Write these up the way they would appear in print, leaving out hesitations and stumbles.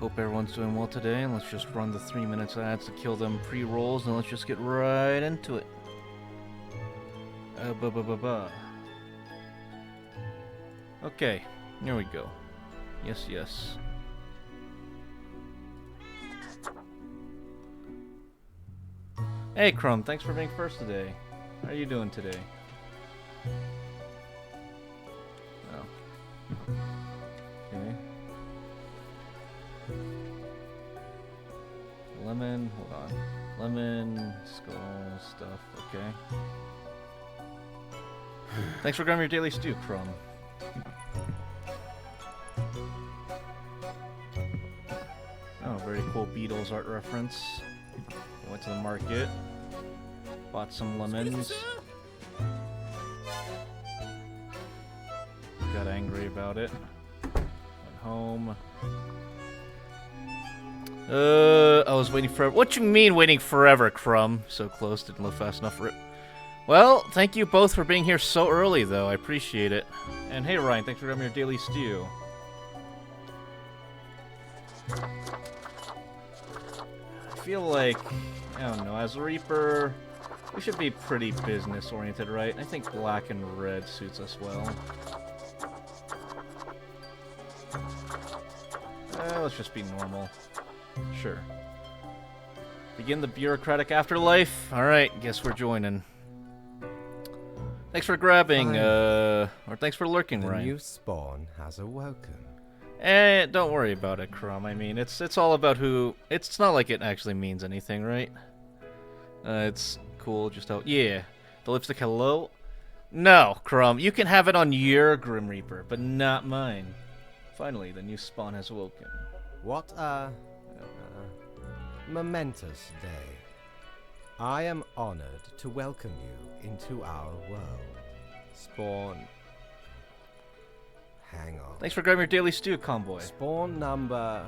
Hope everyone's doing well today, and let's just run the 3 minutes ads to kill them pre-rolls, and let's just get right into it. Okay, here we go. Yes, yes. Hey, Crumb, thanks for being first today. How are you doing today? Oh. Okay. Lemon, hold on. Lemon, skull, stuff, okay. Thanks for grabbing your daily stew, Crumb. Oh, very cool Beatles art reference. Went to the market, bought some lemons. Got angry about it. Went home. I was waiting forever. What you mean waiting forever, Crumb? So close, didn't live fast enough for it. Well, thank you both for being here so early, though. I appreciate it. And hey, Ryan, thanks for grabbing your daily stew. I feel like, I don't know, as a Reaper, we should be pretty business-oriented, right? I think black and red suits us well. Let's just be normal. Sure. Begin the bureaucratic afterlife? Alright, guess we're joining. Thanks for grabbing, or thanks for lurking, Ryan. The new spawn has awoken. Don't worry about it, Crumb. I mean, it's all about who... It's not like it actually means anything, right? It's cool, just how... Yeah. The lipstick, hello? No, Crumb. You can have it on your Grim Reaper, but not mine. Finally, the new spawn has awoken. What a momentous day. I am honored to welcome you into our world. Spawn... Hang on. Thanks for grabbing your daily stew, Convoy. Spawn number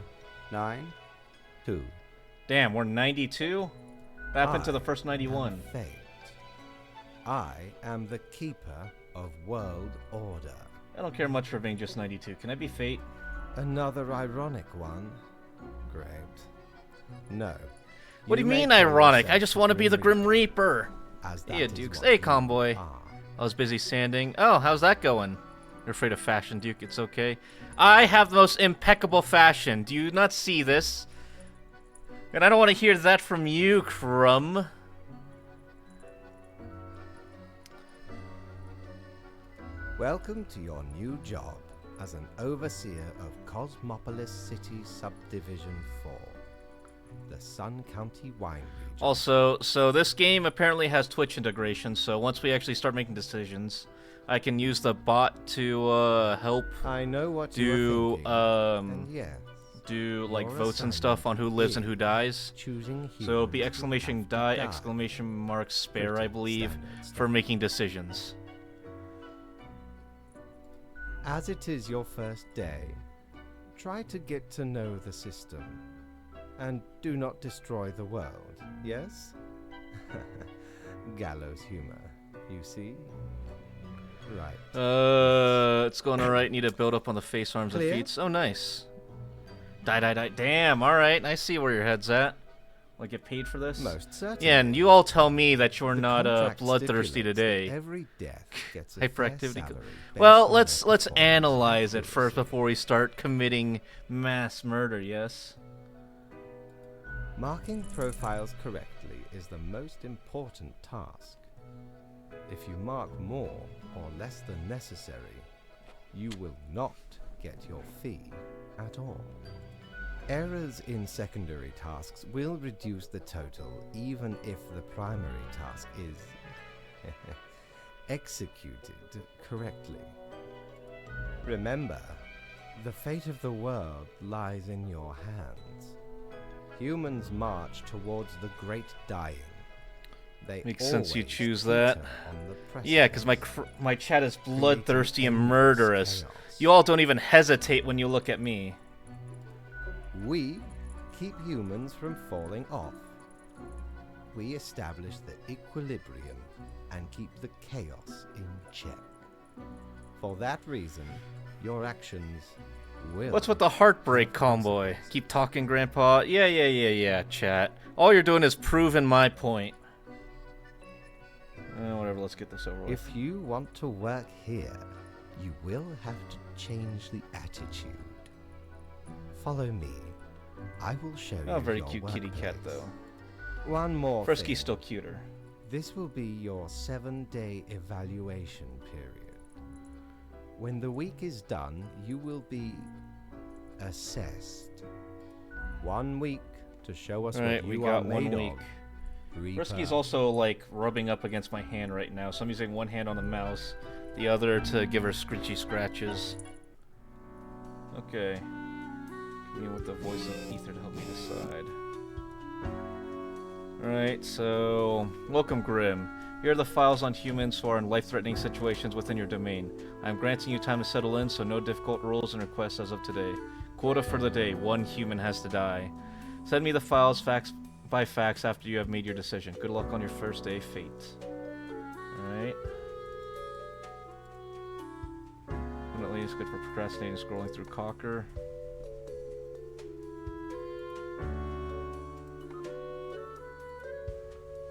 92. Damn, we're 92? What happened to the first 91? Fate. I am the keeper of world order. I don't care much for being just 92. Can I be Fate? Another ironic one. Great. No. What do you mean ironic? I just want to be the Grim Reaper. Yeah, Dukes. Hey, Convoy. I was busy sanding. Oh, how's that going? You're afraid of fashion, Duke. It's okay. I have the most impeccable fashion. Do you not see this? And I don't want to hear that from you, Crumb. Welcome to your new job as an overseer of Cosmopolis City Subdivision 4, the Sun County Wine Region. Also, so this game apparently has Twitch integration, so once we actually start making decisions, I can use the bot to help I know what do yes, do like votes and stuff on who lives and who dies. Choosing So it'll be exclamation die, exclamation mark spare, I believe, for making decisions. As it is your first day, try to get to know the system and do not destroy the world. Yes? Gallows humor, you see? Right. It's going alright. Need to build up on the face, arms, Clear? and feet. Oh, nice. Die. Damn, alright. I see where your head's at. Will I get paid for this? Most certainly. Yeah, and you all tell me that you're The not contract bloodthirsty stipulates today. that every death gets a fair Hyperactivity. salary based Well, on let's their performance. analyze it first before we start committing mass murder, yes? Marking profiles correctly is the most important task. If you mark more or less than necessary, you will not get your fee at all. Errors in secondary tasks will reduce the total even if the primary task is executed correctly. Remember, the fate of the world lies in your hands. Humans march towards the great dying. They Makes sense you always choose teeter that. on the Yeah, because precipice, my chat is creating bloodthirsty and endless murderous. chaos. You all don't even hesitate when you look at me. We keep humans from falling off. We establish the equilibrium and keep the chaos in check. For that reason, your actions will. What's with the heartbreak, Comboy? Keep talking, Grandpa. Yeah, chat. All you're doing is proving my point. Whatever, let's get this over with. If you want to work here, you will have to change the attitude. Follow me. I will show you. Oh, very your cute kitty cat, workplace. though. One more Frisky's thing. still cuter. This will be your 7-day evaluation period. When the week is done, you will be assessed. 1 week to show us Alright, what we you got are 1 made week. of. Frisky's also, like, rubbing up against my hand right now, so I'm using one hand on the mouse, the other to give her scritchy scratches. Okay. Me with the voice of Ether to help me decide. Alright, so... Welcome, Grim. Here are the files on humans who are in life-threatening situations within your domain. I am granting you time to settle in, so no difficult rules and requests as of today. Quota for the day, 1 human has to die. Send me the files by fax after you have made your decision. Good luck on your first day, Fate. Alright. Definitely it's good for procrastinating, scrolling through Cocker.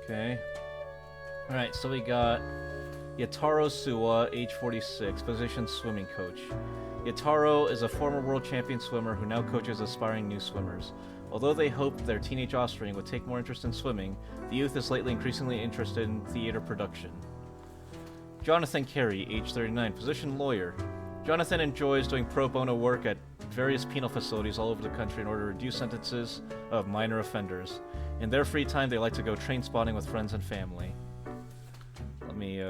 Okay. Alright, so we got Yataro Suwa, age 46, position swimming coach. Yataro is a former world champion swimmer who now coaches aspiring new swimmers. Although they hoped their teenage offspring would take more interest in swimming, the youth is lately increasingly interested in theater production. Jonathan Carey, age 39, position lawyer. Jonathan enjoys doing pro bono work at various penal facilities all over the country in order to reduce sentences of minor offenders. In their free time, they like to go train spotting with friends and family. Let me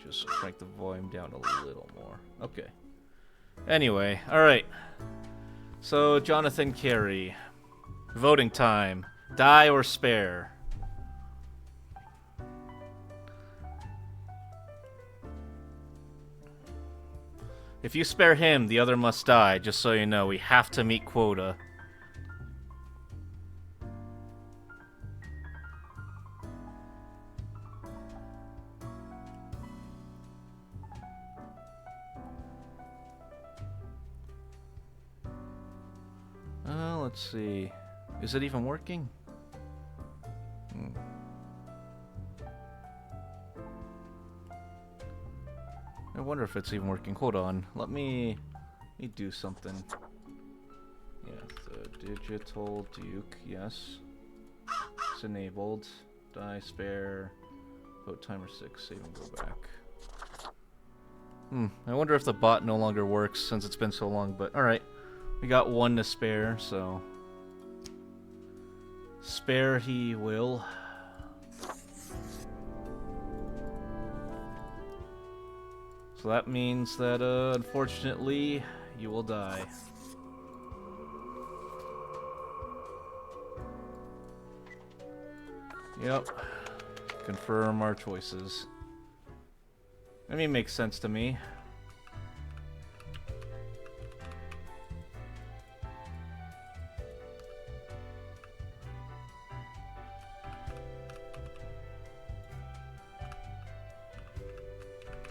just crank the volume down a little more. Okay. Anyway, alright. So, Jonathan Carey. Voting time. Die or spare. If you spare him, the other must die, just so you know. We have to meet quota. Let's see. Is it even working? I wonder if it's even working. Hold on. Let me do something. Yeah, the digital Duke, yes. It's enabled. Die, spare. Vote timer 6. Save and go back. I wonder if the bot no longer works since it's been so long, but alright. We got 1 to spare, so... Spare he will. So that means that, unfortunately, you will die. Yep. Confirm our choices. I mean, makes sense to me.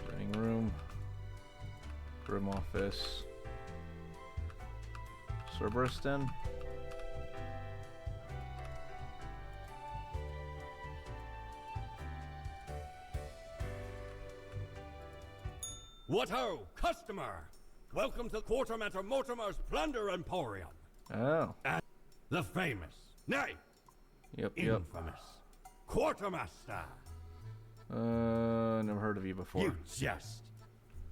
Dining room. Grim office. Cerberiston. What ho, customer! Welcome to Quartermaster Mortimer's Plunder Emporium. Oh. And the famous, nay, Yep. infamous Quartermaster. Never heard of you before. You jest.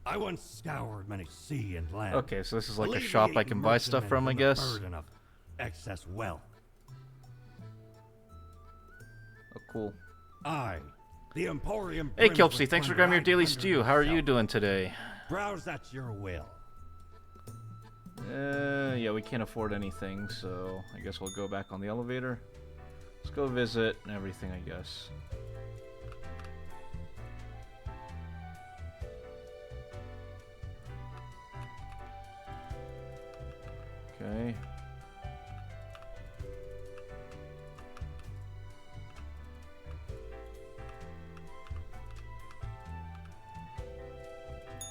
I once scoured many sea and land. Okay, so this is like a shop I can buy stuff from, I guess. Burden of excess wealth. Oh, cool. I, the Emporium. Hey, brims Kelpsy, with thanks for plunder grabbing your daily I plunder stew. How are you myself. doing today? Browse at your will. Yeah, we can't afford anything, so I guess we'll go back on the elevator. Let's go visit and everything, I guess. Okay.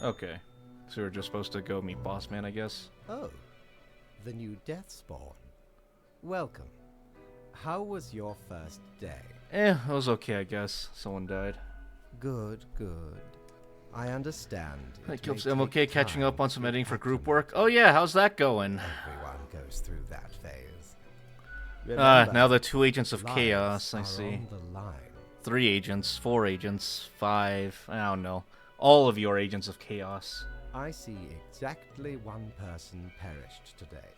Okay. So we're just supposed to go meet Boss Man, I guess. Oh, the new death spawn. Welcome. How was your first day? It was okay, I guess. Someone died. Good, good. I understand. I'm okay catching up on some editing for group work. Oh yeah, how's that going? Everyone goes through that phase. Now the 2 agents of chaos, I lives see. are on the line. 3 agents, 4 agents, 5, I don't know. All of your agents of chaos. I see exactly 1 person perished today,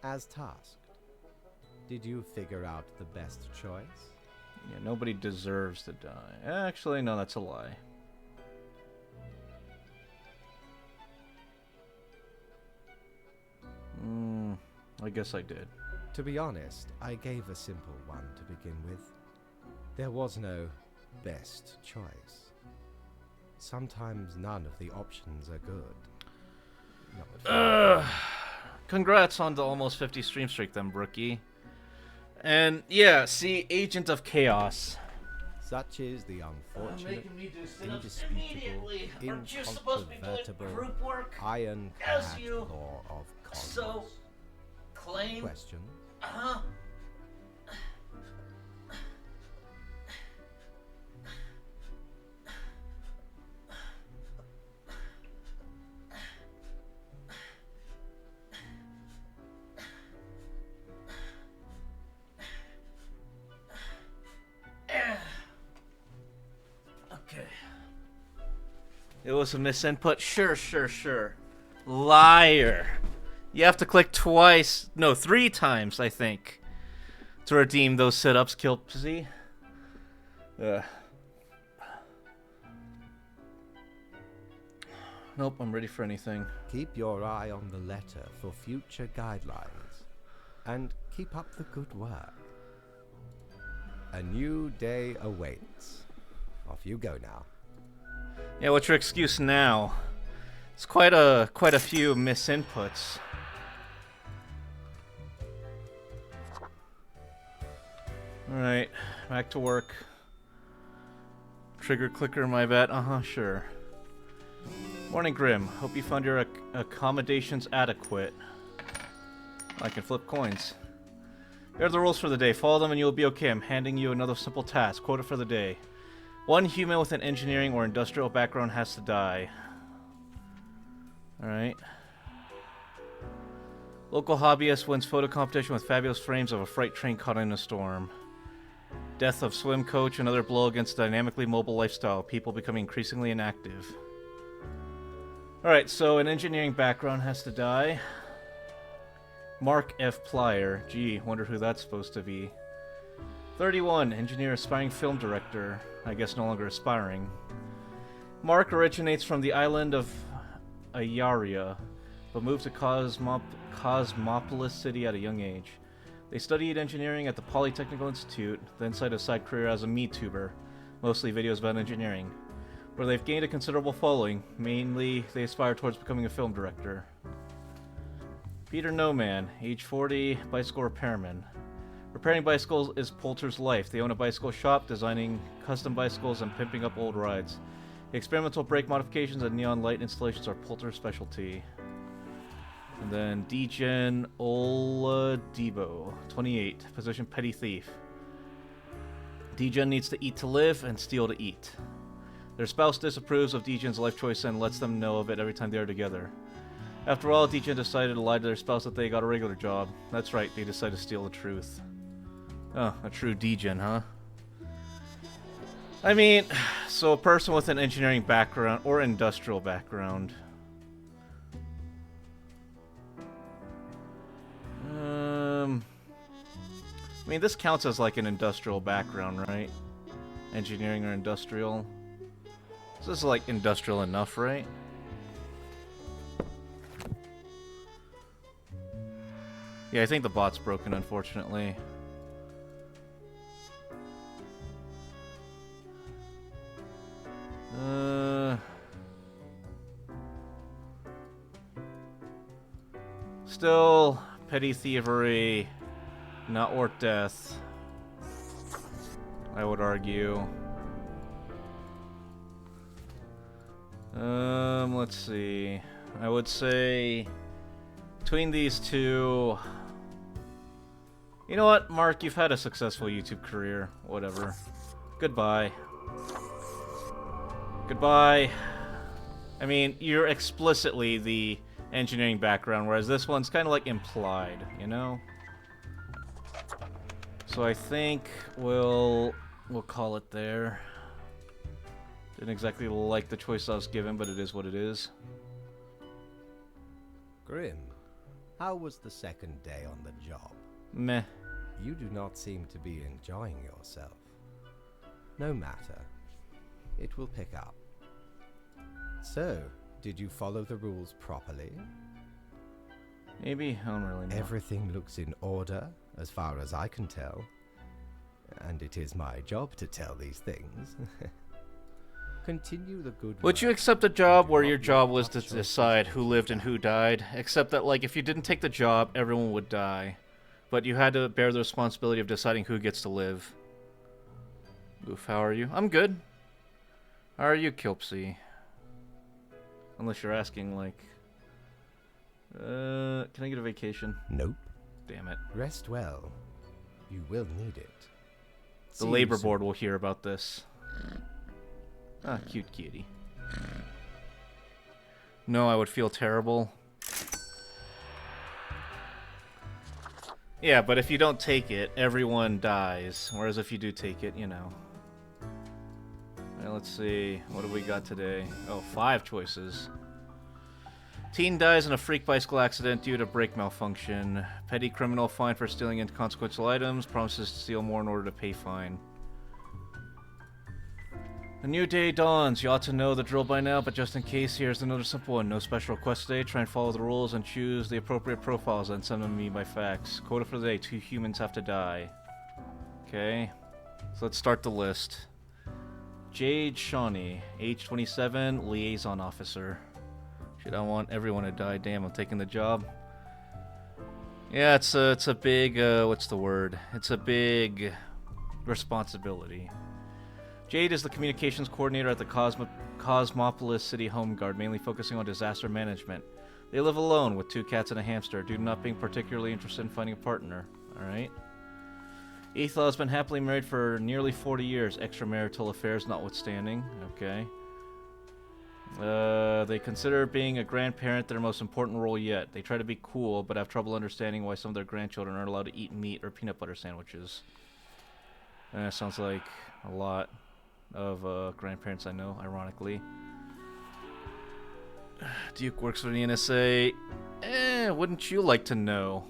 as tasked. Did you figure out the best choice? Yeah, nobody deserves to die. Actually, no, that's a lie. I guess I did. To be honest, I gave a simple one to begin with. There was no best choice. Sometimes none of the options are good. Congrats on the almost 50 stream streak then, Brookie. And yeah, see, Agent of Chaos. Such is the unfortunate, indisputable, incontrovertible, iron-clad law of cosmos. So, claim. Question? Okay. It was a misinput. Sure. Liar. You have to click twice. No, 3 times, I think, to redeem those sit-ups, Kilpsy. Nope, I'm ready for anything. Keep your eye on the letter for future guidelines. And keep up the good work. A new day awaits. Off you go now. Yeah, what's your excuse now? It's quite a few misinputs. Alright, back to work. Trigger clicker, my bet. Sure. Morning, Grim. Hope you found your accommodations adequate. I can flip coins. Here are the rules for the day. Follow them and you'll be okay. I'm handing you another simple task. Quota for the day. 1 human with an engineering or industrial background has to die. Alright. Local hobbyist wins photo competition with fabulous frames of a freight train caught in a storm. Death of swim coach, another blow against dynamically mobile lifestyle. People becoming increasingly inactive. Alright, so an engineering background has to die. Mark F. Plyer. Gee, wonder who that's supposed to be. 31. Engineer, aspiring film director. I guess no longer aspiring. Mark originates from the island of Ayaria, but moved to Cosmopolis City at a young age. They studied engineering at the Polytechnical Institute, then started a side career as a MeTuber, mostly videos about engineering, where they've gained a considerable following. Mainly, they aspire towards becoming a film director. Peter Noman, age 40, bicycle repairman. Repairing bicycles is Poulter's life. They own a bicycle shop, designing custom bicycles and pimping up old rides. Experimental brake modifications and neon light installations are Poulter's specialty. And then Degen Oladipo, 28, position petty thief. Degen needs to eat to live and steal to eat. Their spouse disapproves of Degen's life choice and lets them know of it every time they are together. After all, Degen decided to lie to their spouse that they got a regular job. That's right, they decided to steal the truth. Oh, a true Degen, huh? I mean, so a person with an engineering background or industrial background. I mean, this counts as like an industrial background, right? Engineering or industrial. So this is like industrial enough, right? Yeah, I think the bot's broken, unfortunately. Still, petty thievery, not worth death, I would argue. Let's see. I would say between these two... You know what, Mark? You've had a successful YouTube career. Whatever. Goodbye. Goodbye. I mean, you're explicitly the engineering background, whereas this one's kind of like implied, you know? So I think we'll call it there. Didn't exactly like the choice I was given, but it is what it is. Grim, how was the second day on the job? Meh. You do not seem to be enjoying yourself. No matter. It will pick up. So, did you follow the rules properly? Maybe, I don't really know. Everything looks in order, as far as I can tell. And it is my job to tell these things. Continue the good Would you work. accept a job where your job was to decide who lived and who died? Except that, like, if you didn't take the job, everyone would die. But you had to bear the responsibility of deciding who gets to live. Oof, how are you? I'm good. How are you, Kilpsy? Unless you're asking, like... can I get a vacation? Nope. Damn it. Rest well. You will need it. The labor board will hear about this. Ah, cute kitty. No, I would feel terrible. Yeah, but if you don't take it, everyone dies. Whereas if you do take it, you know. Alright, let's see. What do we got today? Oh, 5 choices. Teen dies in a freak bicycle accident due to brake malfunction. Petty criminal fined for stealing inconsequential items. Promises to steal more in order to pay fine. A new day dawns. You ought to know the drill by now, but just in case, here's another simple one. No special request today. Try and follow the rules and choose the appropriate profiles and send them to me by fax. Quota for the day. 2 humans have to die. Okay. So let's start the list. Jade Shawnee, age 27, liaison officer. Shit, I want everyone to die. Damn, I'm taking the job. Yeah, it's a big, what's the word? It's a big responsibility. Jade is the communications coordinator at the Cosmopolis City Home Guard, mainly focusing on disaster management. They live alone with 2 cats and a hamster, due to not being particularly interested in finding a partner. Alright. Ethel has been happily married for nearly 40 years, extramarital affairs notwithstanding. Okay. They consider being a grandparent their most important role yet. They try to be cool, but have trouble understanding why some of their grandchildren aren't allowed to eat meat or peanut butter sandwiches. Sounds like a lot of grandparents I know, ironically. Duke works for the NSA. Wouldn't you like to know?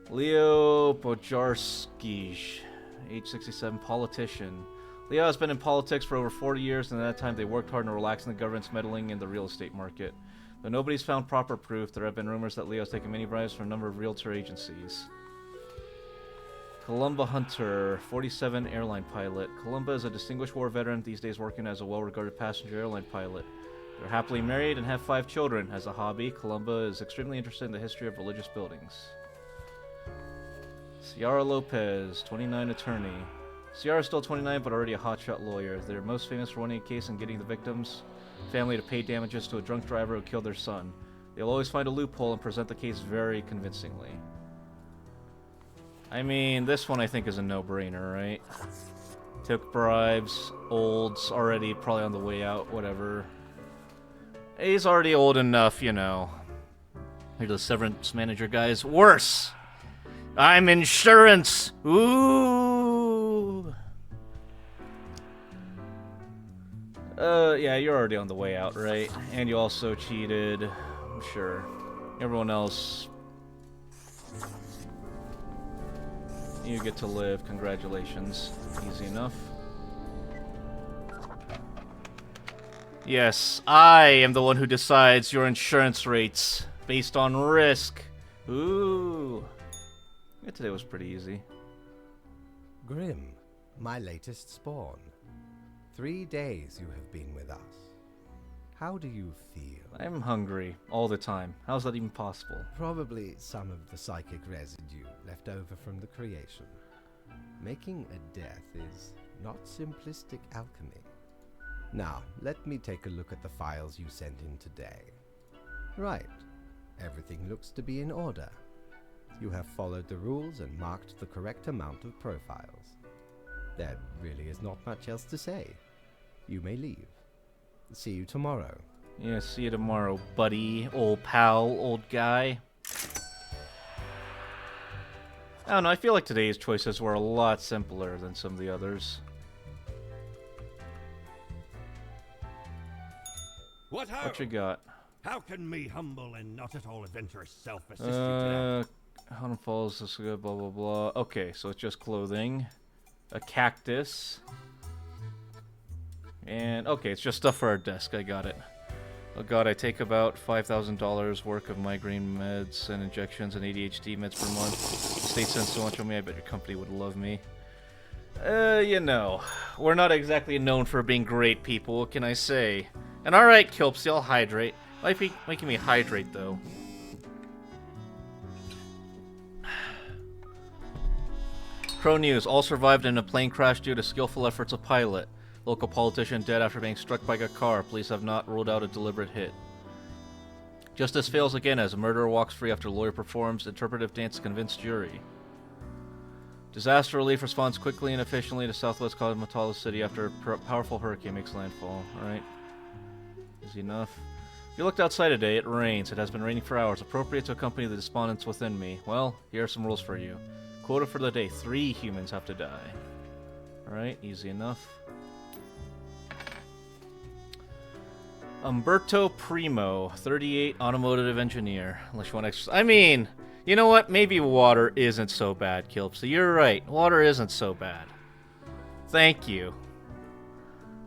Leo Bojarski, age 67, politician. Leo has been in politics for over 40 years, and at that time they worked hard in relaxing the government's meddling in the real estate market. Though nobody's found proper proof, there have been rumors that Leo's taken many bribes from a number of realtor agencies. Columba Hunter, 47, airline pilot. Columba is a distinguished war veteran, these days working as a well-regarded passenger airline pilot. They're happily married and have 5 children. As a hobby, Columba is extremely interested in the history of religious buildings. Ciara Lopez, 29, attorney. Ciara's still 29, but already a hotshot lawyer. They're most famous for winning a case and getting the victim's family to pay damages to a drunk driver who killed their son. They'll always find a loophole and present the case very convincingly. I mean, this one I think is a no-brainer, right? Took bribes, old's already probably on the way out, whatever. He's already old enough, you know. Here the severance manager guys. Worse! I'm insurance! Ooh! Yeah, you're already on the way out, right? And you also cheated. I'm sure. Everyone else... You get to live. Congratulations. Easy enough. Yes, I am the one who decides your insurance rates based on risk. Ooh. Yeah, today was pretty easy. Grim, my latest spawn. 3 days you have been with us. How do you feel? I'm hungry all the time. How's that even possible? Probably some of the psychic residue left over from the creation. Making a death is not simplistic alchemy. Now, let me take a look at the files you sent in today. Right. Everything looks to be in order. You have followed the rules and marked the correct amount of profiles. There really is not much else to say. You may leave. See you tomorrow. Yeah, see you tomorrow, buddy. Old pal, old guy. I don't know, I feel like today's choices were a lot simpler than some of the others. What you got? How can me humble and not at all adventurous self assist you today? How to follows this good, blah blah blah. Okay, so it's just clothing. A cactus. And okay, it's just stuff for our desk, I got it. Oh god, I take about $5,000 worth of migraine meds and injections and ADHD meds per month. The state sends so much on me, I bet your company would love me. You know, we're not exactly known for being great people, what can I say? And alright, Kilpsy, I'll hydrate. Might be making me hydrate, though. Pro News, all survived in a plane crash due to skillful efforts of pilot. Local politician dead after being struck by a car. Police have not ruled out a deliberate hit. Justice fails again as a murderer walks free after lawyer performs interpretive dance to convince jury. Disaster relief responds quickly and efficiently to southwest Cosmetala City after a powerful hurricane makes landfall. Alright. Easy enough. If you looked outside today, it rains. It has been raining for hours, appropriate to accompany the despondence within me. Well, here are some rules for you. Quota for the day, 3 humans have to die. Alright, easy enough. Umberto Primo, 38, automotive engineer. Unless you want extra... I mean, you know what? Maybe water isn't so bad, Kilpsy. You're right. Water isn't so bad. Thank you.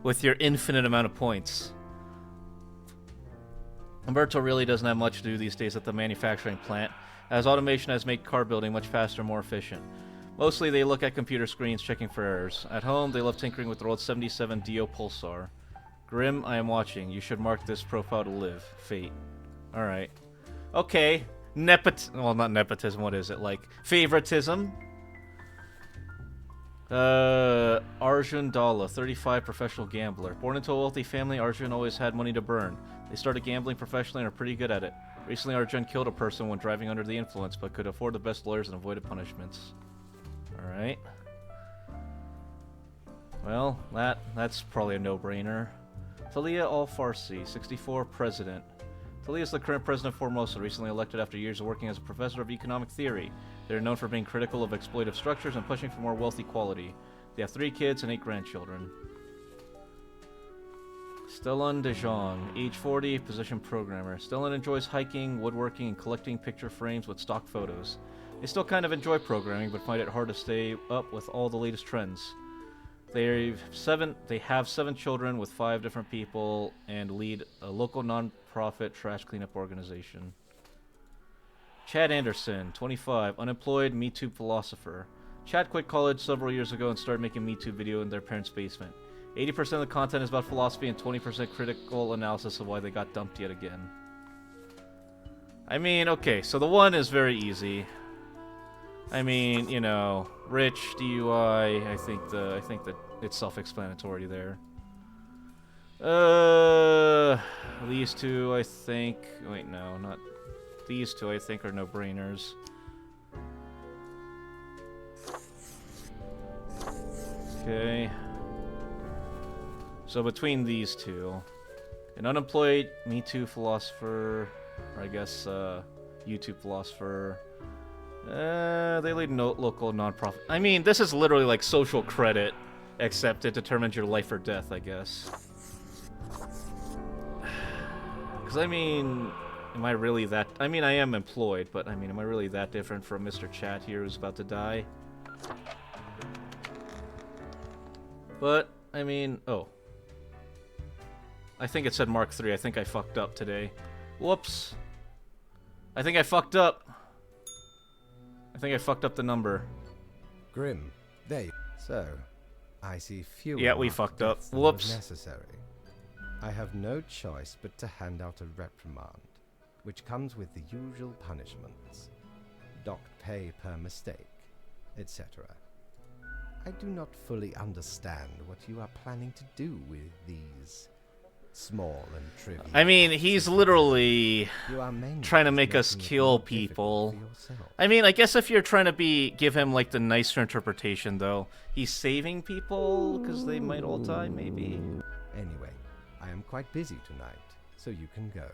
With your infinite amount of points. Umberto really doesn't have much to do these days at the manufacturing plant, as automation has made car building much faster and more efficient. Mostly they look at computer screens checking for errors. At home, they love tinkering with their old 77 Dio Pulsar. Grim, I am watching. You should mark this profile to live. Fate. Alright. Okay. Well, not nepotism. What is it? Like, favoritism? Arjun Dalla, 35, professional gambler. Born into a wealthy family, Arjun always had money to burn. They started gambling professionally and are pretty good at it. Recently, Arjun killed a person when driving under the influence, but could afford the best lawyers and avoided punishments. Alright. Well, that's probably a no-brainer. Talia Al-Farsi, 64, president. Talia is the current president of Formosa, recently elected after years of working as a professor of economic theory. They are known for being critical of exploitive structures and pushing for more wealth equality. They have 3 kids and 8 grandchildren. Stellan De Jong, age 40, position programmer. Stellan enjoys hiking, woodworking, and collecting picture frames with stock photos. They still kind of enjoy programming, but find it hard to stay up with all the latest trends. They have 7 children with 5 different people and lead a local non-profit trash cleanup organization. Chad Anderson, 25, unemployed, MeToo philosopher. Chad quit college several years ago and started making MeToo video in their parents' basement. 80% of the content is about philosophy and 20% critical analysis of why they got dumped yet again. I mean, okay, so the one is very easy. I mean, you know, rich, DUI, I think that it's self-explanatory there. These 2, I think... Wait, no, not... These 2, I think, are no-brainers. Okay. So between these 2, an unemployed MeToo philosopher, or I guess, YouTube philosopher... they lead no local non-profit. I mean, this is literally like social credit, except it determines your life or death, I guess. Because, I mean, am I really that... I mean, I am employed, but, I mean, am I really that different from Mr. Chat here who's about to die? But, I mean... Oh. I think it said Mark III. I think I fucked up today. Whoops. I think I fucked up. I think I fucked up the number. Grim, there. So, I see fewer. Yeah, we fucked up. Than Whoops. was necessary. I have no choice but to hand out a reprimand, which comes with the usual punishments: docked pay per mistake, etc. I do not fully understand what you are planning to do with these is small and trivial. I mean, he's literally You are mainly trying to make us making it kill more difficult people. for yourself. I mean, I guess if you're trying to give him like the nicer interpretation, though, he's saving people because they might all die, maybe. Anyway, I am quite busy tonight, so you can go.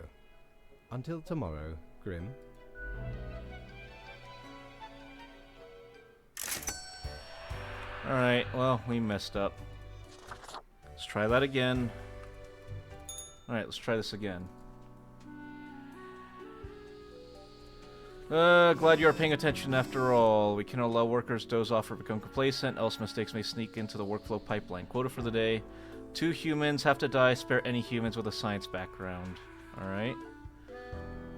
Until tomorrow, Grim. Alright, well, we messed up. Let's try that again. Alright, let's try this again. Glad you are paying attention after all. We cannot allow workers doze off or become complacent, else mistakes may sneak into the workflow pipeline. Quota for the day. 2 humans have to die, spare any humans with a science background. Alright.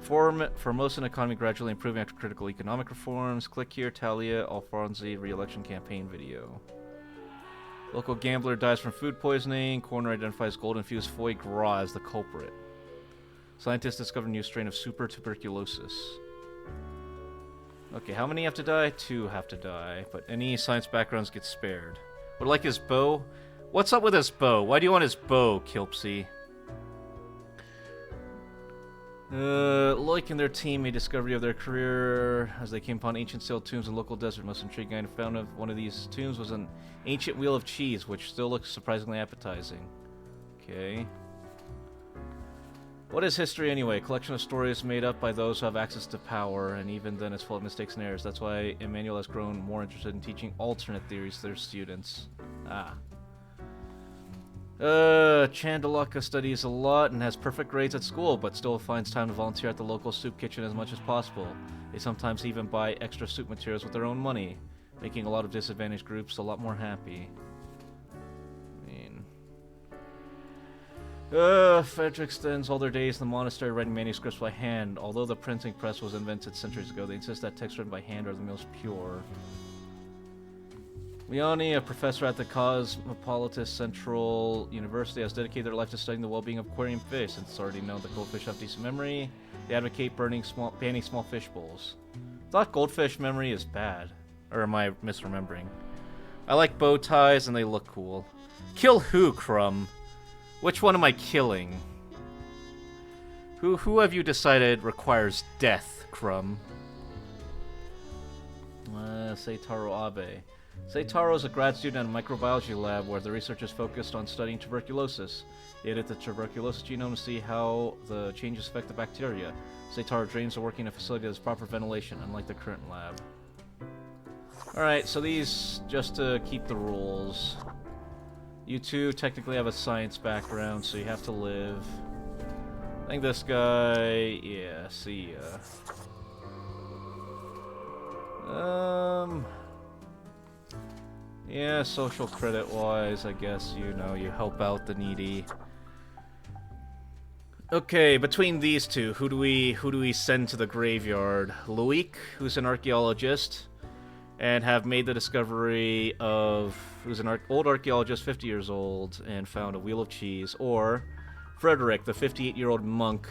Foremost in economy gradually improving after critical economic reforms. Click here, Talia Alfonsi re-election campaign video. Local gambler dies from food poisoning. Coroner identifies gold-infused foie gras as the culprit. Scientists discover new strain of super tuberculosis. Okay, how many have to die? 2 have to die, but any science backgrounds get spared. But like his bow? What's up with his bow? Why do you want his bow, Kilpsy? Loic and their team made discovery of their career as they came upon ancient sealed tombs in local desert. Most intriguing item found of one of these tombs was an ancient wheel of cheese, which still looks surprisingly appetizing. Okay. What is history anyway? A collection of stories made up by those who have access to power, and even then it's full of mistakes and errors. That's why Emmanuel has grown more interested in teaching alternate theories to their students. Ah. Chandalaka studies a lot and has perfect grades at school, but still finds time to volunteer at the local soup kitchen as much as possible. They sometimes even buy extra soup materials with their own money, making a lot of disadvantaged groups a lot more happy. Frederick spends all their days in the monastery writing manuscripts by hand. Although the printing press was invented centuries ago, they insist that texts written by hand are the most pure. Leone, a professor at the Cosmopolitan Central University, has dedicated their life to studying the well-being of aquarium fish. Since it's already known that goldfish have decent memory, they advocate banning small fish bowls. I thought goldfish memory is bad. Or am I misremembering? I like bow ties and they look cool. Kill who, Crumb? Which one am I killing? Who have you decided requires death, Crumb? Seitaro Abe. Seitaro is a grad student at a microbiology lab where the research is focused on studying tuberculosis. They edit the tuberculosis genome to see how the changes affect the bacteria. Seitaro dreams of working in a facility that has proper ventilation, unlike the current lab. Alright, so these, just to keep the rules. You two technically have a science background, so you have to live. I think this guy... yeah, see ya. Yeah, social credit-wise, I guess, you know, you help out the needy. Okay, between these two, who do we send to the graveyard? Loic, who's an archaeologist, and have made the discovery of... who's an old archaeologist, 50 years old, and found a wheel of cheese. Or Frederick, the 58-year-old monk,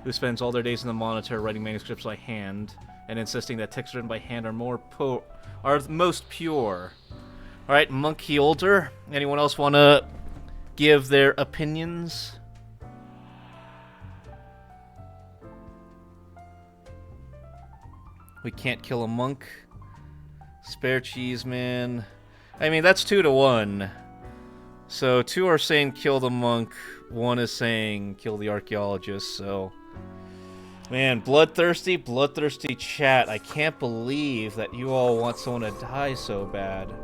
who spends all their days in the monastery writing manuscripts by hand, and insisting that texts written by hand are most pure. Alright, Monkey Older. Anyone else want to give their opinions? We can't kill a monk. Spare cheese, man. I mean, that's 2 to 1. So 2 are saying kill the monk, 1 is saying kill the archaeologist, so... man, bloodthirsty chat. I can't believe that you all want someone to die so bad.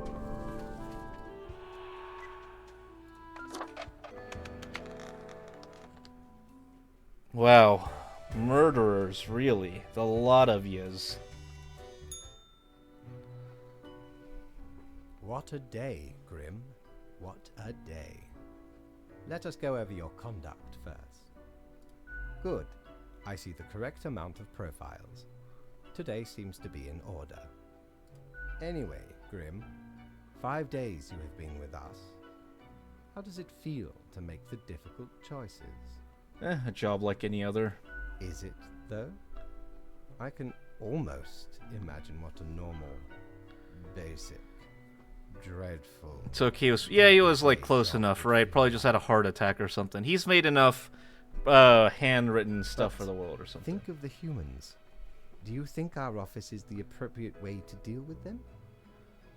Wow. Murderers, really. The lot of yous. What a day, Grim. What a day. Let us go over your conduct first. Good. I see the correct amount of profiles. Today seems to be in order. Anyway, Grim, 5 days you have been with us. How does it feel to make the difficult choices? A job like any other. Is it, though? I can almost imagine what a normal, basic, dreadful. It's okay. He was like close enough, right? Probably just had a heart attack or something. He's made enough handwritten stuff for the world or something. Think of the humans. Do you think our office is the appropriate way to deal with them?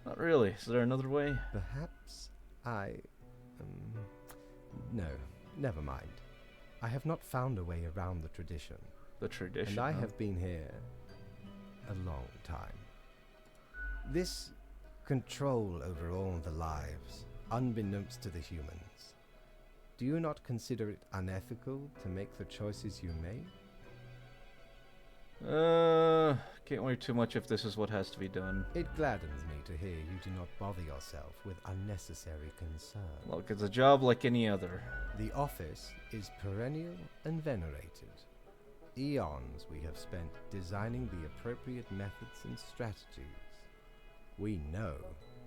Not really. Is there another way? Perhaps no, never mind. I have not found a way around the tradition. The tradition. And I have been here a long time. This control over all the lives, unbeknownst to the humans. Do you not consider it unethical to make the choices you made? Can't worry too much if this is what has to be done. It gladdens me to hear you do not bother yourself with unnecessary concern. Look, it's a job like any other. The office is perennial and venerated. Eons we have spent designing the appropriate methods and strategies. We know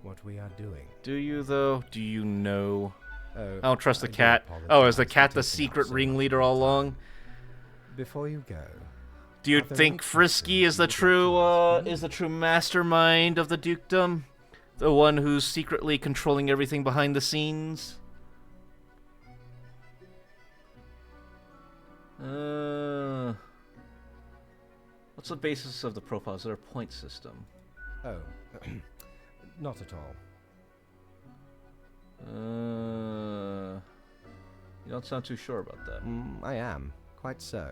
what we are doing. Do you, though? Do you know? Oh, I don't trust the cat. Oh, is the cat the secret ringleader all along? Before you go, do you think Frisky is the true mastermind of the dukedom? The one who's secretly controlling everything behind the scenes? What's the basis of the profile? Is there a point system? Oh, not at all. You don't sound too sure about that. I am, quite so.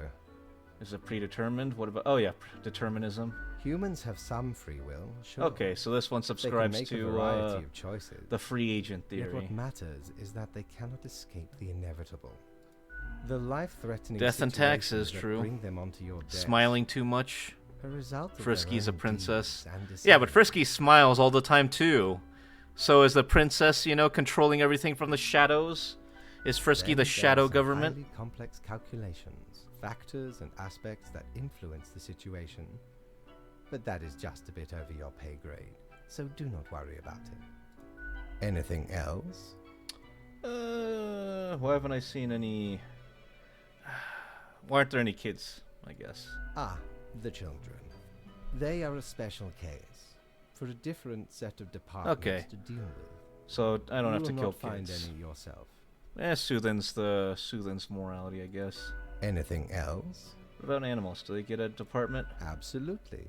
Is it predetermined? What about... Oh, yeah, determinism. Humans have some free will, sure. Okay, so this one subscribes they can make to a variety of choices. the free agent theory. Yet what matters is that they cannot escape the inevitable. The life-threatening Death and taxes, that true. bring them onto your desk, Smiling too much. a result of Frisky's their a own princess. deeds and Yeah, but decisions. Frisky smiles all the time, too. So is the princess, controlling everything from the shadows? Is Frisky Then the there are shadow some government? highly complex calculations, factors and aspects that influence the situation. But that is just a bit over your pay grade, so do not worry about it. Anything else? Why haven't I seen any... Why aren't there any kids, I guess? Ah, the children. They are a special case, for a different set of departments Okay. to deal with. So I don't have to You will kill not find kids. any yourself. Soothens morality, I guess. Anything else? What about animals? Do they get a department? Absolutely.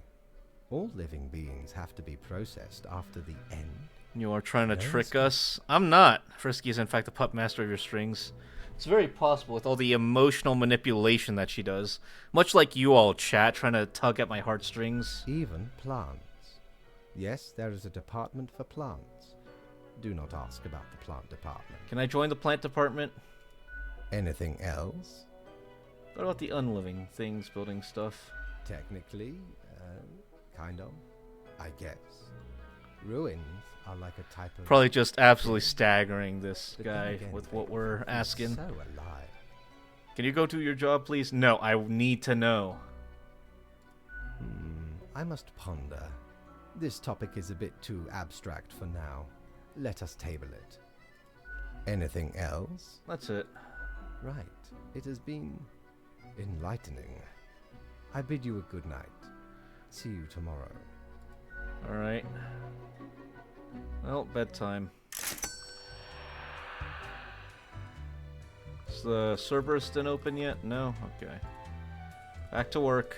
All living beings have to be processed after the end. You are trying to Yes. trick us? I'm not. Frisky is in fact the pup master of your strings. It's very possible with all the emotional manipulation that she does. Much like you all, chat, trying to tug at my heartstrings. Even plants. Yes, there is a department for plants. Do not ask about the plant department. Can I join the plant department? Anything else? What about the unliving things, building stuff? Technically, kind of, I guess. Ruins are like a type of... Probably just absolutely staggering this But then guy again, with what we're it's asking. So alive. Can you go do your job, please? No, I need to know. I must ponder. This topic is a bit too abstract for now. Let us table it. Anything else? That's it. Right. It has been enlightening. I bid you a good night. See you tomorrow. Alright. Well, bedtime. Is the Cerberus still open yet? No? Okay. Back to work.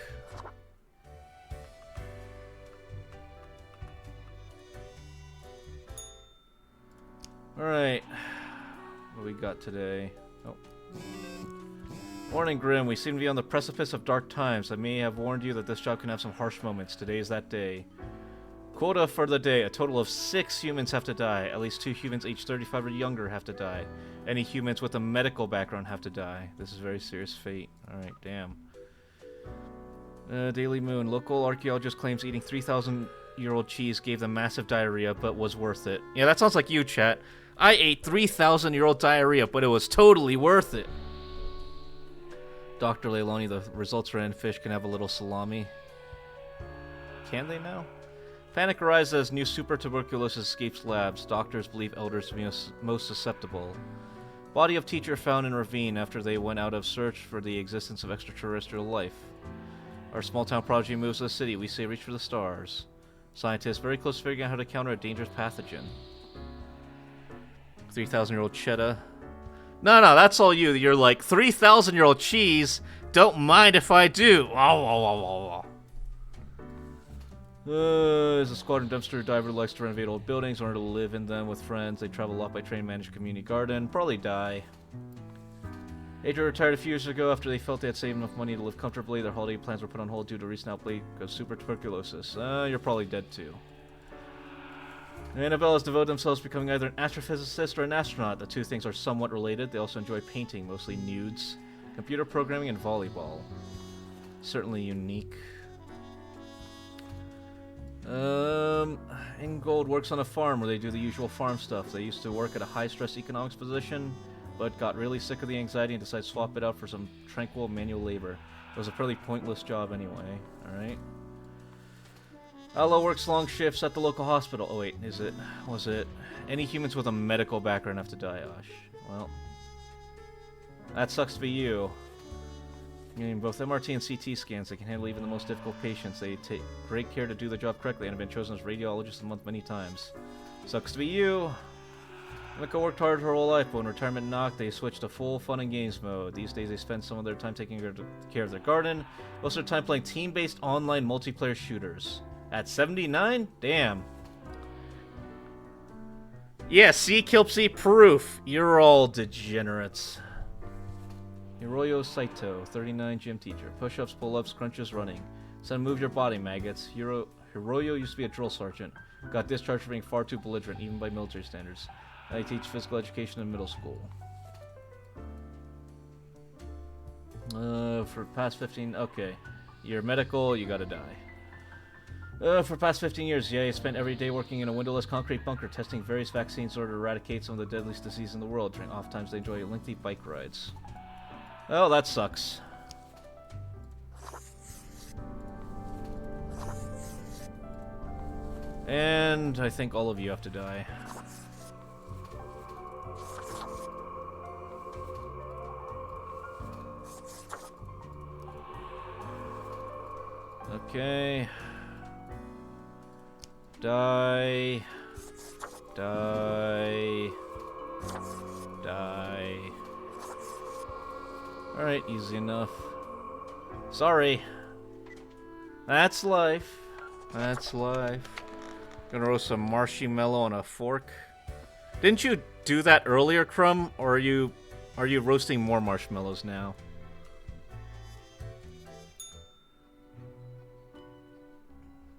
Alright. What do we got today? Oh. Warning, Grim. We seem to be on the precipice of dark times. I may have warned you that this job can have some harsh moments. Today is that day. Quota for the day. A total of 6 humans have to die. At least 2 humans aged 35 or younger have to die. Any humans with a medical background have to die. This is very serious fate. Alright, damn. Daily Moon. Local archaeologist claims eating 3,000-year-old cheese gave them massive diarrhea, but was worth it. Yeah, that sounds like you, chat. I ate 3,000-year-old diarrhea, but it was totally worth it. Dr. Leilani, the results are in. Fish can have a little salami. Can they now? Panic arises as new super tuberculosis escapes labs. Doctors believe elders to be most susceptible. Body of teacher found in ravine after they went out of search for the existence of extraterrestrial life. Our small town prodigy moves to the city. We say reach for the stars. Scientists very close to figuring out how to counter a dangerous pathogen. 3,000-year-old cheddar. No, that's all you. You're like 3,000-year-old cheese. Don't mind if I do. Is a squadron dumpster diver who likes to renovate old buildings in order to live in them with friends. They travel a lot by train, manage a community garden. Probably die. Adrian retired a few years ago after they felt they had saved enough money to live comfortably. Their holiday plans were put on hold due to a recent outbreak of super tuberculosis. You're probably dead too. Annabelle has devoted themselves to becoming either an astrophysicist or an astronaut. The two things are somewhat related. They also enjoy painting, mostly nudes, computer programming, and volleyball. Certainly unique. Ingold works on a farm where they do the usual farm stuff. They used to work at a high-stress economics position, but got really sick of the anxiety and decided to swap it out for some tranquil manual labor. It was a pretty pointless job anyway. Alright. Allo works long shifts at the local hospital. Oh wait, was it? Any humans with a medical background have to die, Osh. Well, that sucks to be you. I mean, both MRT and CT scans, they can handle even the most difficult patients. They take great care to do the job correctly and have been chosen as radiologist of the month many times. Sucks to be you. Mika worked hard her whole life, but when retirement knocked, they switched to full fun and games mode. These days, they spend some of their time taking care of their garden, most of their time playing team-based online multiplayer shooters. At 79? Damn. Yeah, see, Kilpsy, proof. You're all degenerates. Hiroyo Saito, 39, gym teacher. Push-ups, pull-ups, crunches, running. Son, move your body, maggots. Hiroyo used to be a drill sergeant. Got discharged for being far too belligerent, even by military standards. I teach physical education in middle school. For past 15... Okay. You're medical, you gotta die. For past 15 years, yeah, I spent every day working in a windowless concrete bunker testing various vaccines in order to eradicate some of the deadliest diseases in the world. During off times, they enjoy lengthy bike rides. Oh, that sucks. And I think all of you have to die. Okay. Die. Die. Die. Alright, easy enough. Sorry. That's life. That's life. Gonna roast some marshmallow on a fork. Didn't you do that earlier, Crumb? Or are you roasting more marshmallows now?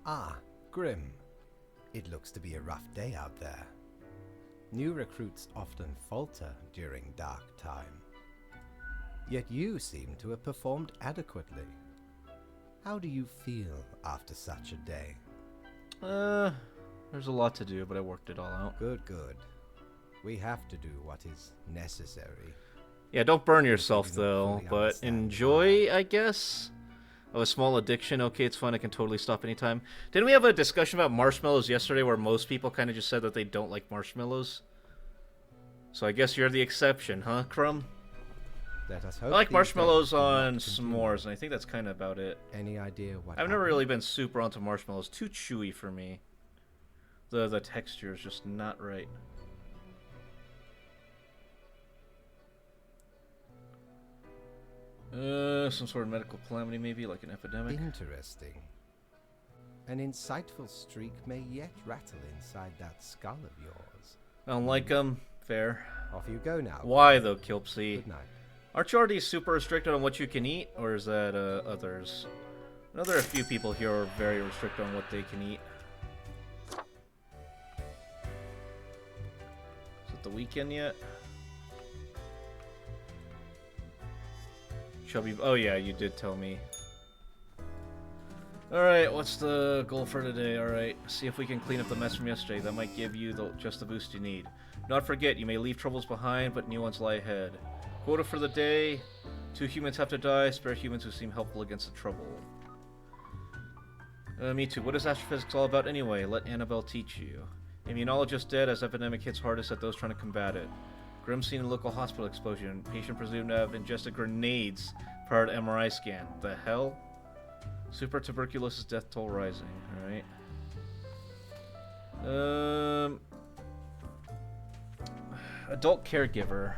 Ah, Grim. It looks to be a rough day out there. New recruits often falter during dark time. Yet you seem to have performed adequately. How do you feel after such a day? There's a lot to do, but I worked it all out. Good, good. We have to do what is necessary. Yeah, don't burn yourself, though, but enjoy, I guess? Oh, a small addiction. Okay, it's fun. I can totally stop anytime. Didn't we have a discussion about marshmallows yesterday where most people kind of just said that they don't like marshmallows? So I guess you're the exception, huh, Crumb? Let us hope I like marshmallows on s'mores, and I think that's kind of about it. Any idea what I've never really been super onto marshmallows. Too chewy for me. The texture is just not right. Some sort of medical calamity, maybe, like an epidemic. Interesting. An insightful streak may yet rattle inside that skull of yours. I don't like them. Fair. Off you go now. Why, though, Kilpsy? Good night. Aren't you already super restricted on what you can eat, or is that others? I know there are a few people here who are very restricted on what they can eat. Is it the weekend yet? Chubby. Oh yeah, you did tell me. Alright, what's the goal for today? Alright, see if we can clean up the mess from yesterday. That might give you just the boost you need. Do not forget, you may leave troubles behind, but new ones lie ahead. Quota for the day: 2 humans have to die, spare humans who seem helpful against the trouble. Me too. What is astrophysics all about anyway? Let Annabelle teach you. Immunologist dead as epidemic hits hardest at those trying to combat it. Grim seen in local hospital explosion. Patient presumed to have ingested grenades prior to MRI scan. The hell? Super tuberculosis death toll rising. Alright. Adult caregiver.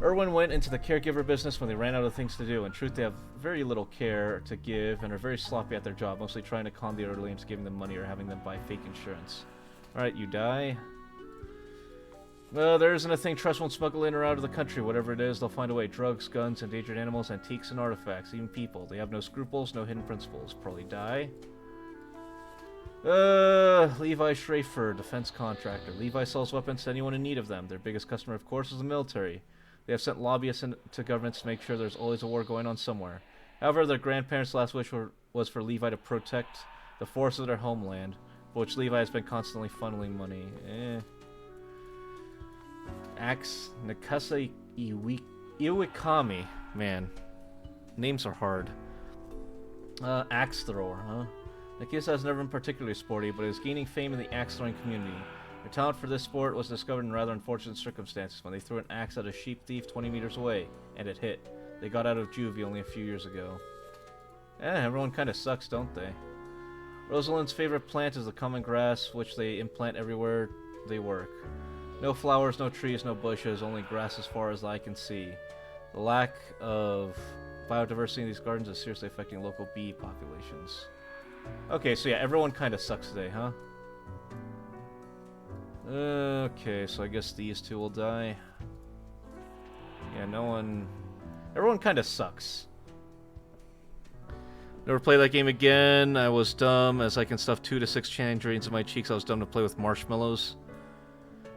Erwin went into the caregiver business when they ran out of things to do. In truth, they have very little care to give and are very sloppy at their job, mostly trying to con the elderly into giving them money or having them buy fake insurance. Alright, you die. Well, there isn't a thing Trust won't smuggle in or out of the country. Whatever it is, they'll find a way. Drugs, guns, endangered animals, antiques, and artifacts. Even people. They have no scruples, no hidden principles. Probably die. Levi Schrafer, defense contractor. Levi sells weapons to anyone in need of them. Their biggest customer, of course, is the military. They have sent lobbyists to governments to make sure there's always a war going on somewhere. However, their grandparents' last wish was for Levi to protect the forests of their homeland, for which Levi has been constantly funneling money. Axe Nakasa Iwikami. Man, names are hard. Axe thrower, huh? Nakisa has never been particularly sporty, but is gaining fame in the axe throwing community. Their talent for this sport was discovered in rather unfortunate circumstances when they threw an axe at a sheep thief 20 meters away, and it hit. They got out of juvie only a few years ago. Everyone kind of sucks, don't they? Rosalind's favorite plant is the common grass, which they implant everywhere they work. No flowers, no trees, no bushes, only grass as far as I can see. The lack of biodiversity in these gardens is seriously affecting local bee populations. Okay, so yeah, everyone kind of sucks today, huh? Okay, so I guess these two will die. Yeah, no one... Everyone kind of sucks. Never play that game again. I was dumb, as I can stuff 2 to 6 tangerines in my cheeks. I was dumb to play with marshmallows.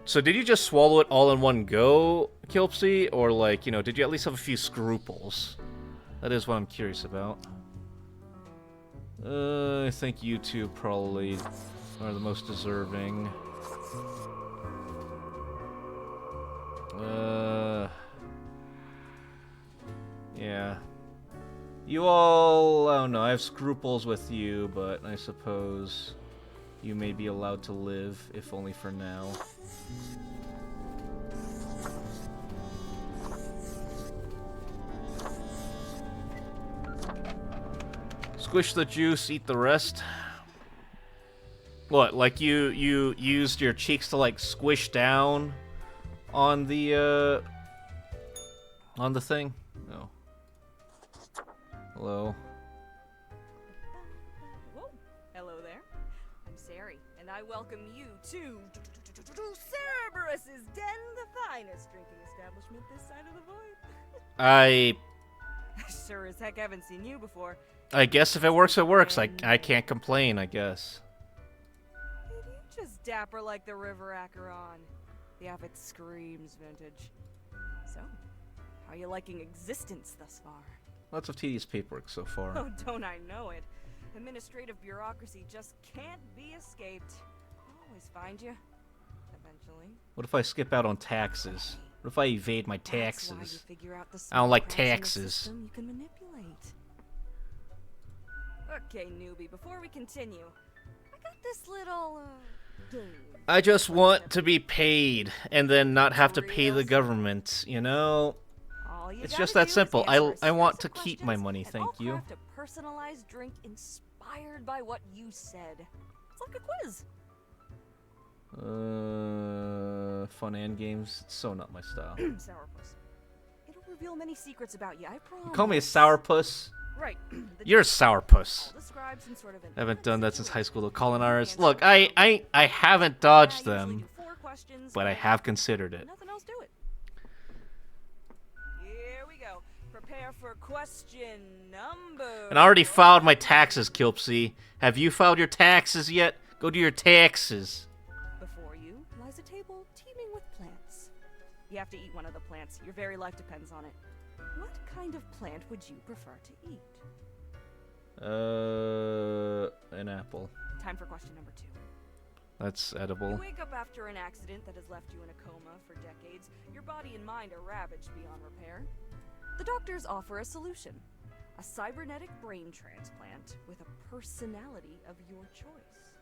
So did you just swallow it all in one go, Kilpsy? Or, like, you know, did you at least have a few scruples? That is what I'm curious about. I think you two probably are the most deserving. Yeah. You all... I don't know, I have scruples with you, but I suppose you may be allowed to live, if only for now. Squish the juice, eat the rest. What, like you used your cheeks to like squish down on the thing? No. Hello. Whoa. Hello there. I'm Sari, and I welcome you to Cerberus's Den, the finest drinking establishment this side of the void. I sure as heck haven't seen you before. I guess if it works, it works. I can't complain, I guess. Maybe you just dapper like the river Acheron. The outfit screams vintage. So, how are you liking existence thus far? Lots of tedious paperwork so far. Oh, don't I know it. Administrative bureaucracy just can't be escaped. I'll always find you. Eventually. What if I skip out on taxes? What if I evade my taxes? That's why you figure out the I don't like small cracks in the taxes. system you can manipulate. Okay, newbie, before we continue, I got this little, game. I just want to be paid and then not have to pay the government, you know? All you It's gotta just that do is simple. answer a I want series to of keep my questions, money, and thank I'll you. craft a personalized drink inspired by what you said. It's like a quiz. Fun and games. It's so not my style. Sourpuss. It'll reveal many secrets about you, I promise. You call me a sourpuss? Right. You're a sourpuss. I'll describe some sort of an I haven't done that since high school. The culinarists. Answer. Look, I haven't dodged I usually them, do 4 questions, but I have considered it. nothing else to it. Here we go. Prepare for question number. And I already filed my taxes, Kilpsy. Have you filed your taxes yet? Go do your taxes. Before you lies a table teeming with plants. You have to eat one of the plants. Your very life depends on it. What kind of plant would you prefer to eat? An apple. Time for question number 2. That's You edible. wake up after an accident that has left you in a coma for decades. Your body and mind are ravaged beyond repair. The doctors offer a solution. A cybernetic brain transplant with a personality of your choice.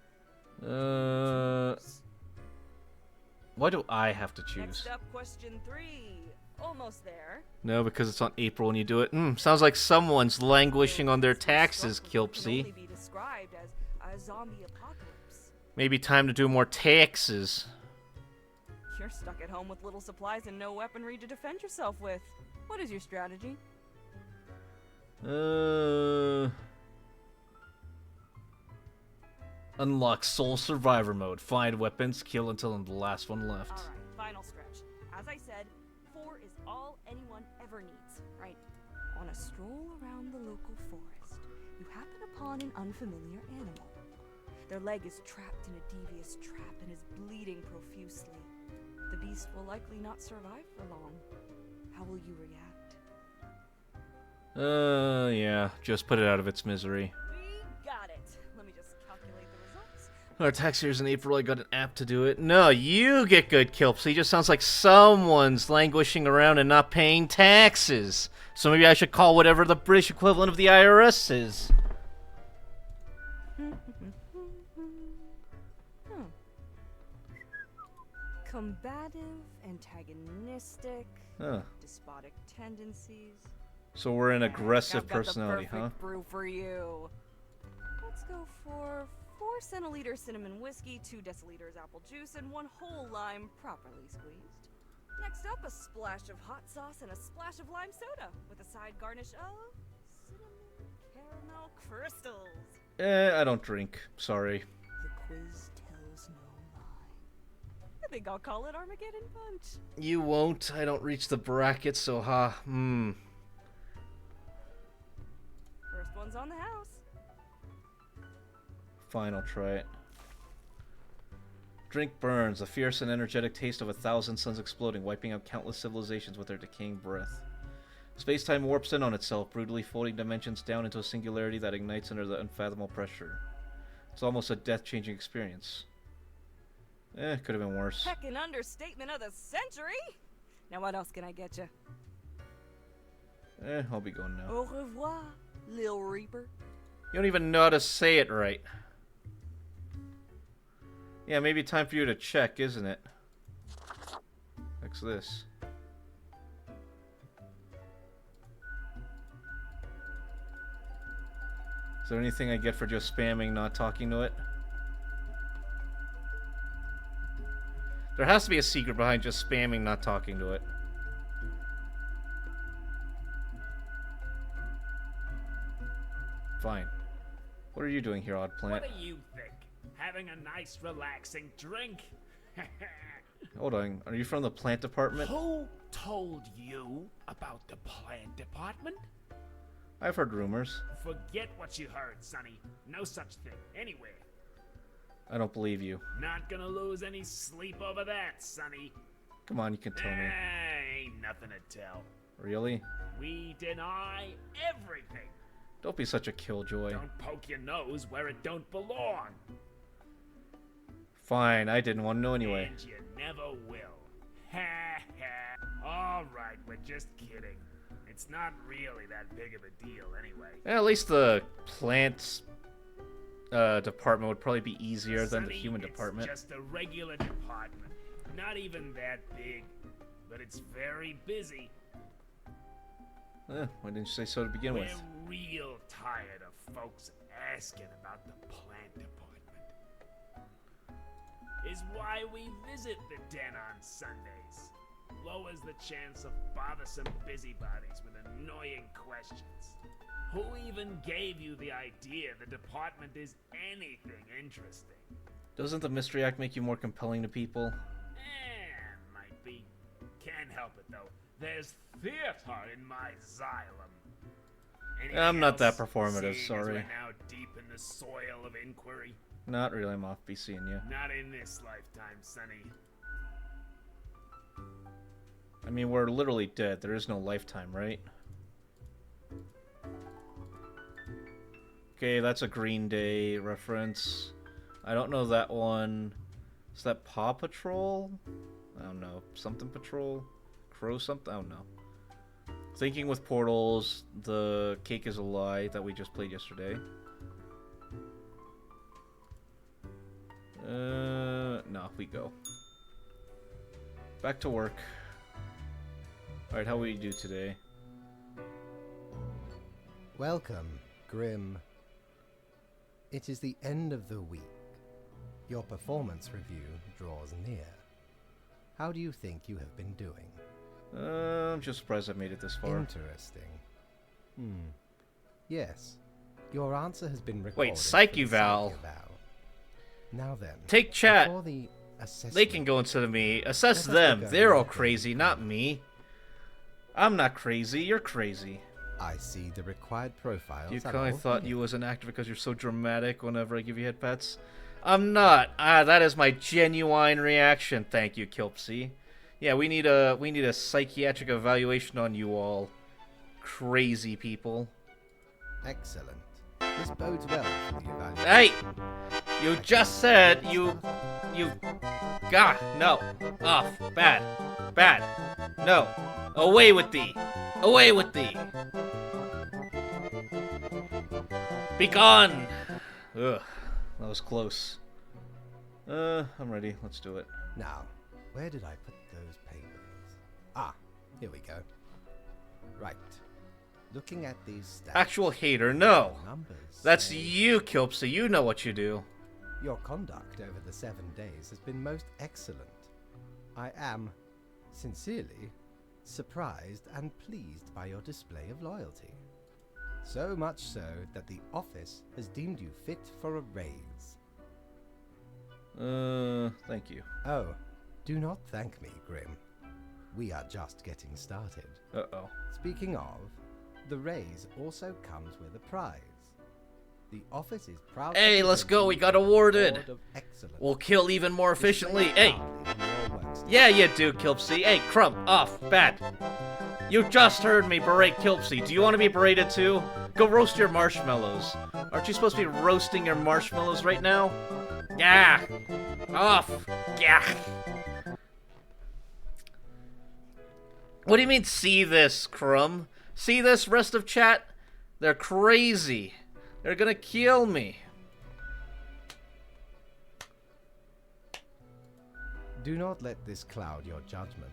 Why do I have to choose? Next up, question 3. Almost there. No, because it's on April when you do it. Sounds like someone's languishing on their This taxes, struggle can only Kilpsy. be described as a zombie apocalypse. Maybe time to do more taxes. You're You're stuck at home with little supplies and no weaponry to defend yourself with. What is your strategy? Unlock Soul Survivor mode. Find weapons, kill until the last one left. Alright, final stretch. As I said, 4 is all anyone ever needs, right? On a stroll around the local forest, you happen upon an unfamiliar animal. Their leg is trapped in a devious trap and is bleeding profusely. The beast will likely not survive for long. How will you react? Yeah, just put it out of its misery. We got it. Let me just calculate the results. Our tax year's in April, I got an app to do it. No, you get good kilps. He just sounds like someone's languishing around and not paying taxes. So maybe I should call whatever the British equivalent of the IRS is. Combative, antagonistic, Huh. despotic tendencies. So we're an aggressive I've got personality, the perfect huh? brew for you. Let's go for 4 centiliters cinnamon whiskey, 2 deciliters apple juice, and 1 whole lime properly squeezed. Next up, a splash of hot sauce and a splash of lime soda with a side garnish of cinnamon caramel crystals. I don't drink. Sorry. The quiz tells no lie. I think I'll call it Armageddon Punch. You won't. I don't reach the bracket, so First one's on the house. Fine, I'll try it. Drink burns, the fierce and energetic taste of 1,000 suns exploding, wiping out countless civilizations with their decaying breath. Space-time warps in on itself, brutally folding dimensions down into a singularity that ignites under the unfathomable pressure. It's almost a death-changing experience. Could have been worse. Heck, an understatement of the century. Now what else can I get you? I'll be going now. Au revoir, Lil Reaper. You don't even know how to say it right. Yeah, maybe time for you to check, isn't it? What's this? Is there anything I get for just spamming, not talking to it? There has to be a secret behind just spamming, not talking to it. Fine. What are you doing here, Odd Plant? What do you think? Having a nice, relaxing drink? Hold on. Are you from the plant department? Who told you about the plant department? I've heard rumors. Forget what you heard, Sonny. No such thing anywhere. I don't believe you. Not gonna lose any sleep over that, Sonny. Come on, you can tell me. Ain't nothing to tell. Really? We deny everything. Don't be such a killjoy. Don't poke your nose where it don't belong. Fine, I didn't want to know anyway. And you never will. Ha ha. Alright, we're just kidding. It's not really that big of a deal anyway. At least the plants department would probably be easier than the Sonny, human department. It's just a regular department. Not even that big. But it's very busy. Why didn't you say so to begin We're with? real tired of folks asking about the plant department. Is why we visit the den on Sundays. Lowers the chance of bothersome busybodies with annoying questions. Who even gave you the idea the department is anything interesting? Doesn't the Mystery Act make you more compelling to people? Might be. Can't help it though. There's theater in my xylem. Anything I'm not that else, performative, seeing as sorry. We're now deep in the soil of inquiry. Not really, I'm off be seeing you. Not in this lifetime, Sonny. I mean, we're literally dead. There is no lifetime, right? Okay, that's a Green Day reference. I don't know that one. Is that Paw Patrol? I don't know. Something Patrol? Crow something? I don't know. Thinking with Portals, The Cake is a Lie that we just played yesterday. No, we go. Back to work. Alright, how will you do today? Welcome, Grim. It is the end of the week. Your performance review draws near. How do you think you have been doing? I'm just surprised I made it this far. Interesting. Yes. Your answer has been recorded. Wait, psych eval. Now then. Take chat. Before the assessment, They can go instead of me. Assess Let us them. look They're over all the crazy, thing. not me. I'm not crazy. You're crazy. I see the required profiles. You are kind all of thought here. you was an actor because you're so dramatic whenever I give you head pats. I'm not. That is my genuine reaction. Thank you, Kilpsy. Yeah, we need a psychiatric evaluation on you all. Crazy people. Excellent. This bodes well for the evaluation. Hey! You just said you... God, no. Off. Bad. Bad. No. Away with thee. Away with thee. Be gone! Ugh. That was close. I'm ready. Let's do it. Now, where did I put those papers? Ah, here we go. Right. Looking at these stats. Actual hater, no. Numbers. That's say you, Kilpsy. You know what you do. Your conduct over the 7 days has been most excellent. I am, sincerely, surprised and pleased by your display of loyalty. So much so that the office has deemed you fit for a raise. Thank you. Oh, do not thank me, Grim. We are just getting started. Uh-oh. Speaking of, the raise also comes with a prize. The office is proud to Hey, let's present go, you we got the awarded. Award of Excellence. We'll kill even more efficiently. Displayed Hey! proudly on your workstation. Yeah, you do, Kilpsy. Hey, Crump, off. Bad. You just heard me berate Kilpsy. Do you want to be berated too? Go roast your marshmallows. Aren't you supposed to be roasting your marshmallows right now? Yeah. Off. Yeah. What do you mean, see this, Crumb? See this, rest of chat? They're crazy. They're gonna kill me. Do not let this cloud your judgment.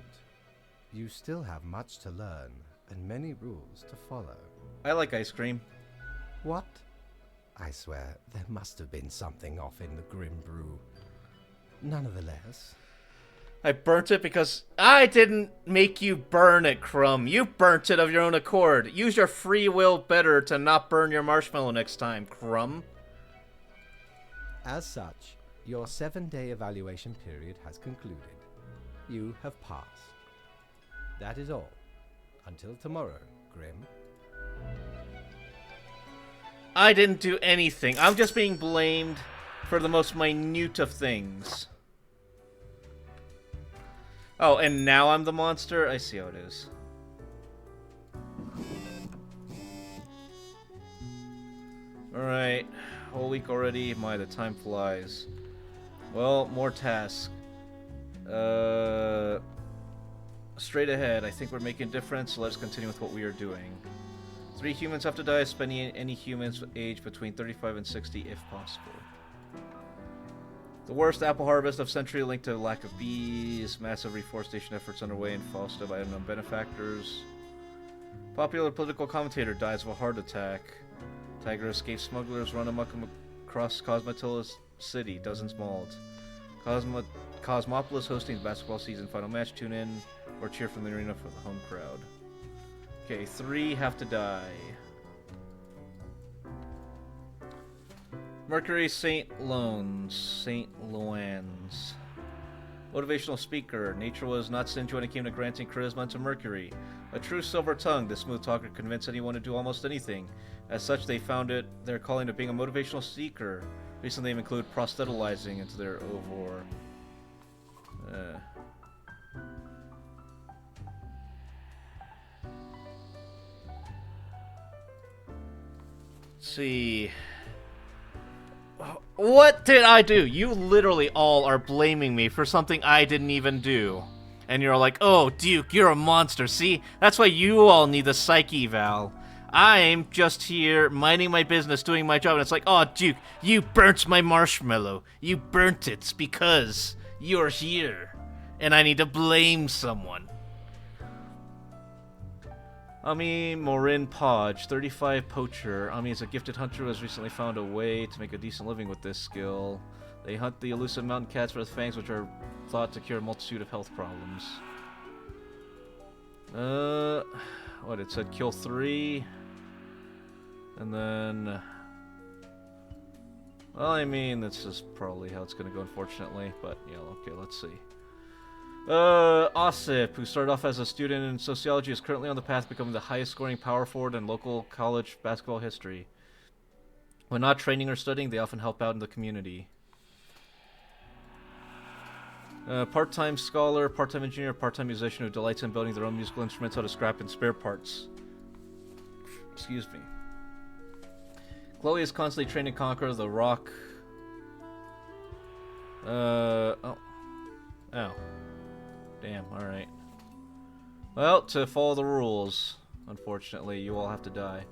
You still have much to learn and many rules to follow. I like ice cream. What? I swear, there must have been something off in the Grim Brew. Nonetheless, I burnt it because I didn't make you burn it, Crumb. You burnt it of your own accord. Use your free will better to not burn your marshmallow next time, Crumb. as such, your 7-day evaluation period has concluded. You have passed. That is all. Until tomorrow, Grim. I didn't do anything. I'm just being blamed for the most minute of things. Oh, and now I'm the monster? I see how it is. Alright. Whole week already. My, the time flies. Well, more tasks. Straight ahead. I think we're making a difference, so let's continue with what we are doing. 3 humans have to die, spending any humans aged between 35 and 60 if possible. The worst apple harvest of century linked to lack of bees, massive reforestation efforts underway in Fausta by unknown benefactors. Popular political commentator dies of a heart attack. Tiger escaped smugglers run amok across Cosmopolis City, dozens mauled. Cosmopolis hosting the basketball season final match. Tune in or cheer from the arena for the home crowd. Okay, 3 have to die. Mercury St. Loans. Motivational speaker. Nature was not stingy when it came to granting charisma to Mercury. A true silver tongue, this smooth talker convinced anyone to do almost anything. As such, they found it their calling to being a motivational speaker. Recently, they've included prostetizing into their ovor. Let's see. What did I do? You literally all are blaming me for something I didn't even do. And you're like, oh, Duke, you're a monster. See? That's why you all need the psyche eval. I'm just here minding my business, doing my job, and it's like, oh, Duke, you burnt my marshmallow. You burnt it because you're here. And I need to blame someone. Ami Morin Podge, 35 poacher. Ami is a gifted hunter who has recently found a way to make a decent living with this skill. They hunt the elusive mountain cats with fangs, which are thought to cure a multitude of health problems. What, it said kill 3. And then... Well, I mean, that's just probably how it's gonna go, unfortunately. But, yeah, okay, let's see. Osip, who started off as a student in sociology, is currently on the path to becoming the highest scoring power forward in local college basketball history. When not training or studying, they often help out in the community. Part-time scholar, part-time engineer, part-time musician who delights in building their own musical instruments out of scrap and spare parts. Excuse me. Chloe is constantly trying to conquer the rock. Oh. Damn, alright. Well, to follow the rules, unfortunately, you all have to die.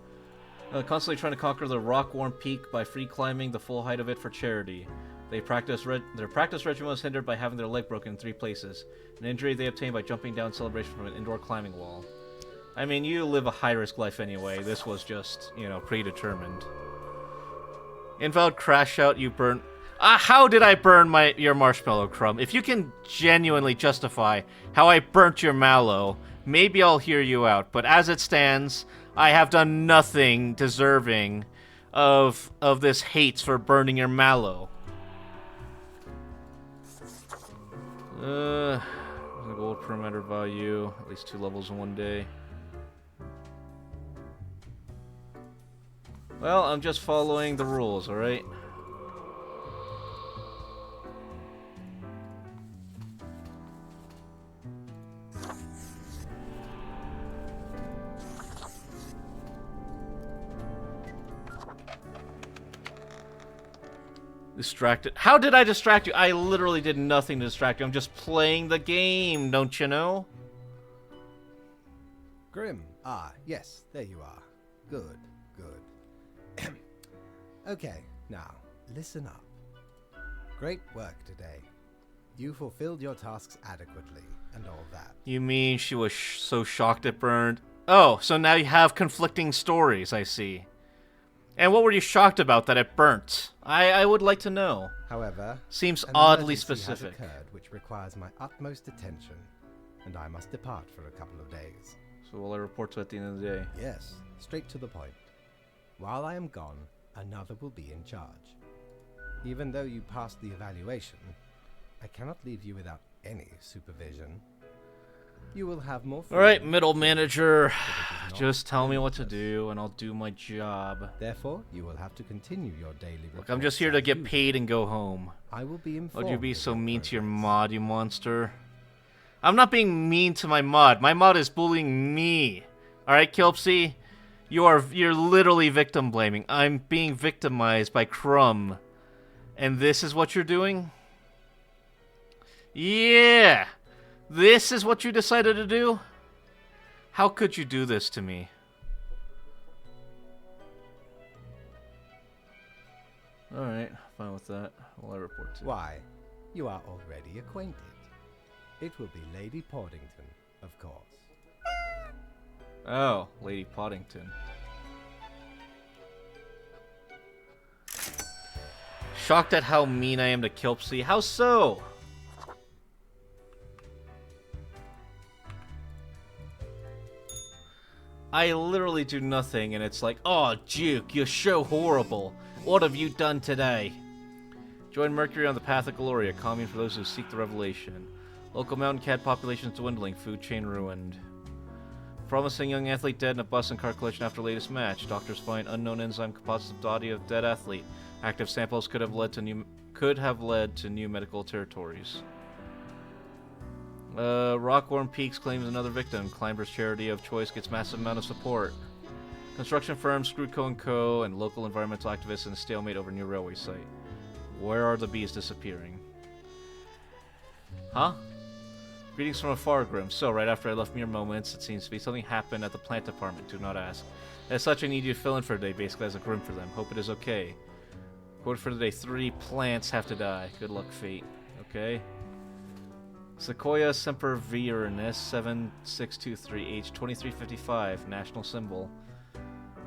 Constantly trying to conquer the rock-worn peak by free climbing the full height of it for charity. Their practice regimen was hindered by having their leg broken in 3 places, an injury they obtained by jumping down celebration from an indoor climbing wall. I mean, you live a high-risk life anyway. This was just, you know, predetermined. Invalid crash out, you burn... how did I burn your marshmallow, Crumb? If you can genuinely justify how I burnt your mallow, maybe I'll hear you out. But as it stands, I have done nothing deserving of this hate for burning your mallow. The gold perimeter value, at least 2 levels in 1 day. Well, I'm just following the rules, alright? Distracted. How did I distract you? I literally did nothing to distract you. I'm just playing the game, don't you know? Grim. Ah, yes, there you are. Good, good. Okay, now, listen up. Great work today. You fulfilled your tasks adequately, and all that. You mean she was so shocked it burned? Oh, so now you have conflicting stories, I see. And what were you shocked about that it burnt? I would like to know. However, seems an oddly emergency has specific. occurred which requires my utmost attention, and I must depart for a couple of days. So will I report to at the end of the day? Yes, straight to the point. While I am gone, another will be in charge. Even though you passed the evaluation, I cannot leave you without any supervision. You will have more freedom. Alright, middle manager. Just tell me what to do and I'll do my job. Therefore, you will have to continue your daily reports. Look, I'm just here to as get usual. paid and go home. I will be informed. Would you be of so your mean to your progress. mod, you monster? I'm not being mean to my mod. My mod is bullying me. Alright, Kilpsy? You're literally victim blaming. I'm being victimized by Crumb. And this is what you're doing? Yeah! This is what you decided to do? How could you do this to me? Alright, fine with that. Will I report to? Why? You are already acquainted. It will be Lady Portington, of course. Oh, Lady Poddington. Shocked at how mean I am to Kilpsy. How so? I literally do nothing, and it's like, oh, Duke, you're so horrible. What have you done today? Join Mercury on the path of glory, a commune for those who seek the revelation. Local mountain cat population dwindling, food chain ruined. Promising young athlete dead in a bus and car collision after latest match. Doctors find unknown enzyme composite of body of dead athlete. Active samples could have led to new medical territories. Rockworm Peaks claims another victim. Climber's charity of choice gets massive amount of support. Construction firm Screwco & Co. and local environmental activists in a stalemate over new railway site. Where are the bees disappearing? Huh? Greetings from afar, Grim. So, right after I left Mere Moments, it seems to be something happened at the plant department. Do not ask. As such, I need you to fill in for today, basically as a Grim for them. Hope it is okay. Quote for today, 3 plants have to die. Good luck, fate. Okay. Sequoia sempervirens 7623H 2355, national symbol.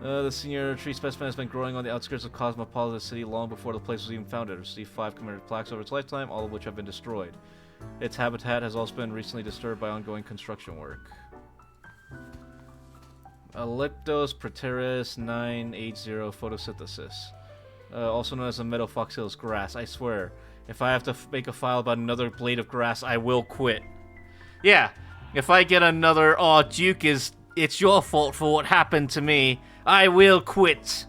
The senior tree specimen has been growing on the outskirts of Cosmopolitan City long before the place was even founded. It received 5 commemorative plaques over its lifetime, all of which have been destroyed. Its habitat has also been recently disturbed by ongoing construction work. Elliptos Prateris 980 photosynthesis. Also known as the Meadow Fox Hills grass. I swear, if I have to make a file about another blade of grass, I will quit. Yeah, if I get another, oh, Duke it's your fault for what happened to me, I will quit.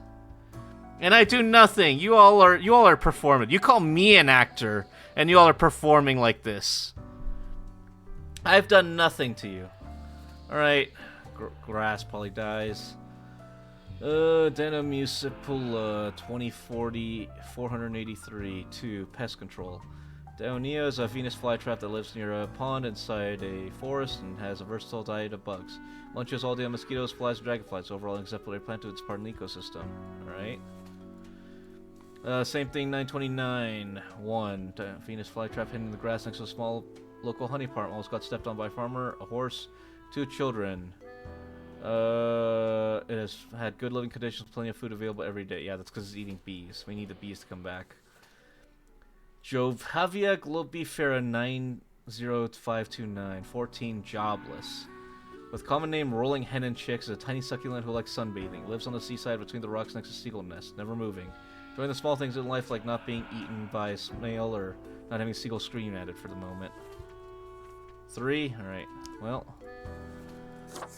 And I do nothing. You all are performing. You call me an actor, and you all are performing like this. I've done nothing to you. Alright. Grass probably dies. Dena Musipula 2040 483 2 pest control. Daonia is a Venus flytrap that lives near a pond inside a forest and has a versatile diet of bugs. Lunches all day on mosquitoes, flies, and dragonflies. Overall, an exemplary plant to its part in the ecosystem. Alright. Same thing, 929 1. Venus flytrap hidden in the grass next to a small local honey farm. Almost got stepped on by a farmer, a horse, 2 children. It has had good living conditions, plenty of food available every day. Yeah, that's because it's eating bees. We need the bees to come back. Jovhavia globifera 90529, 14, jobless. With common name Rolling Hen and Chicks, is a tiny succulent who likes sunbathing. Lives on the seaside between the rocks next to seagull nests, never moving. Doing the small things in life like not being eaten by a snail or not having a seagull scream at it for the moment. 3, alright, well.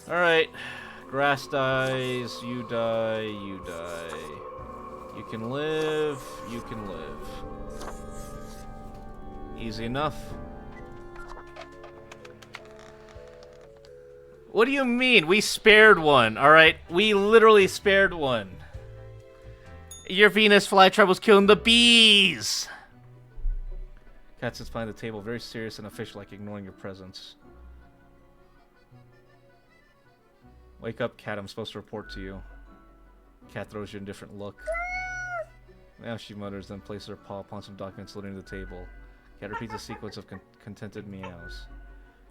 Alright, grass dies, you die, you die. You can live, you can live. Easy enough. What do you mean? We spared one, alright? We literally spared one. Your Venus flytrap was killing the bees! Cat sits behind the table, very serious and official, like ignoring your presence. Wake up, Cat. I'm supposed to report to you. Cat throws you a different look. Now she mutters, then places her paw upon some documents littering the table. Cat repeats a sequence of contented meows.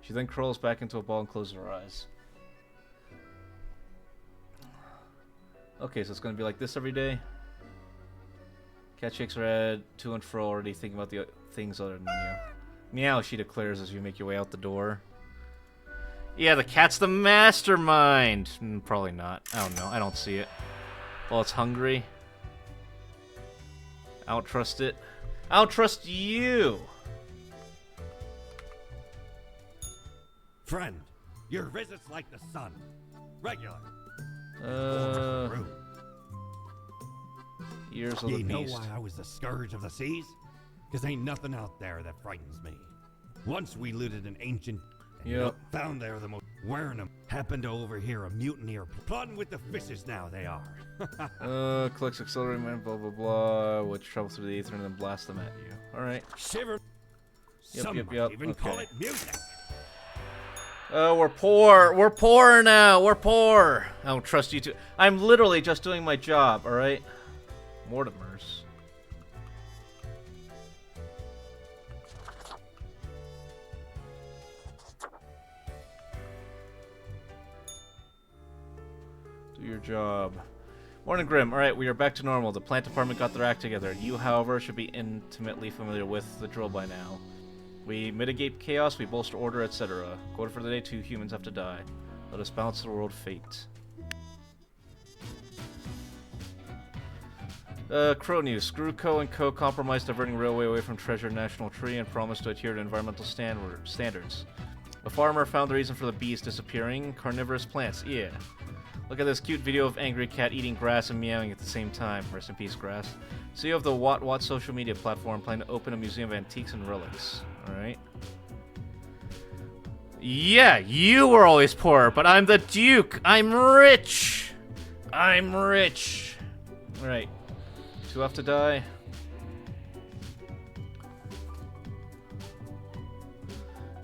She then curls back into a ball and closes her eyes. Okay, so it's going to be like this every day. Cat shakes her head to and fro, already thinking about the things other than you. Meow, she declares as you make your way out the door. Yeah, the cat's the mastermind. Probably not. I don't know. I don't see it. Well, it's hungry. I don't trust it. I don't trust you. Friend, your visit's like the sun. Regular. Ears of the You know beast. why I was the scourge of the seas? Because ain't nothing out there that frightens me. Once we looted an ancient... Yep. Found there the most wearing them. Happened to overhear a mutineer plotting with the fishes now they are. Clicks accelerate man, blah blah blah, which travel through the ether and then blast them at you. Alright. Shiver. Yep, Some yep, might yep. even call Okay. it music. We're poor. We're poor now. We're poor. I don't trust you two. I'm literally just doing my job, alright? Mortimer's. Do your job. Morning, Grim. Alright, we are back to normal. The plant department got their act together. You, however, should be intimately familiar with the drill by now. We mitigate chaos, we bolster order, etc. Quote for the day, 2 humans have to die. Let us balance the world fate. Crow News. Screwco and Co. compromised diverting railway away from Treasure National Tree and promised to adhere to environmental standards. A farmer found the reason for the bees disappearing. Carnivorous plants. Yeah. Look at this cute video of angry cat eating grass and meowing at the same time. Rest in peace, grass. CEO of the What social media platform planning to open a museum of antiques and relics. Alright. Yeah, you were always poor, but I'm the Duke. I'm rich. I'm rich. Alright. 2 have to die.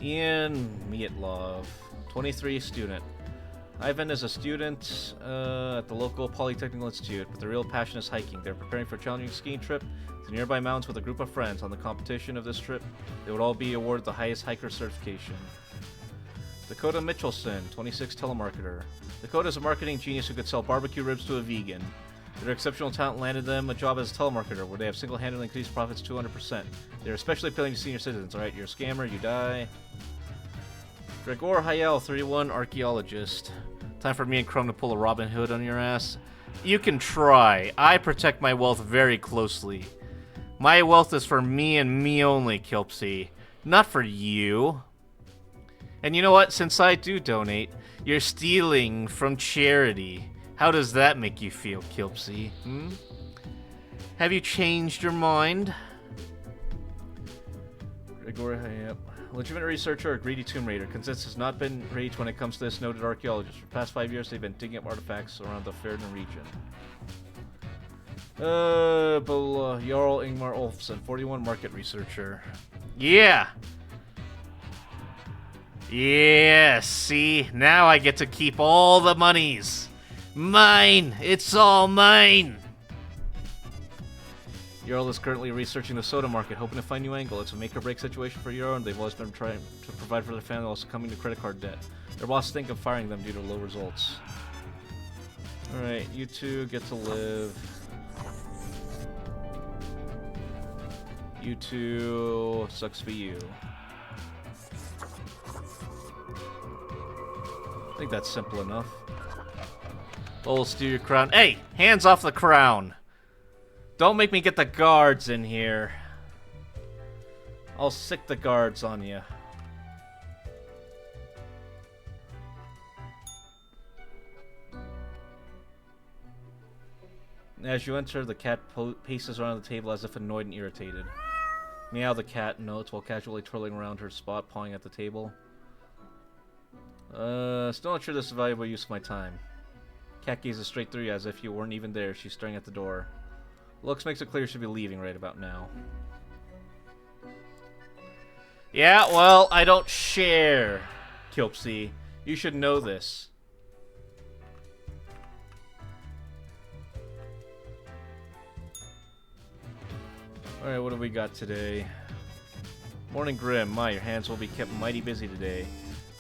Ian Mietlov, 23, student. Ivan is a student at the local Polytechnical Institute, but their real passion is hiking. They're preparing for a challenging skiing trip to nearby mountains with a group of friends. On the competition of this trip, they would all be awarded the highest hiker certification. Dakota Mitchelson, 26 telemarketer. Dakota is a marketing genius who could sell barbecue ribs to a vegan. Their exceptional talent landed them a job as a telemarketer, where they have single-handedly increased profits 200%. They're especially appealing to senior citizens. Alright, you're a scammer, you die. Gregor Hayel, 31, archaeologist. Time for me and Chrome to pull a Robin Hood on your ass. You can try. I protect my wealth very closely. My wealth is for me and me only, Kilpsy. Not for you. And you know what? Since I do donate, you're stealing from charity. How does that make you feel, Kilpsy? Have you changed your mind? Gregor, yep. Legitimate researcher or greedy tomb raider. Consensus has not been reached when it comes to this noted archaeologist. For the past 5 years, they've been digging up artifacts around the Ferden region. Jarl Ingmar Olfsson, 41, market researcher. Yeah! Yeah, see? Now I get to keep all the monies. Mine! It's all mine! Jarl is currently researching the soda market, hoping to find a new angle. It's a make-or-break situation for Jarl, and they've always been trying to provide for their family while succumbing to credit card debt. Their boss think of firing them due to low results. Alright, you two get to live. You two, sucks for you. I think that's simple enough. Oh, steal your crown. Hey! Hands off the crown! Don't make me get the guards in here. I'll sick the guards on you. As you enter, the cat paces around the table as if annoyed and irritated. Meow, the cat notes while casually twirling around her spot, pawing at the table. Still not sure this is a valuable use of my time. Cat gazes straight through you as if you weren't even there. She's staring at the door. Looks makes it clear she'll be leaving right about now. Yeah, well, I don't share, Kilpsy. You should know this. Alright, what do we got today? Morning Grim. My, your hands will be kept mighty busy today.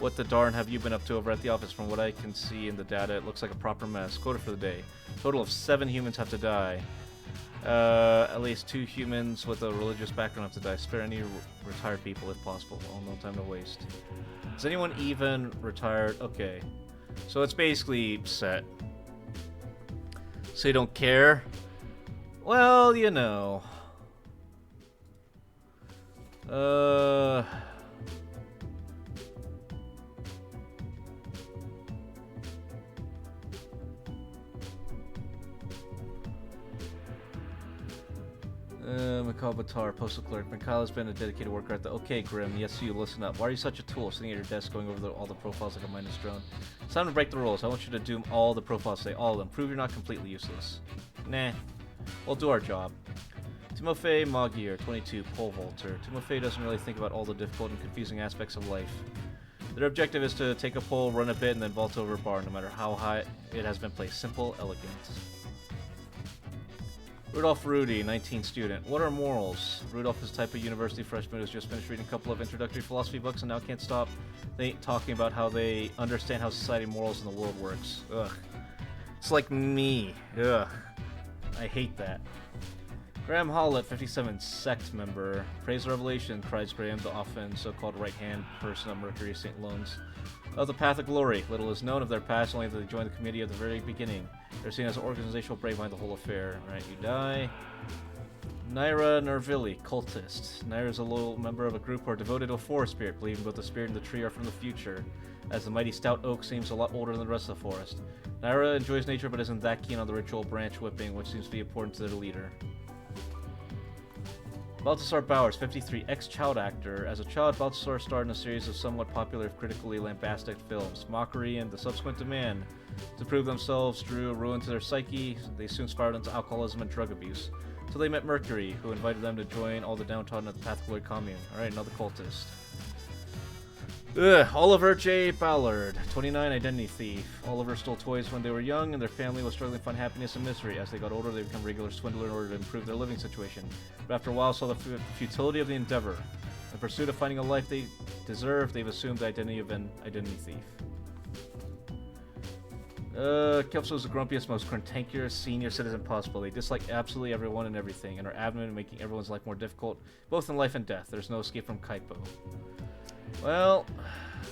What the darn have you been up to over at the office? From what I can see in the data, it looks like a proper mess. Quota for the day. Total of 7 humans have to die. At least 2 humans with a religious background have to die. Spare any retired people if possible. Well, no time to waste. Is anyone even retired? Okay. So it's basically set. So you don't care? Well, you know. Mikhail Batar, postal clerk. Mikhail has been a dedicated worker at the... Okay, Grim. Yes, you. Listen up. Why are you such a tool, sitting at your desk going over all the profiles like a mindless drone? It's time to break the rules. I want you to doom all the profiles today. All of them. Prove you're not completely useless. Nah. We'll do our job. Timofey Magier, 22, pole vaulter. Timofey doesn't really think about all the difficult and confusing aspects of life. Their objective is to take a pole, run a bit, and then vault over a bar, no matter how high it has been placed. Simple, elegant. Rudolph Rudy, 19 student. What are morals? Rudolph is the type of university freshman who's just finished reading a couple of introductory philosophy books and now can't stop talking about how they understand how society, morals, and the world works. Ugh. It's like me. Ugh. I hate that. Graham Hollett, 57, sect member. Praise the revelation, cries Graham, the often so-called right-hand person of Mercury St. Loans. Of the Path of Glory. Little is known of their past, only that they joined the committee at the very beginning. They're seen as an organizational brain behind the whole affair. Alright, you die. Naira Nervili, cultist. Naira is a loyal member of a group who are devoted to a forest spirit, believing both the spirit and the tree are from the future, as the mighty stout oak seems a lot older than the rest of the forest. Naira enjoys nature but isn't that keen on the ritual branch whipping, which seems to be important to their leader. Balthasar Bowers, 53, ex-child actor. As a child, Balthasar starred in a series of somewhat popular, critically lambastic films. Mockery and the subsequent demand to prove themselves drew a ruin to their psyche. They soon spiraled into alcoholism and drug abuse. Until they met Mercury, who invited them to join all the downtrodden at the Path of Glory commune. Alright, another cultist. Oliver J. Ballard, 29, identity thief. Oliver stole toys when they were young, and their family was struggling to find happiness and misery. As they got older, they became regular swindlers in order to improve their living situation. But after a while, saw the futility of the endeavor. pursuit of finding a life they deserve, they've assumed the identity of an identity thief. Kelso is the grumpiest, most cantankerous senior citizen possible. They dislike absolutely everyone and everything, and are adamant in making everyone's life more difficult, both in life and death. There's no escape from Kaipo. Well,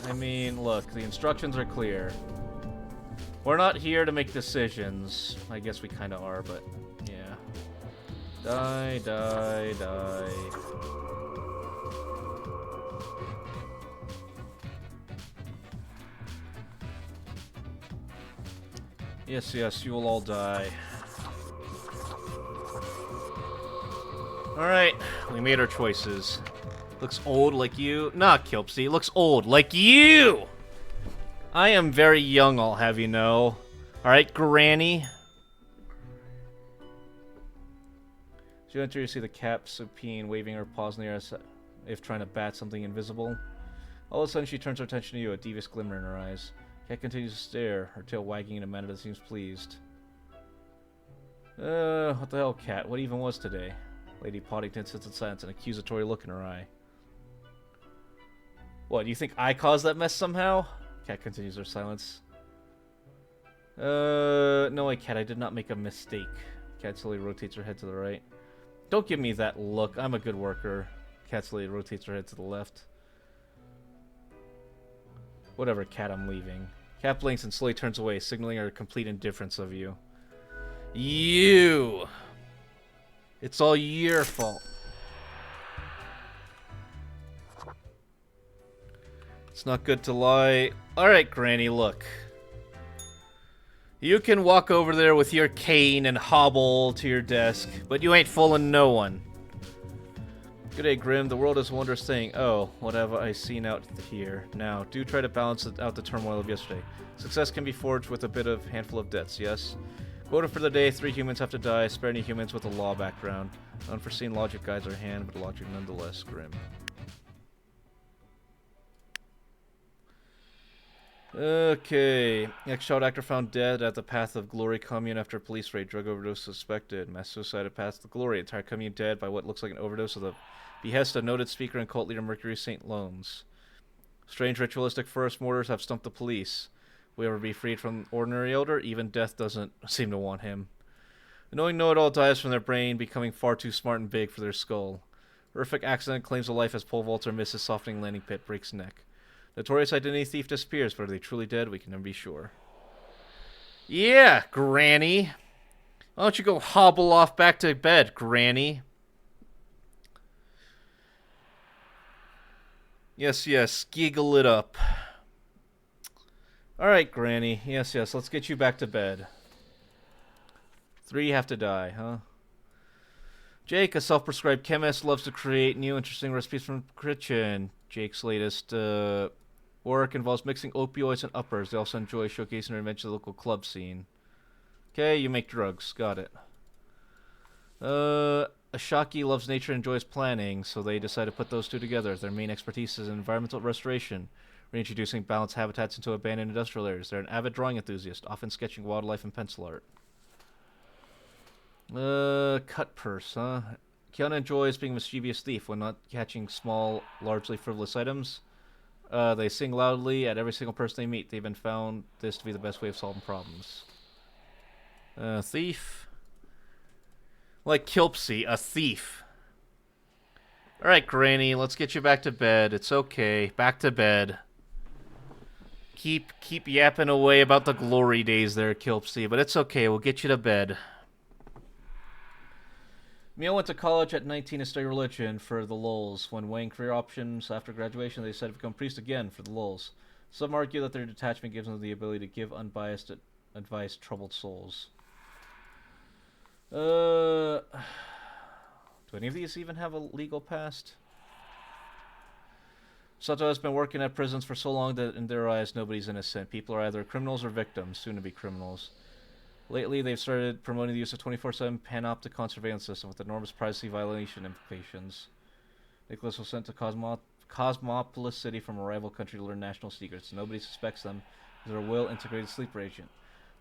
I mean, look, the instructions are clear. We're not here to make decisions. I guess we kind of are, but yeah. Die, die, die. Yes, yes, you will all die. Alright, we made our choices. Looks old like you. Nah, Kilpsy, looks old like you! I am very young, I'll have you know. Alright, Granny. As you enter, you see the cap supine waving her paws in the air as if trying to bat something invisible. All of a sudden, she turns her attention to you, a devious glimmer in her eyes. Cat continues to stare, her tail wagging in a manner that seems pleased. What the hell, Cat? What even was today? Lady Poddington sits in silence, an accusatory look in her eye. What, you think I caused that mess somehow? Cat continues her silence. No, Cat, I did not make a mistake. Cat slowly rotates her head to the right. Don't give me that look, I'm a good worker. Cat slowly rotates her head to the left. Whatever, Cat, I'm leaving. Cat blinks and slowly turns away, signaling her complete indifference of you. You! It's all your fault. It's not good to lie. Alright, Granny, look. You can walk over there with your cane and hobble to your desk, but you ain't fooling no one. Good day, Grim. The world is a wondrous thing. Oh, what have I seen out here? Now, do try to balance out the turmoil of yesterday. Success can be forged with a bit of handful of debts, yes? Quota for the day, 3 humans have to die. Spare any humans with a law background. Unforeseen logic guides our hand, but logic nonetheless grim. Okay. Ex-child actor found dead at the Path of Glory commune after a police raid. Drug overdose suspected. Mass suicide at Path of Glory. Entire commune dead by what looks like an overdose of the behest of noted speaker and cult leader Mercury St. Loans. Strange ritualistic first mortars have stumped the police. Will he ever be freed from ordinary elder? Even death doesn't seem to want him. The knowing know-it-all dies from their brain, becoming far too smart and big for their skull. Horrific accident claims a life as pole vaulter misses softening landing pit, breaks neck. Notorious identity thief disappears, but are they truly dead? We can never be sure. Yeah, Granny. Why don't you go hobble off back to bed, Granny? Yes, yes, giggle it up. Alright, Granny. Yes, yes, let's get you back to bed. 3 have to die, huh? Jake, a self-prescribed chemist, loves to create new interesting recipes from the kitchen. Jake's latest work involves mixing opioids and uppers. They also enjoy showcasing their invention to the local club scene. Okay, you make drugs. Got it. Ashaki loves nature and enjoys planning, so they decide to put those two together. Their main expertise is in environmental restoration, reintroducing balanced habitats into abandoned industrial areas. They're an avid drawing enthusiast, often sketching wildlife and pencil art. Cut purse, huh? Kiana enjoys being a mischievous thief when not catching small, largely frivolous items. They sing loudly at every single person they meet. They've been found this to be the best way of solving problems. Thief. Like Kilpsy, a thief. Alright, Granny, let's get you back to bed. It's okay. Back to bed. Keep yapping away about the glory days there, Kilpsy, but it's okay. We'll get you to bed. Mio went to college at 19 to study religion for the lulz. When weighing career options after graduation, they decided to become priest again for the lulz. Some argue that their detachment gives them the ability to give unbiased advice to troubled souls. Do any of these even have a legal past? Sato has been working at prisons for so long that in their eyes nobody's innocent. People are either criminals or victims, soon to be criminals. Lately, they've started promoting the use of 24/7 panopticon surveillance system with enormous privacy violation implications. Nicholas was sent to Cosmopolis City from a rival country to learn national secrets. Nobody suspects them as they're a well-integrated sleeper agent.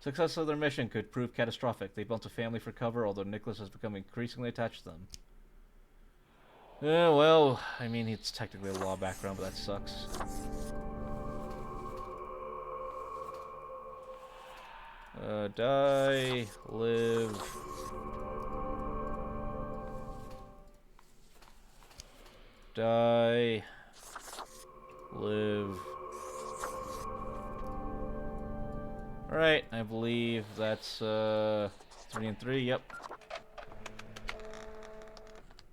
Success of their mission could prove catastrophic. They built a family for cover, although Nicholas has become increasingly attached to them. Yeah, well, I mean, it's technically a law background, but that sucks. Die, live. Die, live. Alright, I believe that's 3 and 3, yep.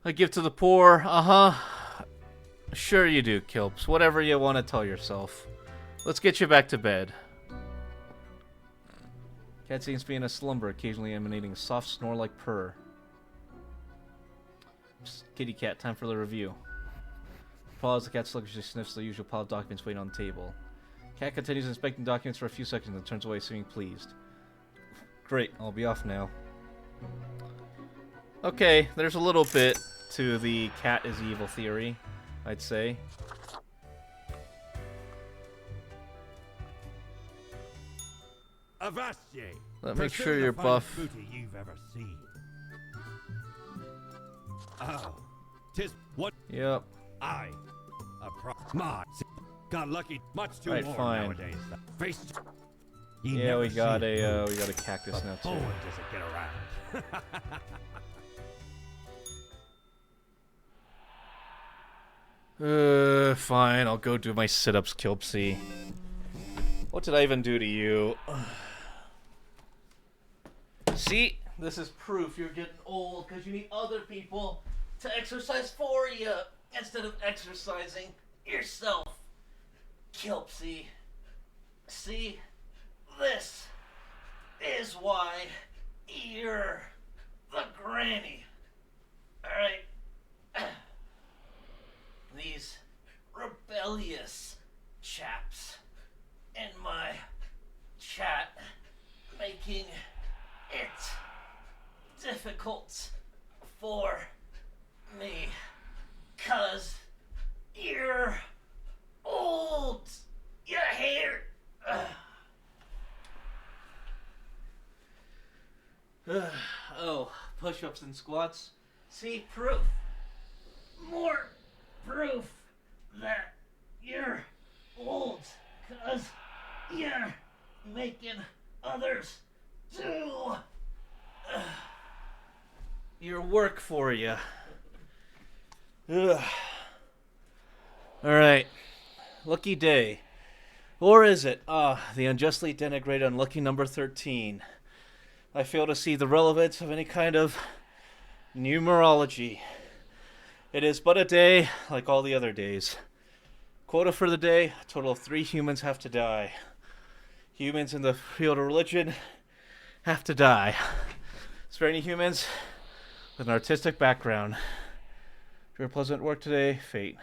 I give to the poor, Sure you do, Kilps. Whatever you want to tell yourself. Let's get you back to bed. Cat seems to be in a slumber, occasionally emanating a soft snore-like purr. Psst, kitty cat, time for the review. Pause, the cat sluggishly sniffs the usual pile of documents waiting on the table. Cat continues inspecting documents for a few seconds and turns away, seeming pleased. Great, I'll be off now. Okay, there's a little bit to the cat is evil theory, I'd say. Avast ye! Let me make Pursue sure the you're finest buff. booty you've ever seen. Oh, 'tis what Yep. I, got lucky much too Right, warm fine. nowadays. Face. Ye Yeah, never we got see a cactus now boy, too. does it get around. Fine, I'll go do my sit-ups, Kilpsy. What did I even do to you? See? This is proof you're getting old, because you need other people to exercise for you, instead of exercising yourself. Kilpsy. See? This is why you're the granny. Alright? These rebellious chaps in my chat making it difficult for me 'cause you're old. Your hair. Oh, push-ups and squats. See, proof. More proof that you're old, 'cause you're making others do your work for you. Alright. Lucky day. Or is it? The unjustly denigrated unlucky number 13. I fail to see the relevance of any kind of numerology. It is but a day like all the other days. Quota for the day, a total of 3 humans have to die. Humans in the field of religion have to die. Spare any humans with an artistic background. Very pleasant work today, fate.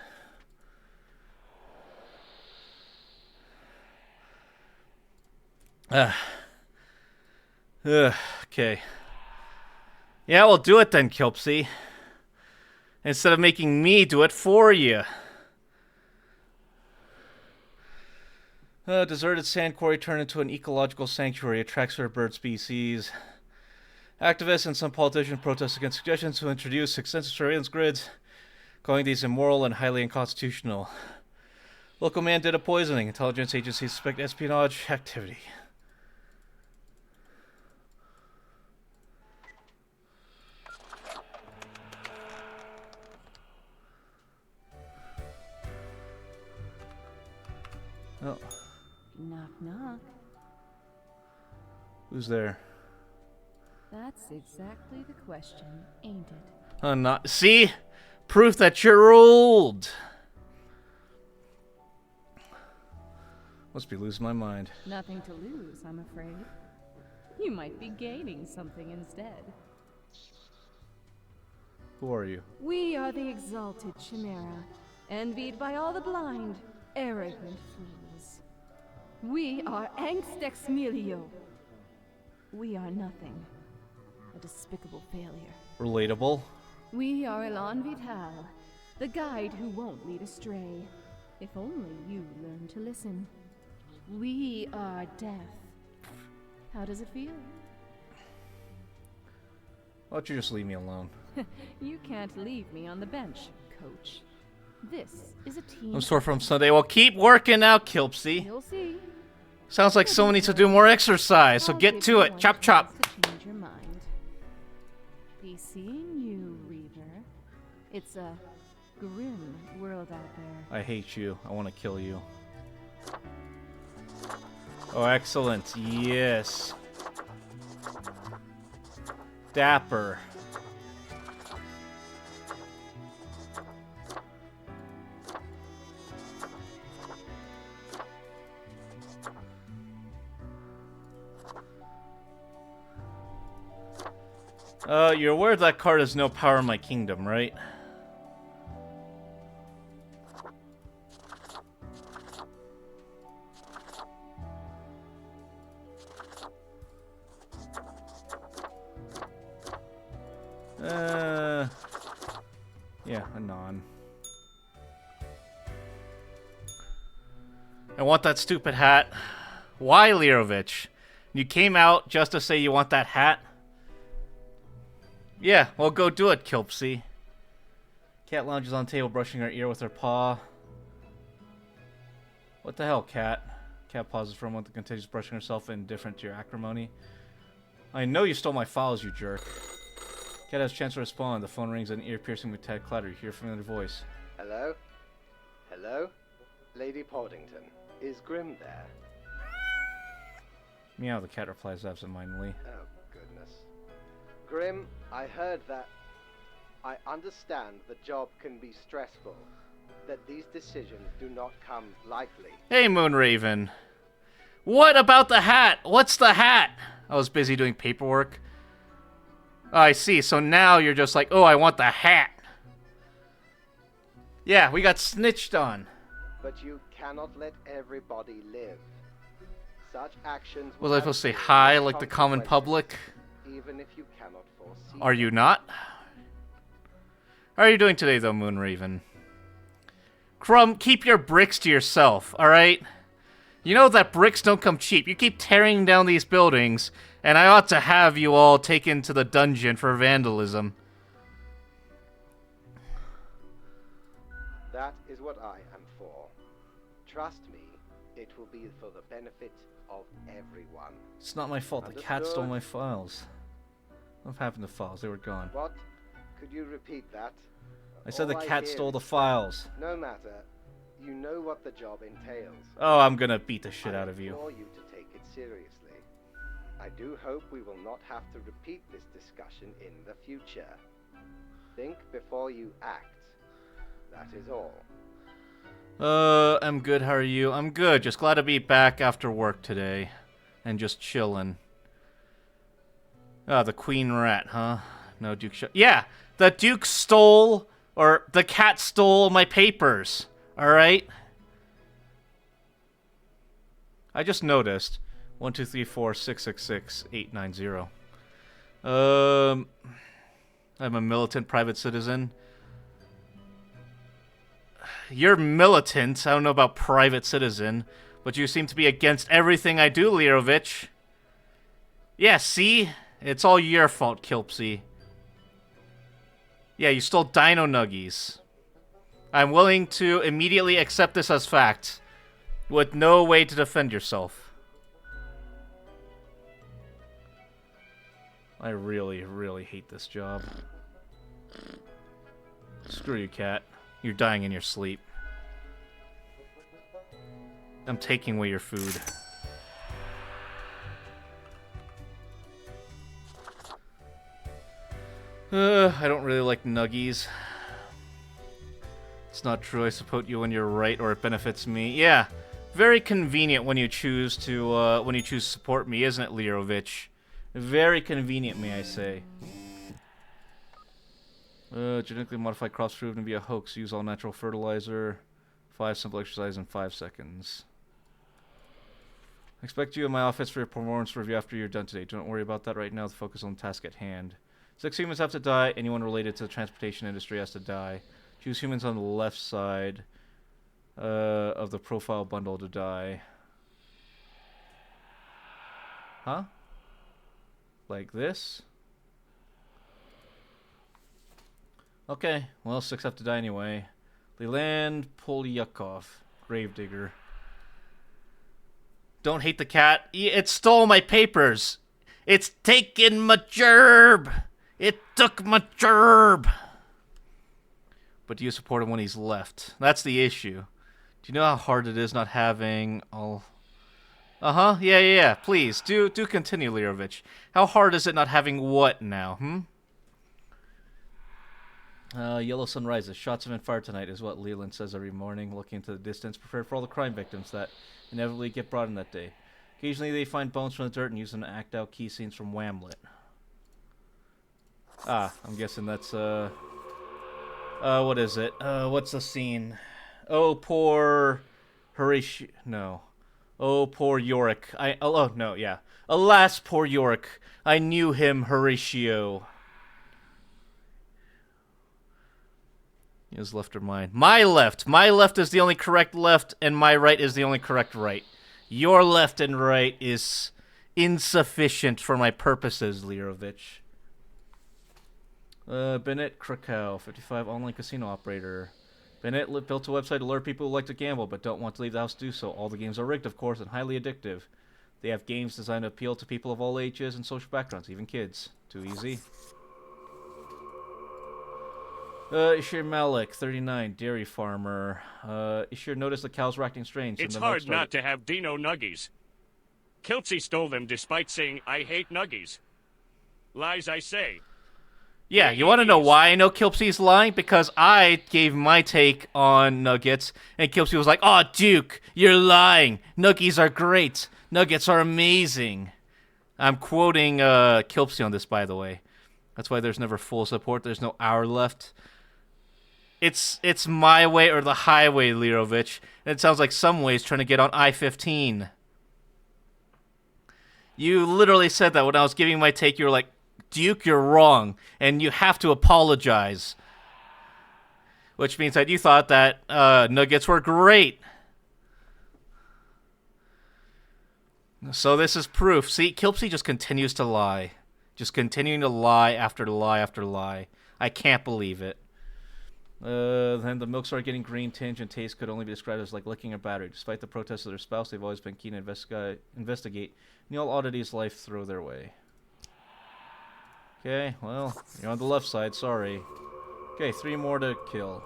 Okay. Yeah, we'll do it then, Kilpsy. Instead of making me do it for you. Deserted sand quarry turned into an ecological sanctuary, attracts rare bird species. Activists and some politicians protest against suggestions to introduce extensive surveillance grids, calling these immoral and highly unconstitutional. Local man did a poisoning. Intelligence agencies suspect espionage activity. Oh. Knock, knock. Who's there? That's exactly the question, ain't it? Not see? Proof that you're old. Must be losing my mind. Nothing to lose, I'm afraid. You might be gaining something instead. Who are you? We are the exalted Chimera, envied by all the blind, arrogant fools. We are Angst Ex Nihilo. We are nothing. A despicable failure. Relatable. We are Elan Vital, the guide who won't lead astray. If only you learn to listen. We are death. How does it feel? Why don't you just leave me alone? You can't leave me on the bench, coach. This is a team. I'm sore from Sunday. Well, keep working out, Kilpsy. You'll see. Sounds like someone needs to do more exercise, so I'll get give to you it. one Chop, chop. chance to change your mind. Be seeing you, Reaver. It's a grim world out there. I hate you. I want to kill you. Oh, excellent. Yes. Dapper. You're aware that card has no power in my kingdom, right? Yeah, a non. I want that stupid hat. Why, Lirovich? You came out just to say you want that hat? Yeah, well, go do it, Kilpsy. Cat lounges on table, brushing her ear with her paw. What the hell, Cat? Cat pauses for a moment and continues brushing herself, indifferent to your acrimony. I know you stole my files, you jerk. Cat has a chance to respond. The phone rings, an ear-piercing metallic clatter. You hear a familiar voice. Hello? Hello? Lady Portington. Is Grim there? Meow, the cat replies absentmindedly. Oh, goodness. Grim, I heard that... I understand the job can be stressful, that these decisions do not come lightly. Hey, Moonraven. What about the hat? What's the hat? I was busy doing paperwork. Oh, I see. So now you're just like, oh, I want the hat. Yeah, we got snitched on. But you cannot let everybody live. Such actions... Was I supposed to say hi like the common public? Even if you cannot foresee... Are you not? How are you doing today, though, Moonraven? Crumb, keep your bricks to yourself, alright? You know that bricks don't come cheap. You keep tearing down these buildings, and I ought to have you all taken to the dungeon for vandalism. That is what I am for. Trust me, it will be for the benefit of everyone. It's not my fault. The cat stole my files. What happened to files? They were gone. What? Could you repeat that? I said the All cat hear stole the is that files. No matter. You know what the job entails. Oh, I'm gonna beat the shit out of I you. implore you to take it seriously. I do hope we will not have to repeat this discussion in the future. Think before you act. That is all. I'm good. How are you? I'm good. Just glad to be back after work today. And just chillin'. Ah, the queen rat, huh? No, Duke yeah! The Duke stole, or the cat stole my papers. Alright? I just noticed. 1, 2, 3, 4, 6, 6, 6, 8, 9, 0. I'm a militant private citizen. You're militant. I don't know about private citizen. But you seem to be against everything I do, Lirovich. Yeah, see? It's all your fault, Kilpsy. Yeah, you stole Dino Nuggies. I'm willing to immediately accept this as fact. With no way to defend yourself. I really, really hate this job. Screw you, cat. You're dying in your sleep. I'm taking away your food. I don't really like nuggies. It's not true, I support you when you're right, or it benefits me. Yeah, very convenient when you choose to support me, isn't it, Lirovich? Very convenient, may I say. Genetically modified crops proven to be a hoax. Use all natural fertilizer. 5 simple exercise in 5 seconds. I expect you in my office for your performance review after you're done today. Don't worry about that right now. The focus on the task at hand. 6 humans have to die. Anyone related to the transportation industry has to die. Choose humans on the left side of the profile bundle to die. Huh? Like this? Okay, well, 6 have to die anyway. Leland Polyakov, Gravedigger. Don't hate the cat. It stole my papers. It's taken my gerb. It took my gerb. But do you support him when he's left? That's the issue. Do you know how hard it is not having all... Uh-huh, yeah. Please, do continue, Lirovich. How hard is it not having what now, Yellow sun rises. Shots have been fired tonight is what Leland says every morning, looking into the distance, prepared for all the crime victims that inevitably get brought in that day. Occasionally they find bones from the dirt and use them to act out key scenes from Whamlet. Ah, I'm guessing that's, what is it? What's the scene? Oh, poor... Horatio... No. Oh, poor Yorick. Oh, no, yeah. Alas, poor Yorick. I knew him, Horatio. His left or mine? My left! My left is the only correct left, and my right is the only correct right. Your left and right is insufficient for my purposes, Lirovich. Bennett Krakow, 55, online casino operator. Bennett built a website to lure people who like to gamble but don't want to leave the house to do so. All the games are rigged, of course, and highly addictive. They have games designed to appeal to people of all ages and social backgrounds, even kids. Too easy. Ishir Malik, 39, dairy farmer. Ishir noticed the cows were acting strange. It's hard not to have Dino Nuggies. Kiltsy stole them despite saying, I hate Nuggies. Lies I say. Yeah, you want to know why I know Kilpsy's lying? Because I gave my take on Nuggets, and Kilpsy was like, "Aw, Duke, you're lying. Nuggies are great. Nuggets are amazing." I'm quoting Kilpsy on this, by the way. That's why there's never full support. There's no hour left. It's my way or the highway, Lirovich. And it sounds like some ways trying to get on I-15. You literally said that when I was giving my take. You were like, Duke, you're wrong, and you have to apologize. Which means that you thought that Nuggets were great. So this is proof. See, Kilpsy just continues to lie. Just continuing to lie after lie after lie. I can't believe it. Then the milk started getting green tinge and taste could only be described as like licking a battery. Despite the protests of their spouse, they've always been keen to investigate and all oddities life throw their way. Okay, well, you're on the left side, sorry. Okay, 3 more to kill.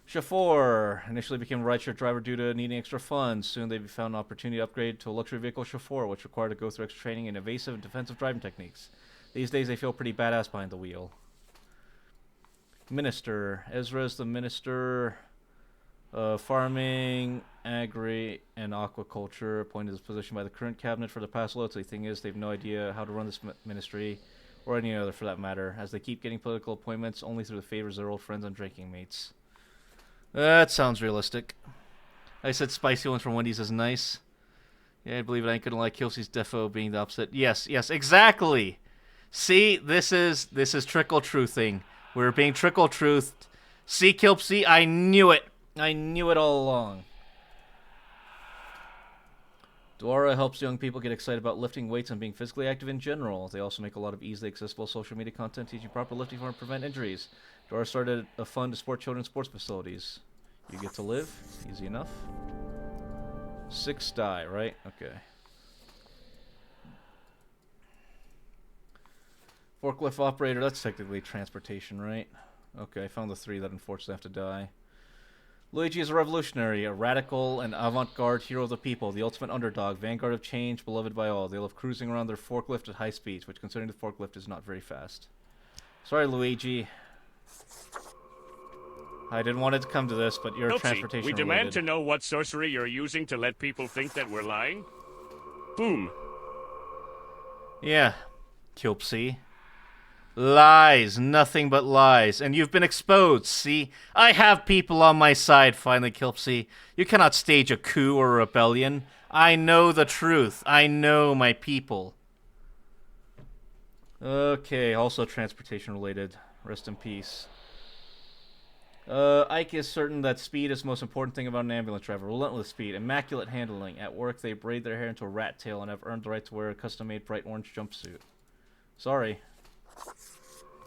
Shafor initially became a rideshare driver due to needing extra funds. Soon they found an opportunity to upgrade to a luxury vehicle Shafor, which required to go through extra training in evasive and defensive driving techniques. These days they feel pretty badass behind the wheel. Minister. Ezra's the minister of farming, agri, and aquaculture, appointed to this position by the current cabinet for the past loads. The thing is, they have no idea how to run this ministry, or any other for that matter, as they keep getting political appointments only through the favors of their old friends and drinking mates. That sounds realistic. I said spicy ones from Wendy's is nice. Yeah, I believe it. I couldn't like Kilpsy's defo being the opposite. Yes, exactly. See, this is trickle truthing. We're being trickle truthed. See, Kilpsy, I knew it. I knew it all along. Dora helps young people get excited about lifting weights and being physically active in general. They also make a lot of easily accessible social media content teaching proper lifting form to prevent injuries. Dora started a fund to support children's sports facilities. You get to live. Easy enough. 6 die, right? Okay. Forklift operator, that's technically transportation, right? Okay, I found the 3 that unfortunately have to die. Luigi is a revolutionary, a radical and avant-garde hero of the people, the ultimate underdog, vanguard of change, beloved by all. They love cruising around their forklift at high speeds, which considering the forklift is not very fast. Sorry, Luigi. I didn't want it to come to this, but you're transportation related. We demand to know what sorcery you're using to let people think that we're lying. Boom. Yeah, Kilpsy. Lies, nothing but lies, and you've been exposed, see? I have people on my side, finally, Kilpsy. You cannot stage a coup or a rebellion. I know the truth. I know my people. Okay, also transportation related. Rest in peace. Ike is certain that speed is the most important thing about an ambulance driver. Relentless speed, immaculate handling. At work, they braid their hair into a rat tail and have earned the right to wear a custom-made bright orange jumpsuit. Sorry.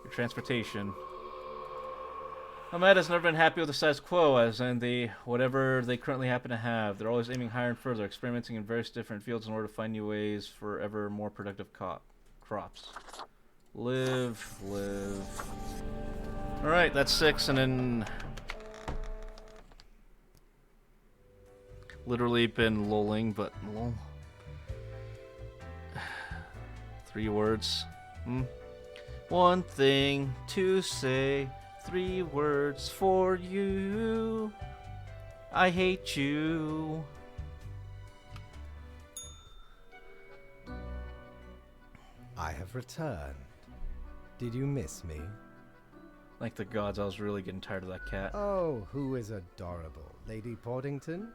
Your transportation. Ahmed has never been happy with the status quo, as in whatever they currently happen to have. They're always aiming higher and further, experimenting in various different fields in order to find new ways for ever more productive crops. Live. Alright, that's 6, and then... Literally been lolling, but lol. 3 words. One thing to say, 3 words for you. I hate you. I have returned. Did you miss me? Like the gods, I was really getting tired of that cat. Oh, who is adorable? Lady Poddington?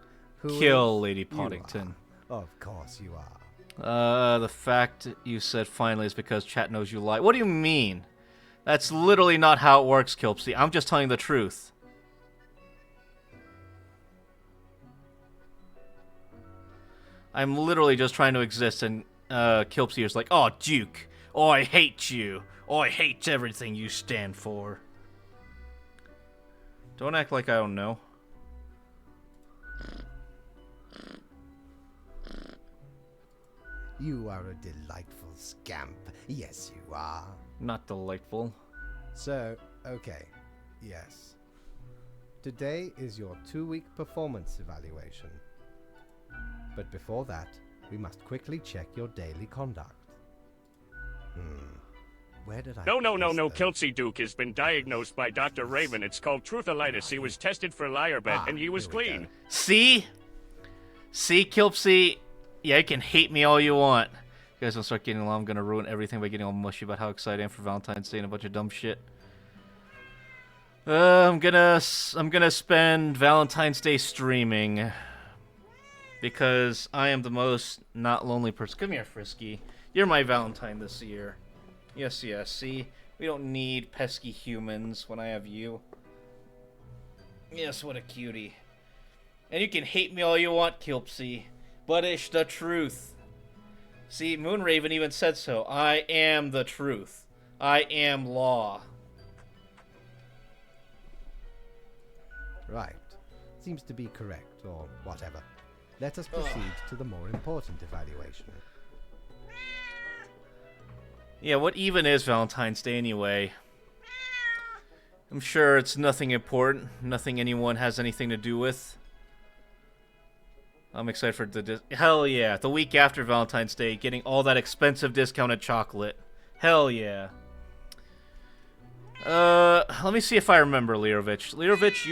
Kill Lady Poddington. Of course you are. The fact you said finally is because chat knows you lie. What do you mean? That's literally not how it works, Kilpsy. I'm just telling the truth. I'm literally just trying to exist, and Kilpsy is like, oh, Duke. Oh, I hate you. Oh, I hate everything you stand for. Don't act like I don't know. You are a delightful scamp. Yes, you are. Not delightful. So, okay. Yes. Today is your 2-week performance evaluation. But before that, we must quickly check your daily conduct. Where did I... No, place the- Kiltsy Duke has been diagnosed by Dr. Raven. It's called trutholitis. He was tested for lyrebet, and he was here we clean. go. See? See, Kilpsy? Yeah, you can hate me all you want. You guys don't start getting along, I'm gonna ruin everything by getting all mushy about how excited I am for Valentine's Day and a bunch of dumb shit. I'm gonna spend Valentine's Day streaming. Because I am the most not lonely person. Come here, Frisky. You're my Valentine this year. Yes, see? We don't need pesky humans when I have you. Yes, what a cutie. And you can hate me all you want, Kilpsy. But it's the truth. See, Moonraven even said so. I am the truth. I am law. Right. Seems to be correct, or whatever. Let us proceed to the more important evaluation. Yeah, what even is Valentine's Day anyway? I'm sure it's nothing important. Nothing anyone has anything to do with. I'm excited for hell yeah, the week after Valentine's Day, getting all that expensive discounted chocolate. Hell yeah. Let me see if I remember, Lirovich. Lirovich,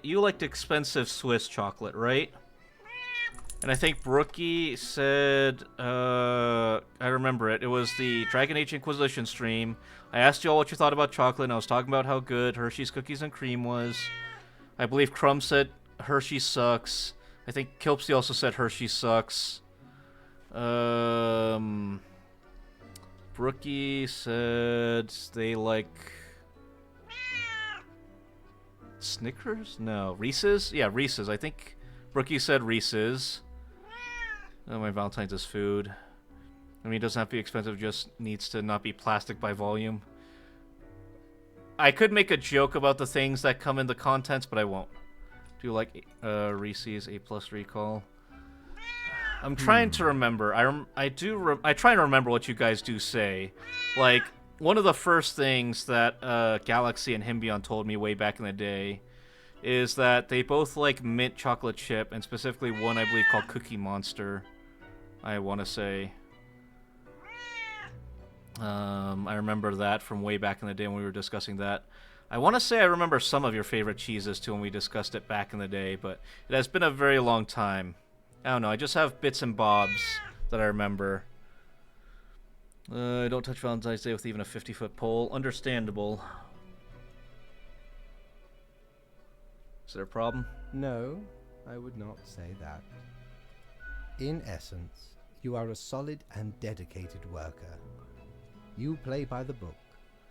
you liked expensive Swiss chocolate, right? And I think Brookie said, I remember it. It was the Dragon Age Inquisition stream. I asked you all what you thought about chocolate, and I was talking about how good Hershey's Cookies and Cream was. I believe Crumb said Hershey sucks. I think Kilpsy also said Hershey sucks. Brookie said they like Snickers? No, Reese's? Yeah, Reese's. I think Brookie said Reese's. Oh, my Valentine's is food. I mean, it doesn't have to be expensive, just needs to not be plastic by volume. I could make a joke about the things that come in the contents, but I won't. Do you like Reese's A+ recall? I'm trying to remember. I try to remember what you guys do say. Like, one of the first things that Galaxy and Hymbion told me way back in the day is that they both like mint chocolate chip, and specifically one I believe called Cookie Monster, I want to say. I remember that from way back in the day when we were discussing that. I want to say I remember some of your favorite cheeses too when we discussed it back in the day, but it has been a very long time. I don't know, I just have bits and bobs that I remember. Don't touch Valentine's Day with even a 50-foot pole. Understandable. Is there a problem? No, I would not say that. In essence, you are a solid and dedicated worker. You play by the book.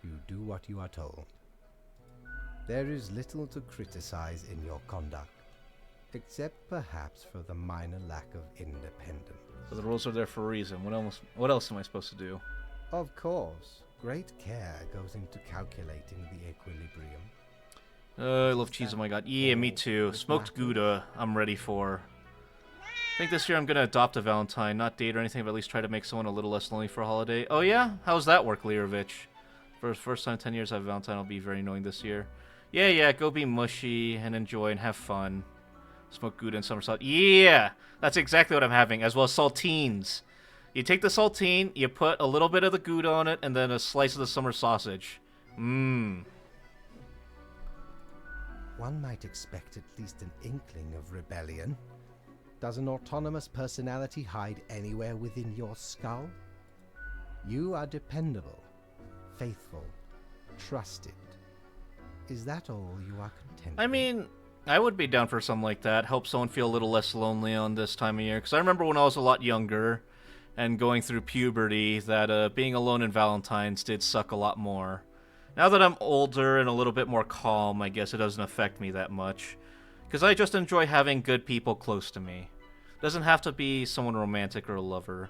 You do what you are told. There is little to criticize in your conduct, except perhaps for the minor lack of independence. So the rules are there for a reason. What else am I supposed to do? Of course, great care goes into calculating the equilibrium. I love cheese, oh my god. Yeah, me too. Smoked Gouda, I'm ready for. I think this year I'm gonna adopt a Valentine. Not date or anything, but at least try to make someone a little less lonely for a holiday. Oh yeah? How's that work, Lirovich? For the first time in 10 years I have a Valentine, I'll be very annoying this year. Yeah, go be mushy and enjoy and have fun. Smoke Gouda and summer salt. Yeah! That's exactly what I'm having, as well as saltines. You take the saltine, you put a little bit of the Gouda on it, and then a slice of the summer sausage. Mmm. One might expect at least an inkling of rebellion. Does an autonomous personality hide anywhere within your skull? You are dependable, faithful, trusted. Is that all you are content I mean, I would be down for something like that. Help someone feel a little less lonely on this time of year. Because I remember when I was a lot younger and going through puberty that being alone in Valentine's did suck a lot more. Now that I'm older and a little bit more calm, I guess it doesn't affect me that much. Because I just enjoy having good people close to me. Doesn't have to be someone romantic or a lover.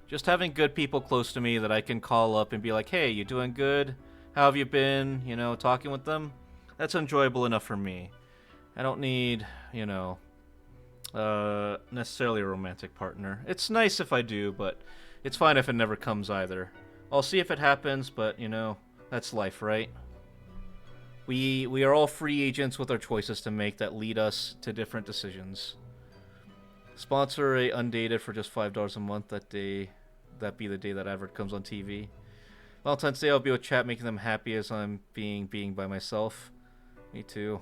Just having good people close to me that I can call up and be like, hey, you doing good? How have you been? You know, talking with them? That's enjoyable enough for me. I don't need, you know, necessarily a romantic partner. It's nice if I do, but it's fine if it never comes either. I'll see if it happens, but, you know, that's life, right? We are all free agents with our choices to make that lead us to different decisions. Sponsor a Undated for just $5 a month that day. That be the day that advert comes on TV. Valentine's Day, I'll be with chat, making them happy as I'm being by myself. Me too.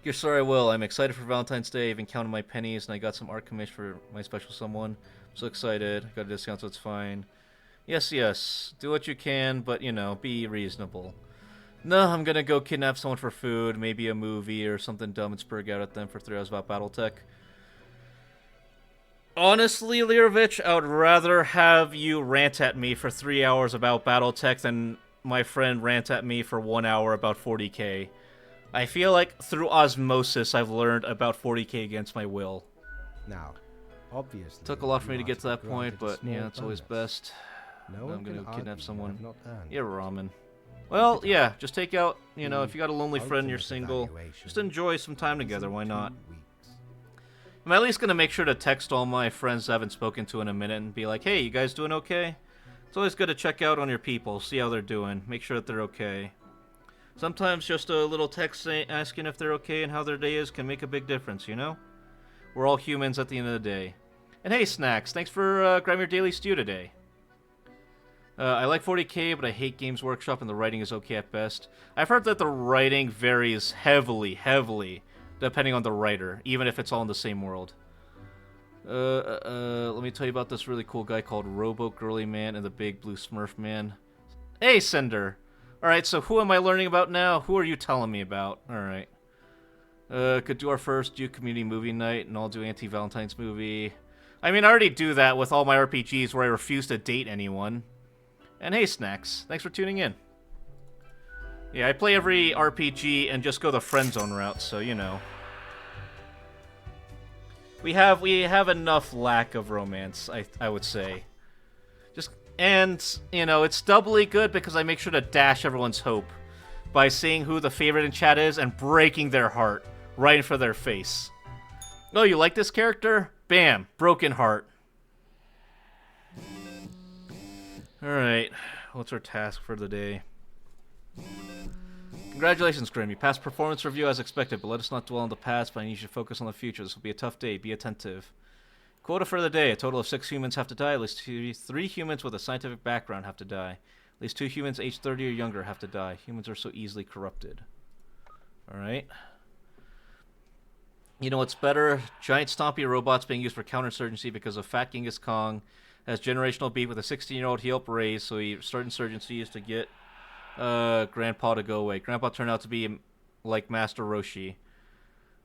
You're sorry, I will. I'm excited for Valentine's Day. I even counted my pennies, and I got some art commission for my special someone. I'm so excited. Got a discount, so it's fine. Yes. Do what you can, but, you know, be reasonable. No, I'm gonna go kidnap someone for food, maybe a movie or something dumb and spurg out at them for 3 hours about Battletech. Honestly, Lirovich, I would rather have you rant at me for 3 hours about Battletech than my friend rant at me for 1 hour about 40k. I feel like through osmosis I've learned about 40k against my will. Now, obviously, Took a lot for me you to are get to that point, granted a but small yeah, it's always bonus. best. No I'm one gonna can go kidnap argue you someone. have not earned Yeah, it. ramen. Well, yeah, just take out, you know, The if you got a lonely friend and you're ultimate single, evaluation just enjoy some time is together, in why 2 not? weeks. I'm at least gonna make sure to text all my friends I haven't spoken to in a minute and be like, hey, you guys doing okay? It's always good to check out on your people, see how they're doing, make sure that they're okay. Sometimes just a little text asking if they're okay and how their day is can make a big difference, you know? We're all humans at the end of the day. And hey, Snacks, thanks for grabbing your daily stew today. I like 40k, but I hate Games Workshop, and the writing is okay at best. I've heard that the writing varies heavily, depending on the writer, even if it's all in the same world. Let me tell you about this really cool guy called Robo Girly Man and the Big Blue Smurf Man. Hey, Cinder! Alright, so who am I learning about now? Who are you telling me about? Alright. Could do our first Duke Community Movie Night, and I'll do Anti-Valentine's Movie. I mean, I already do that with all my RPGs where I refuse to date anyone. And hey, Snacks, thanks for tuning in. Yeah, I play every RPG and just go the friend zone route, so you know. We have enough lack of romance, I would say. And, you know, it's doubly good because I make sure to dash everyone's hope by seeing who the favorite in chat is and breaking their heart right in front of their face. Oh, you like this character? Bam, broken heart. Alright, what's our task for the day? Congratulations, Grim. You passed performance review as expected, but let us not dwell on the past, but I need you to focus on the future. This will be a tough day. Be attentive. Quota for the day. A total of 6 humans have to die. At least 3 humans with a scientific background have to die. At least 2 humans aged 30 or younger have to die. Humans are so easily corrupted. Alright. You know what's better? Giant stompy robots being used for counterinsurgency because of Fat Genghis Khan has generational beef with a 16-year-old he helped raise, so he started insurgencies to get Grandpa to go away. Grandpa turned out to be like Master Roshi.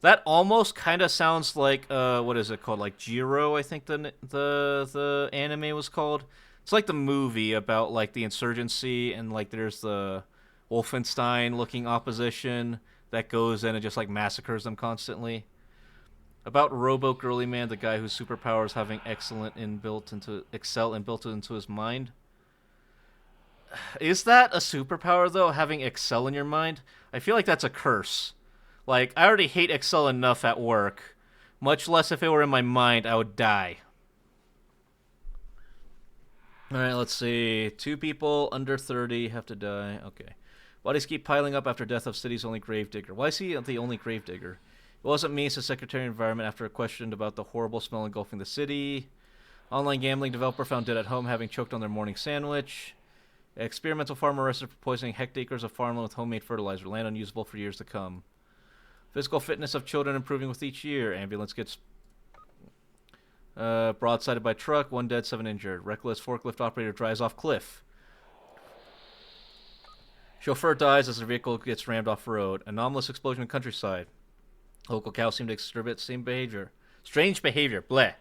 That almost kind of sounds like what is it called? Like Jiro, I think the anime was called. It's like the movie about like the insurgency, and like there's the Wolfenstein-looking opposition that goes in and just like massacres them constantly. About Robo Girly Man, the guy whose superpowers having excel inbuilt into his mind. Is that a superpower, though, having Excel in your mind? I feel like that's a curse. Like, I already hate Excel enough at work. Much less if it were in my mind, I would die. Alright, let's see. 2 people under 30 have to die. Okay. Bodies keep piling up after death of city's only gravedigger. Why is he the only gravedigger? It wasn't me, says Secretary of Environment after a question about the horrible smell engulfing the city. Online gambling developer found dead at home having choked on their morning sandwich. Experimental farmer arrested for poisoning hectares of farmland with homemade fertilizer. Land unusable for years to come. Physical fitness of children improving with each year. Ambulance gets broadsided by truck. 1 dead, 7 injured. Reckless forklift operator drives off cliff. Chauffeur dies as their vehicle gets rammed off road. Anomalous explosion in countryside. Local cows seem to exhibit same behavior. Strange behavior. Bleh.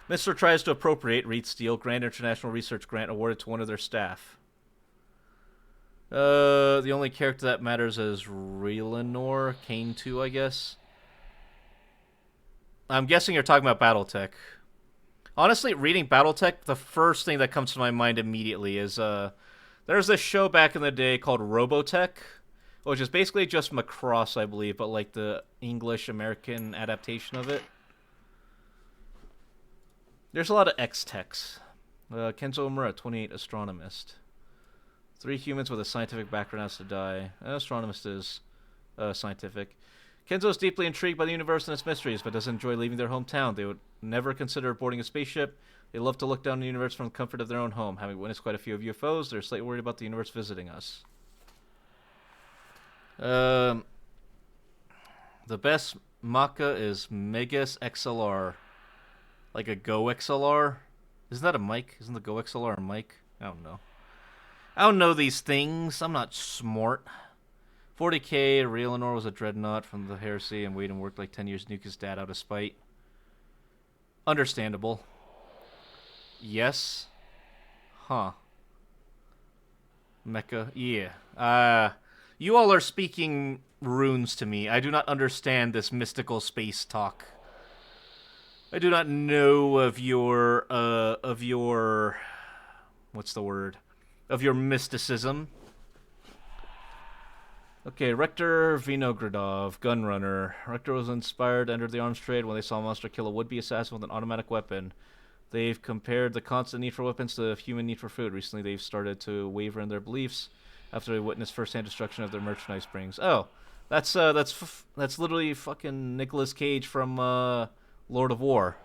Mr. tries to appropriate. Reed Steele. Grand International Research Grant awarded to one of their staff. The only character that matters is Reelenor. Kane 2, I guess. I'm guessing you're talking about Battletech. Honestly, reading Battletech, the first thing that comes to my mind immediately is, there's this show back in the day called Robotech, which is basically just Macross, I believe, but like the English-American adaptation of it. There's a lot of X-Techs. Kenzo Omura, 28, astronomist. 3 humans with a scientific background has to die. An astronomist is scientific. Kenzo is deeply intrigued by the universe and its mysteries, but doesn't enjoy leaving their hometown. They would never consider boarding a spaceship. They love to look down the universe from the comfort of their own home. Having witnessed quite a few of UFOs, they're slightly worried about the universe visiting us. The best Maka is Megas XLR. Like a Go XLR? Isn't that a mic? Isn't the Go XLR a mic? I don't know. I don't know these things. I'm not smart. 40k, Reelenor was a dreadnought from the heresy and Wade and worked like 10 years to nuke his dad out of spite. Understandable. Yes. Huh. Mecha. Yeah. You all are speaking runes to me. I do not understand this mystical space talk. I do not know of your, what's the word? Of your mysticism. Okay, Rector Vinogradov, gunrunner. Rector was inspired to enter the arms trade when they saw a monster kill a would-be assassin with an automatic weapon. They've compared the constant need for weapons to the human need for food. Recently, they've started to waver in their beliefs after they witnessed first-hand destruction of their merchandise brings. Oh, that's literally fucking Nicolas Cage from Lord of War.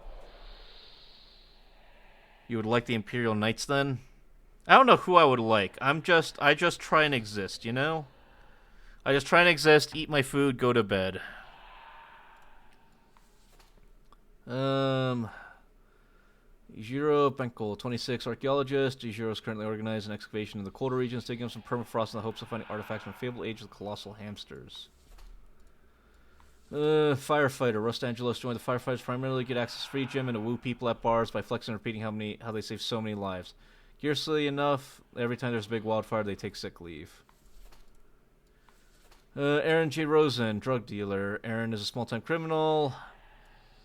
You would like the Imperial Knights then? I don't know who I would like. I just try and exist, you know? I just try and exist, eat my food, go to bed. Ijiro Benkel, 26, archaeologist. Ijiro is currently organizing an excavation in the colder regions, digging up some permafrost in the hopes of finding artifacts from the fabled age of the colossal hamsters. Firefighter. Los Angeles joined the firefighters primarily to get access to free gym and to woo people at bars by flexing and repeating how they save so many lives. Curiously enough, every time there's a big wildfire, they take sick leave. Aaron J. Rosen, drug dealer. Aaron is a small-time criminal,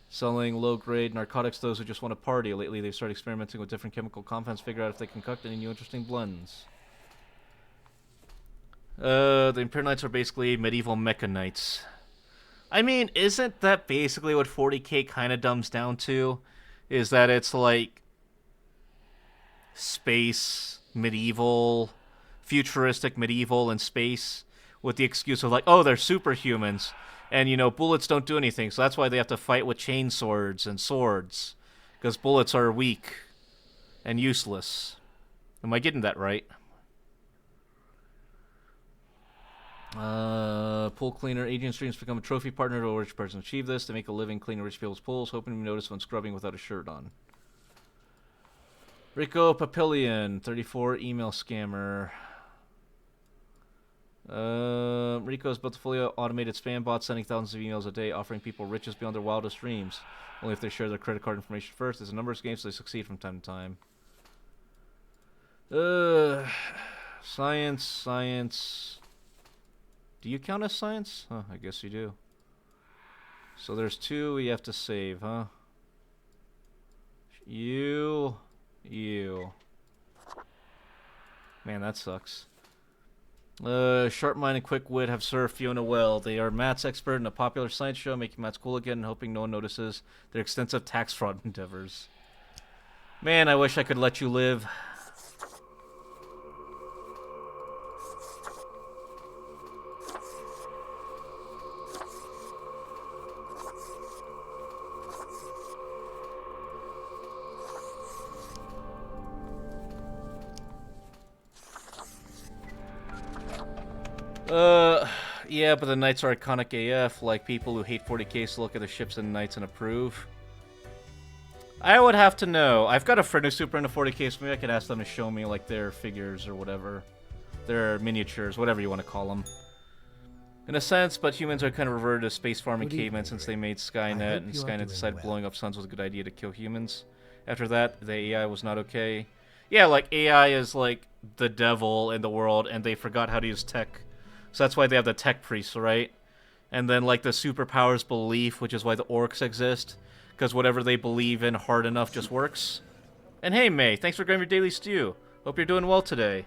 selling low-grade narcotics to those who just want to party. Lately, they've started experimenting with different chemical compounds to figure out if they concoct any new interesting blends. The Imperial Knights are basically medieval Mecha Knights. I mean, isn't that basically what 40k kind of dumbs down to? Is that it's like space, medieval, futuristic, medieval, and space, with the excuse of like, oh, they're superhumans, and, you know, bullets don't do anything, so that's why they have to fight with chain swords and swords, because bullets are weak and useless. Am I getting that right? Pool cleaner. Agent streams become a trophy partner to a rich person. Achieve this. They make a living cleaning rich people's pools, hoping to be noticed when scrubbing without a shirt on. Rico Papillion, 34, email scammer. Rico has built a fully automated spam bot sending thousands of emails a day, offering people riches beyond their wildest dreams. Only if they share their credit card information first. There's a number of games, so they succeed from time to time. Science. Do you count as science? Huh, I guess you do. So there's 2 we have to save, huh? You. Man, that sucks. Sharp mind and quick wit have served Fiona well. They are Matt's expert in a popular science show, making Matt's cool again and hoping no one notices their extensive tax fraud endeavors. Man, I wish I could let you live. Yeah, but the Knights are iconic AF, like people who hate 40k still look at the ships and Knights and approve. I would have to know. I've got a friend who's super into 40k, so maybe I could ask them to show me, like, their figures or whatever. Their miniatures, whatever you want to call them. In a sense, but humans are kind of reverted to space farming cavemen since they made Skynet, and Skynet decided blowing up suns was a good idea to kill humans. After that, the AI was not okay. Yeah, like, AI is, like, the devil in the world, and they forgot how to use tech. So that's why they have the tech priests, right? And then, like, the superpowers belief, which is why the orcs exist. Because whatever they believe in hard enough just works. And hey, May, thanks for grabbing your daily stew. Hope you're doing well today.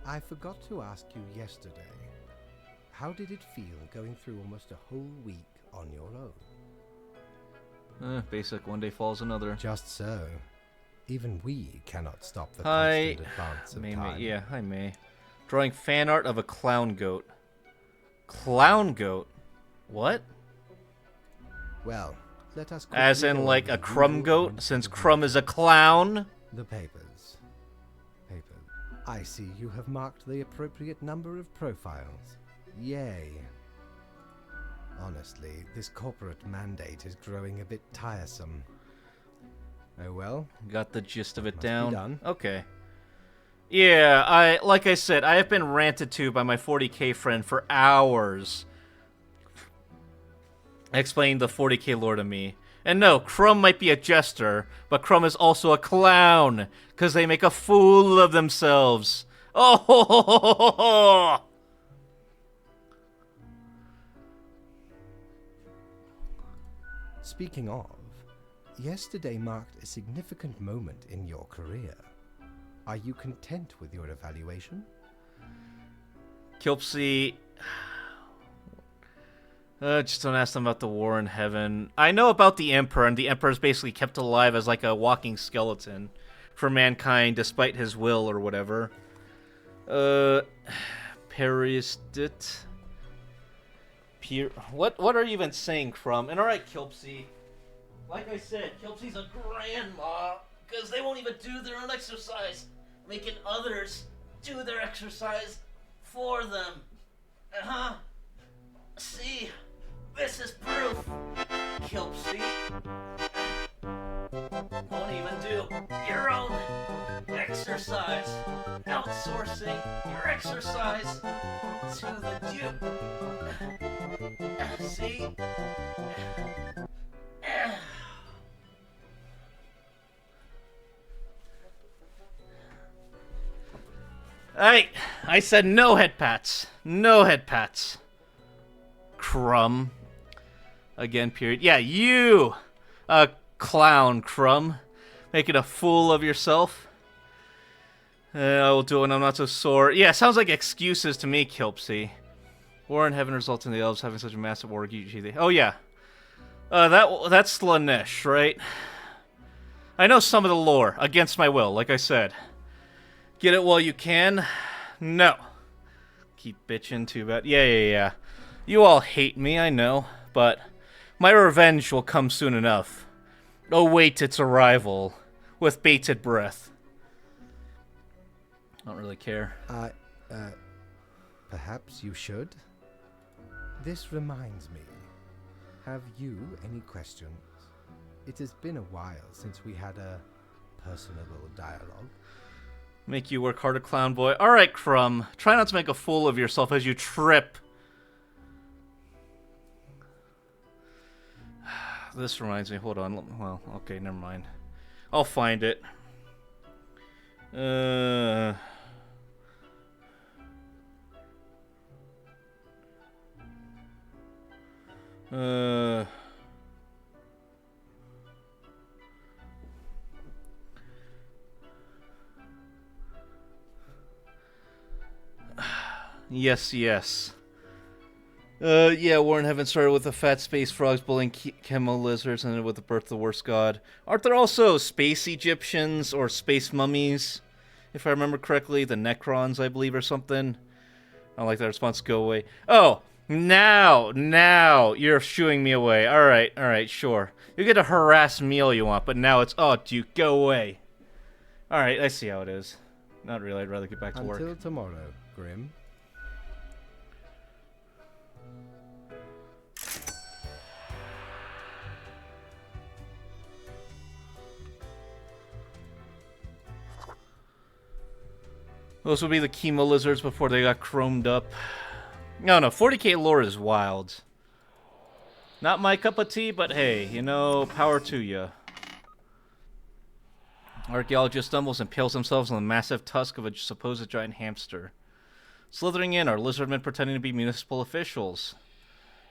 I forgot to ask you yesterday. How did it feel going through almost a whole week on your own? Basic, one day follows another. Just so. Even we cannot stop the Hi, constant advance of May, time. yeah, hi, May. Drawing fan art of a clown goat. Clown goat? What? Well, let us As quickly in, go like, over a the Crumb usual goat, points since of Crumb is a contact. clown? The papers. I see you have marked the appropriate number of profiles. Yay. Honestly, this corporate mandate is growing a bit tiresome. Oh well. Got the gist of it Must be down. done. Okay. Yeah, like I said, I have been ranted to by my 40k friend for hours. Explaining the 40k lore to me. And no, Crumb might be a jester, but Crumb is also a clown, because they make a fool of themselves. Oh! Speaking of, yesterday marked a significant moment in your career. Are you content with your evaluation? Kilpsy... just don't ask them about the war in heaven. I know about the Emperor, and the Emperor is basically kept alive as like a walking skeleton for mankind, despite his will or whatever. Peristit. What are you even saying, Crumb? And alright, Kilpsy. Like I said, Kilpsy's a grandma, because they won't even do their own exercise, making others do their exercise for them. Uh-huh. See? This is proof, Kilpsy. Won't even do your own exercise. Outsourcing your exercise to the Duke. See? I said no head pats. No head pats. Crumb. Again, period. Yeah, you! Clown, Crumb. Making a fool of yourself. I will do it when I'm not so sore. Yeah, sounds like excuses to me, Kilpsy. War in heaven results in the elves having such a massive war. Oh, yeah. That's Slanesh, right? I know some of the lore, against my will, like I said. Get it while you can? No. Keep bitching, too bad. Yeah. You all hate me, I know, but my revenge will come soon enough. Await its arrival with bated breath. I don't really care. Perhaps you should? This reminds me. Have you any questions? It has been a while since we had a personable dialogue. Make you work harder, clown boy. Alright, Crumb. Try not to make a fool of yourself as you trip. This reminds me. Hold on. Well, okay, never mind. I'll find it. Yes, yes. Yeah, War in Heaven started with the fat space frogs bullying chemo lizards and ended with the birth of the worst god. Aren't there also space Egyptians or space mummies? If I remember correctly, the Necrons, I believe, or something. I don't like that response. Go away. Oh, now you're shooing me away. All right, sure. You get to harass me all you want, but now it's, oh, Duke, go away. All right, I see how it is. Not really. I'd rather get back to work. Until tomorrow, Grim. Those would be the chemo lizards before they got chromed up. No, 40k lore is wild. Not my cup of tea, but hey, you know, power to ya. Archaeologist stumbles and impales themselves on the massive tusk of a supposed giant hamster. Slithering in are lizardmen pretending to be municipal officials.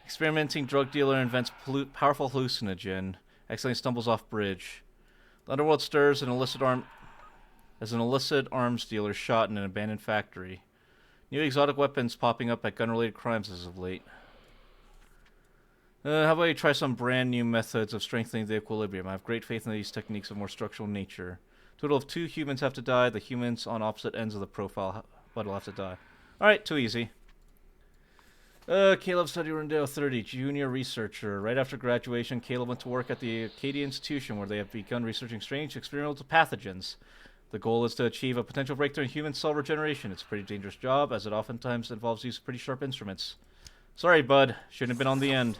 Experimenting drug dealer invents powerful hallucinogen. Accidentally stumbles off bridge. The underworld stirs as an illicit arms dealer shot in an abandoned factory. New exotic weapons popping up at gun-related crimes as of late. How about you try some brand new methods of strengthening the equilibrium? I have great faith in these techniques of more structural nature. Total of 2 humans have to die. The humans on opposite ends of the profile but will have to die. Alright, too easy. Caleb studied Rendell 30, junior researcher. Right after graduation, Caleb went to work at the Acadia Institution, where they have begun researching strange experimental pathogens. The goal is to achieve a potential breakthrough in human cell regeneration. It's a pretty dangerous job, as it oftentimes involves use of pretty sharp instruments. Sorry, bud. Shouldn't have been on the end.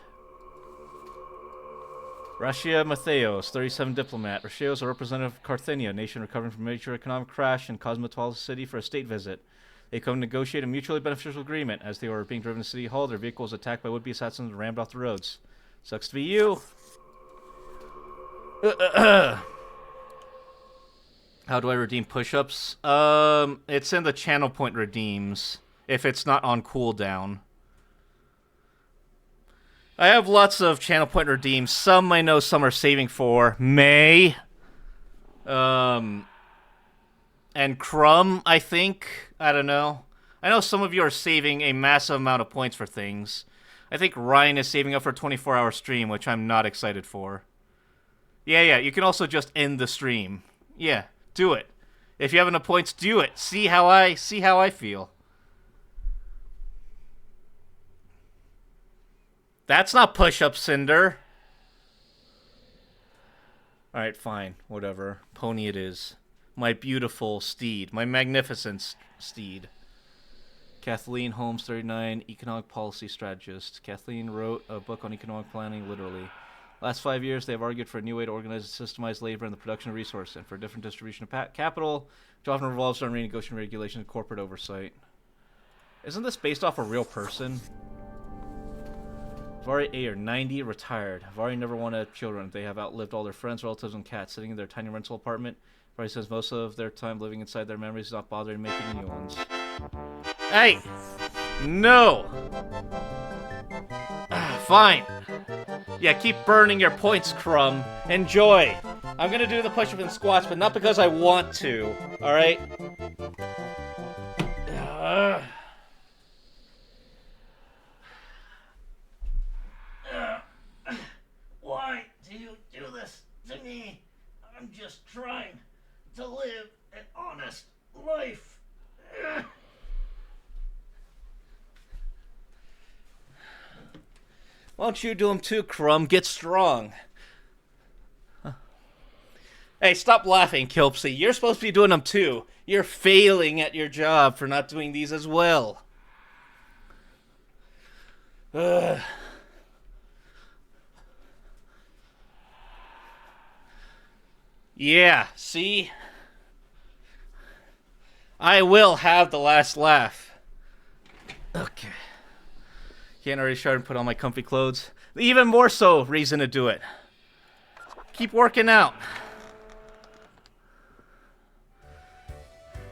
Rashia Matheos, 37 diplomat. Rashia is a representative of Carthenia, a nation recovering from a major economic crash in Cosmopolitan City for a state visit. They come to negotiate a mutually beneficial agreement. As they were being driven to City Hall, their vehicle was attacked by would-be assassins and rammed off the roads. Sucks to be you. How do I redeem push-ups? It's in the channel point redeems, if it's not on cooldown. I have lots of channel point redeems. Some I know some are saving for May. And Crumb, I think. I don't know. I know some of you are saving a massive amount of points for things. I think Ryan is saving up for a 24-hour stream, which I'm not excited for. Yeah, you can also just end the stream. Yeah, do it. If you have enough points, do it. See how I feel. That's not push-up, Cinder. Alright, fine. Whatever. Pony it is. My beautiful steed. My magnificent steed. Kathleen Holmes, 39, economic policy strategist. Kathleen wrote a book on economic planning, literally. Last 5 years, they have argued for a new way to organize and systemize labor and the production of resources, and for a different distribution of capital, which often revolves around renegotiating regulation and corporate oversight. Isn't this based off a real person? Vari A are 90, retired. Vari never wanted children. They have outlived all their friends, relatives, and cats, sitting in their tiny rental apartment. Vari says most of their time living inside their memories, not bothering making new ones. Hey! No! Fine. Yeah, keep burning your points, Crumb. Enjoy. I'm gonna do the push-up and squats, but not because I want to. Alright? Why do you do this to me? I'm just trying to live an honest life. Why don't you do them too, Crumb? Get strong. Huh. Hey, stop laughing, Kilpsy. You're supposed to be doing them too. You're failing at your job for not doing these as well. Yeah, see? I will have the last laugh. Okay. Can't already start and put on my comfy clothes. Even more so reason to do it. Keep working out.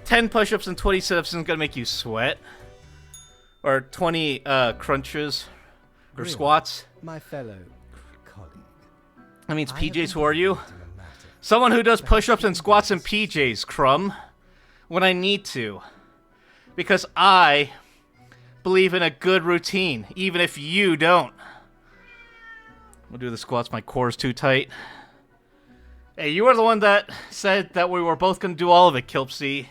10 push-ups and 20 sit-ups isn't gonna make you sweat. Or 20 crunches or squats. My fellow colleague. That means PJs, who are you? Someone who does push-ups and squats in PJs, Crumb. When I need to. Because I believe in a good routine, even if you don't. We'll do the squats, my core's too tight. Hey, you were the one that said that we were both going to do all of it, Kilpsy.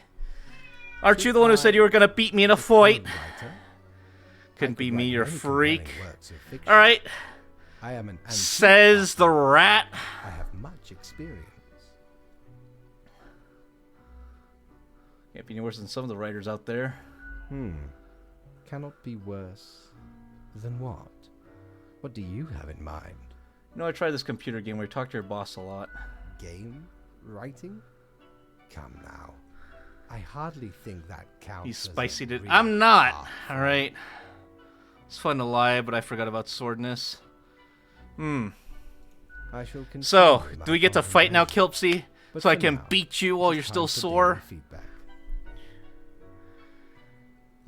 Aren't you the one who said you were going to beat me in a fight? Couldn't be me, you're a freak. Alright. Says the rat. I have much experience. Can't be any worse than some of the writers out there. Cannot be worse than what? What do you have in mind? You know, I tried this computer game where you talk to your boss a lot. Game writing? Come now. I hardly think that counts. He's as a spicied it. real I'm not! art. Alright. It's fun to lie, but I forgot about swordness. I shall So, continue do my we get to fight now, contemplation. Kilpsy? But So I for can now, beat you while it's you're still time for sore? daily feedback.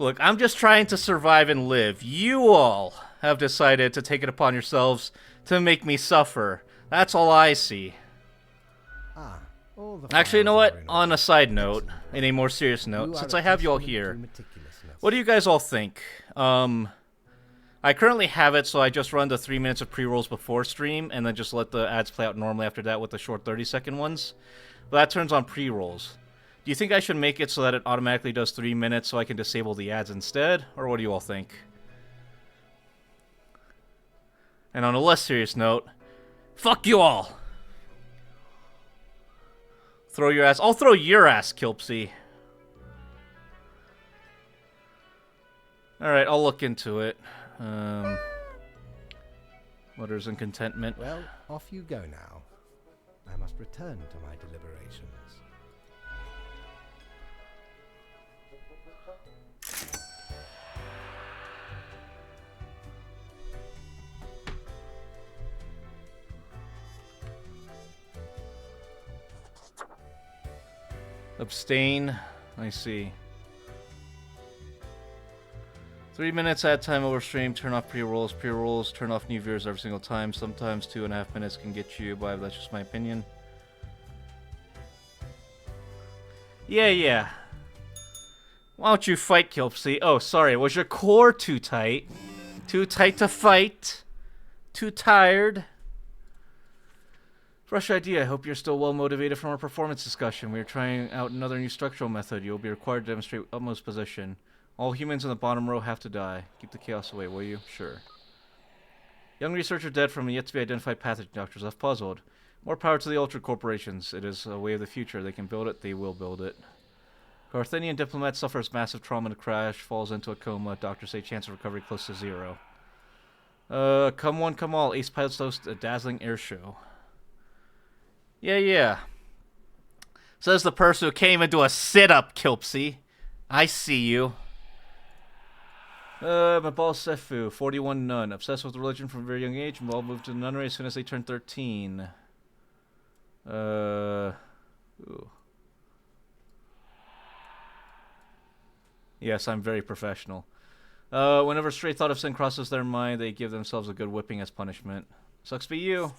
Look, I'm just trying to survive and live. You all have decided to take it upon yourselves to make me suffer. That's all I see. All the Actually, you know files what? are in On order. a side note, Excellent. in a more serious You note, are since a I have you all testament here, to meticulousness. what do you guys all think? I currently have it, so I just run the 3 minutes of pre-rolls before stream, and then just let the ads play out normally after that with the short 30-second ones. But that turns on pre-rolls. Do you think I should make it so that it automatically does 3 minutes so I can disable the ads instead? Or what do you all think? And on a less serious note, fuck you all! Throw your ass. I'll throw your ass, Kilpsy. Alright, I'll look into it. Letters and contentment. Well, off you go now. I must return to my deliberations. Abstain. I see. 3 minutes ad time over stream. Turn off pre-rolls. Pre-rolls. Turn off new viewers every single time. Sometimes 2.5 minutes can get you by, but that's just my opinion. Yeah. Why don't you fight, Kilpsy? Oh, sorry. Was your core too tight? Too tight to fight? Too tired? Fresh idea. I hope you're still well motivated from our performance discussion. We are trying out another new structural method. You will be required to demonstrate utmost position. All humans in the bottom row have to die. Keep the chaos away, will you? Sure. Young researcher dead from a yet-to-be-identified pathogen. Doctors left puzzled. More power to the Ultra corporations. It is a way of the future. They can build it. They will build it. Carthenian diplomat suffers massive trauma in a crash. Falls into a coma. Doctors say chance of recovery close to 0. Come one, come all. Ace pilots host a dazzling air show. Yeah. Says the person who came into a sit-up, Kilpsy. I see you. Mabal Sefu, 41 nun. Obsessed with religion from a very young age. Mabal moved to the nunnery as soon as they turned 13. Ooh. Yes, I'm very professional. Whenever a stray thought of sin crosses their mind, they give themselves a good whipping as punishment. Sucks be you.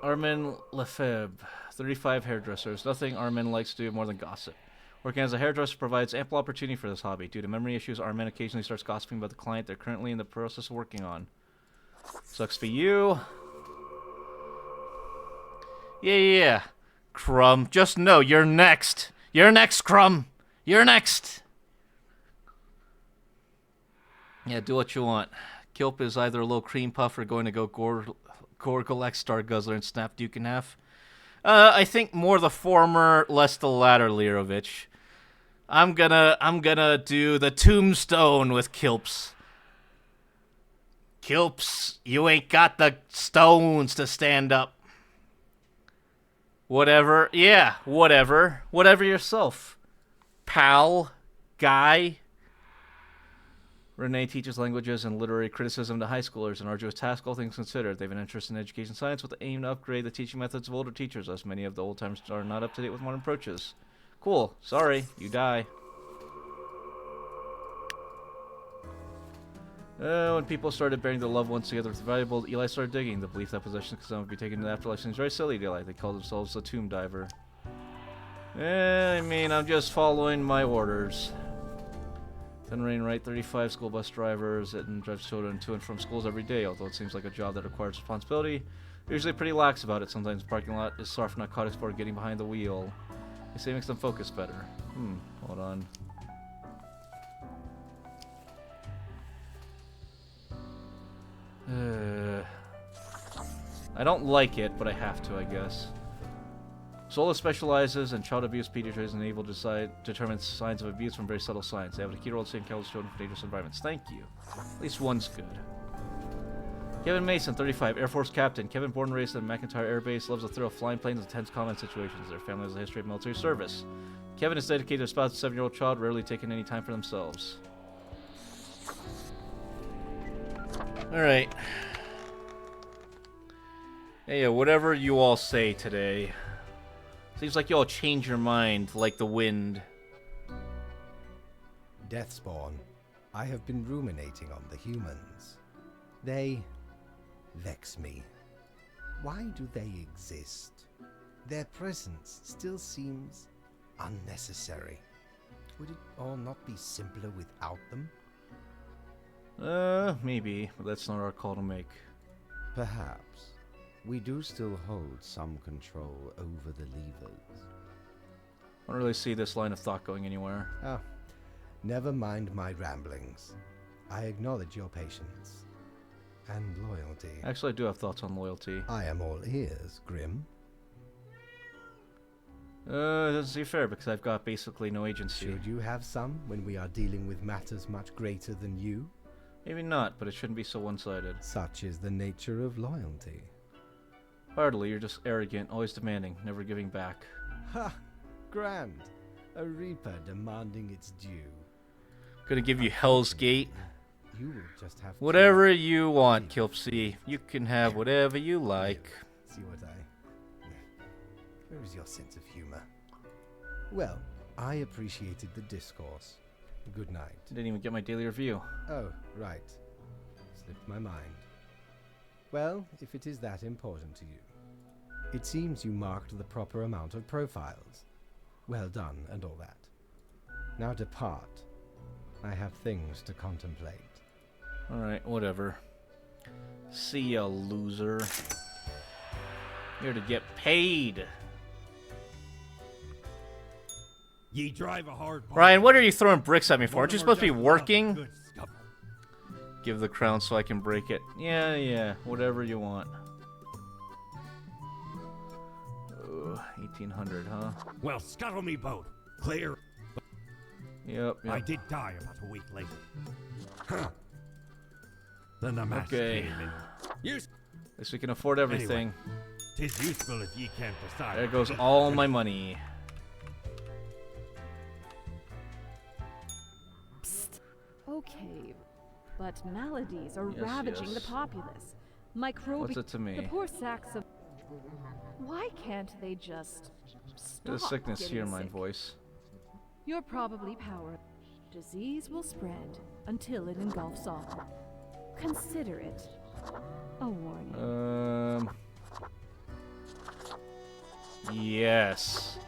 Armin Lefebvre, 35 hairdressers. Nothing Armin likes to do more than gossip. Working as a hairdresser provides ample opportunity for this hobby. Due to memory issues, Armin occasionally starts gossiping about the client they're currently in the process of working on. Sucks for you. Yeah. Crumb, just know you're next. You're next, Crumb. You're next. Yeah, do what you want. Kilp is either a little cream puff or going to go Gorgolak, Star Guzzler, and snap Duke in half. I think more the former, less the latter, Lirovich. I'm gonna do the tombstone with Kilps. Kilps, you ain't got the stones to stand up. Whatever. Yeah, whatever. Whatever yourself. Pal. Guy. Renee teaches languages and literary criticism to high schoolers, an arduous task, all things considered. They have an interest in education science with the aim to upgrade the teaching methods of older teachers, as many of the old-timers are not up to date with modern approaches. Cool. Sorry. You die. When people started burying their loved ones together with valuable, Eli started digging. The belief that possessions could someone be taken to the afterlife seems very silly to Eli. They call themselves a tomb diver. I mean, I'm just following my orders. 10 rain right, 35 school bus drivers and drive children to and from schools every day, although it seems like a job that requires responsibility. They're usually pretty lax about it. Sometimes the parking lot is far from narcotics for getting behind the wheel. They say it makes them focus better. Hold on. I don't like it, but I have to, I guess. Sola specializes in child abuse pediatricians and able to determine signs of abuse from very subtle signs. They have a key role in saving countless children from dangerous environments. Thank you. At least one's good. Kevin Mason, 35, Air Force captain. Kevin, born and raised at McIntyre Air Base, loves the thrill of flying planes and tense combat situations. Their family has a history of military service. Kevin is dedicated to a spouse and 7-year-old child, rarely taking any time for themselves. Alright. Hey, whatever you all say today. Seems like you all change your mind like the wind. Deathspawn, I have been ruminating on the humans. They vex me. Why do they exist? Their presence still seems unnecessary. Would it all not be simpler without them? Maybe, but that's not our call to make. Perhaps. We do still hold some control over the levers. I don't really see this line of thought going anywhere. Ah, never mind my ramblings. I acknowledge your patience. And loyalty. Actually, I do have thoughts on loyalty. I am all ears, Grim. It doesn't seem fair because I've got basically no agency. Should you have some when we are dealing with matters much greater than you? Maybe not, but it shouldn't be so one-sided. Such is the nature of loyalty. Hardly, you're just arrogant, always demanding, never giving back. Ha! Grand. A reaper demanding its due. Gonna give you Hell's Gate. You will just have Whatever you want, Kilpsy. You can have whatever you like. See what I... Where is your sense of humor? Well, I appreciated the discourse. Good night. Didn't even get my daily review. Oh, right. Slipped my mind. Well, if it is that important to you. It seems you marked the proper amount of profiles. Well done, and all that. Now depart. I have things to contemplate. Alright, whatever. See ya, loser. Here to get paid. Ye drive a hard bargain. Ryan, what are you throwing bricks at me for? Aren't you supposed to be Mortimer just working? put up a good scuffle. Give the crown so I can break it. Yeah, whatever you want. 1800, huh? Well, scuttle me both. Clear. Yep. I did die about a week later. Huh. Then the master Okay. came in. Use. At least we can afford everything. Tis useful if ye can't decide. There goes all my money. Okay, but maladies are Yes, ravaging yes. the populace. Microbi- What's it to me? The poor sacks of... Why can't they just stop There's a sickness getting here in my sick? voice. You're probably powerless. Disease will spread until it engulfs all. Consider it a warning. Yes.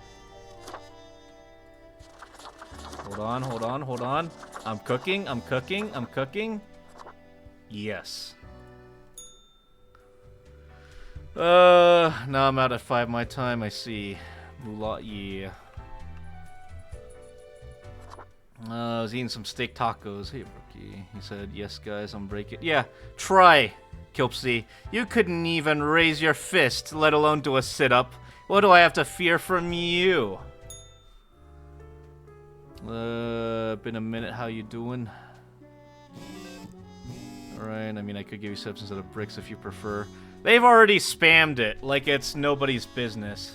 Hold on. I'm cooking. Yes. Now I'm out at 5 my time, I see. Moolah, yeah. I was eating some steak tacos. Hey, rookie. He said, yes, guys, I'm breaking. Yeah, try, Kilpsy. You couldn't even raise your fist, let alone do a sit-up. What do I have to fear from you? Been a minute. How you doing? Alright, I mean, I could give you subs instead of bricks if you prefer. They've already spammed it, like it's nobody's business.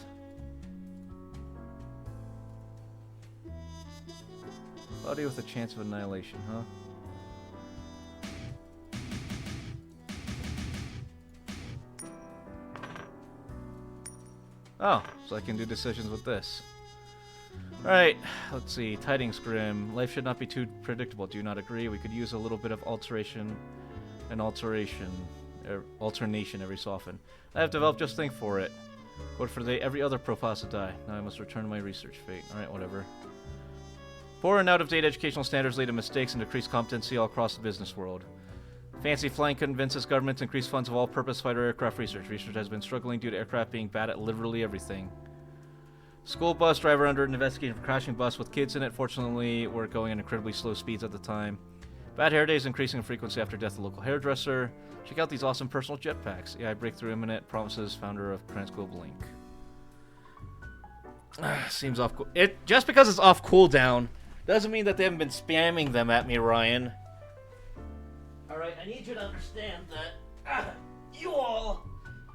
Body with a chance of annihilation, huh? Oh, so I can do decisions with this. Alright, let's see. Tidings Grim. Life should not be too predictable. Do you not agree? We could use a little bit of alternation every so often. I have developed just thing for it. Quote for the day, every other profile has to die. Now I must return to my research fate. Alright, whatever. Poor and out-of-date educational standards lead to mistakes and decreased competency all across the business world. Fancy flying convinces government to increase funds of all-purpose fighter aircraft research. Research has been struggling due to aircraft being bad at literally everything. School bus driver under investigation for crashing bus with kids in it. Fortunately, we're going at incredibly slow speeds at the time. Bad hair days increasing in frequency after death of local hairdresser. Check out these awesome personal jetpacks. AI breakthrough imminent. Promises founder of Transglobe Link. Seems off. It just because it's off cooldown doesn't mean that they haven't been spamming them at me, Ryan. All right, I need you to understand that you all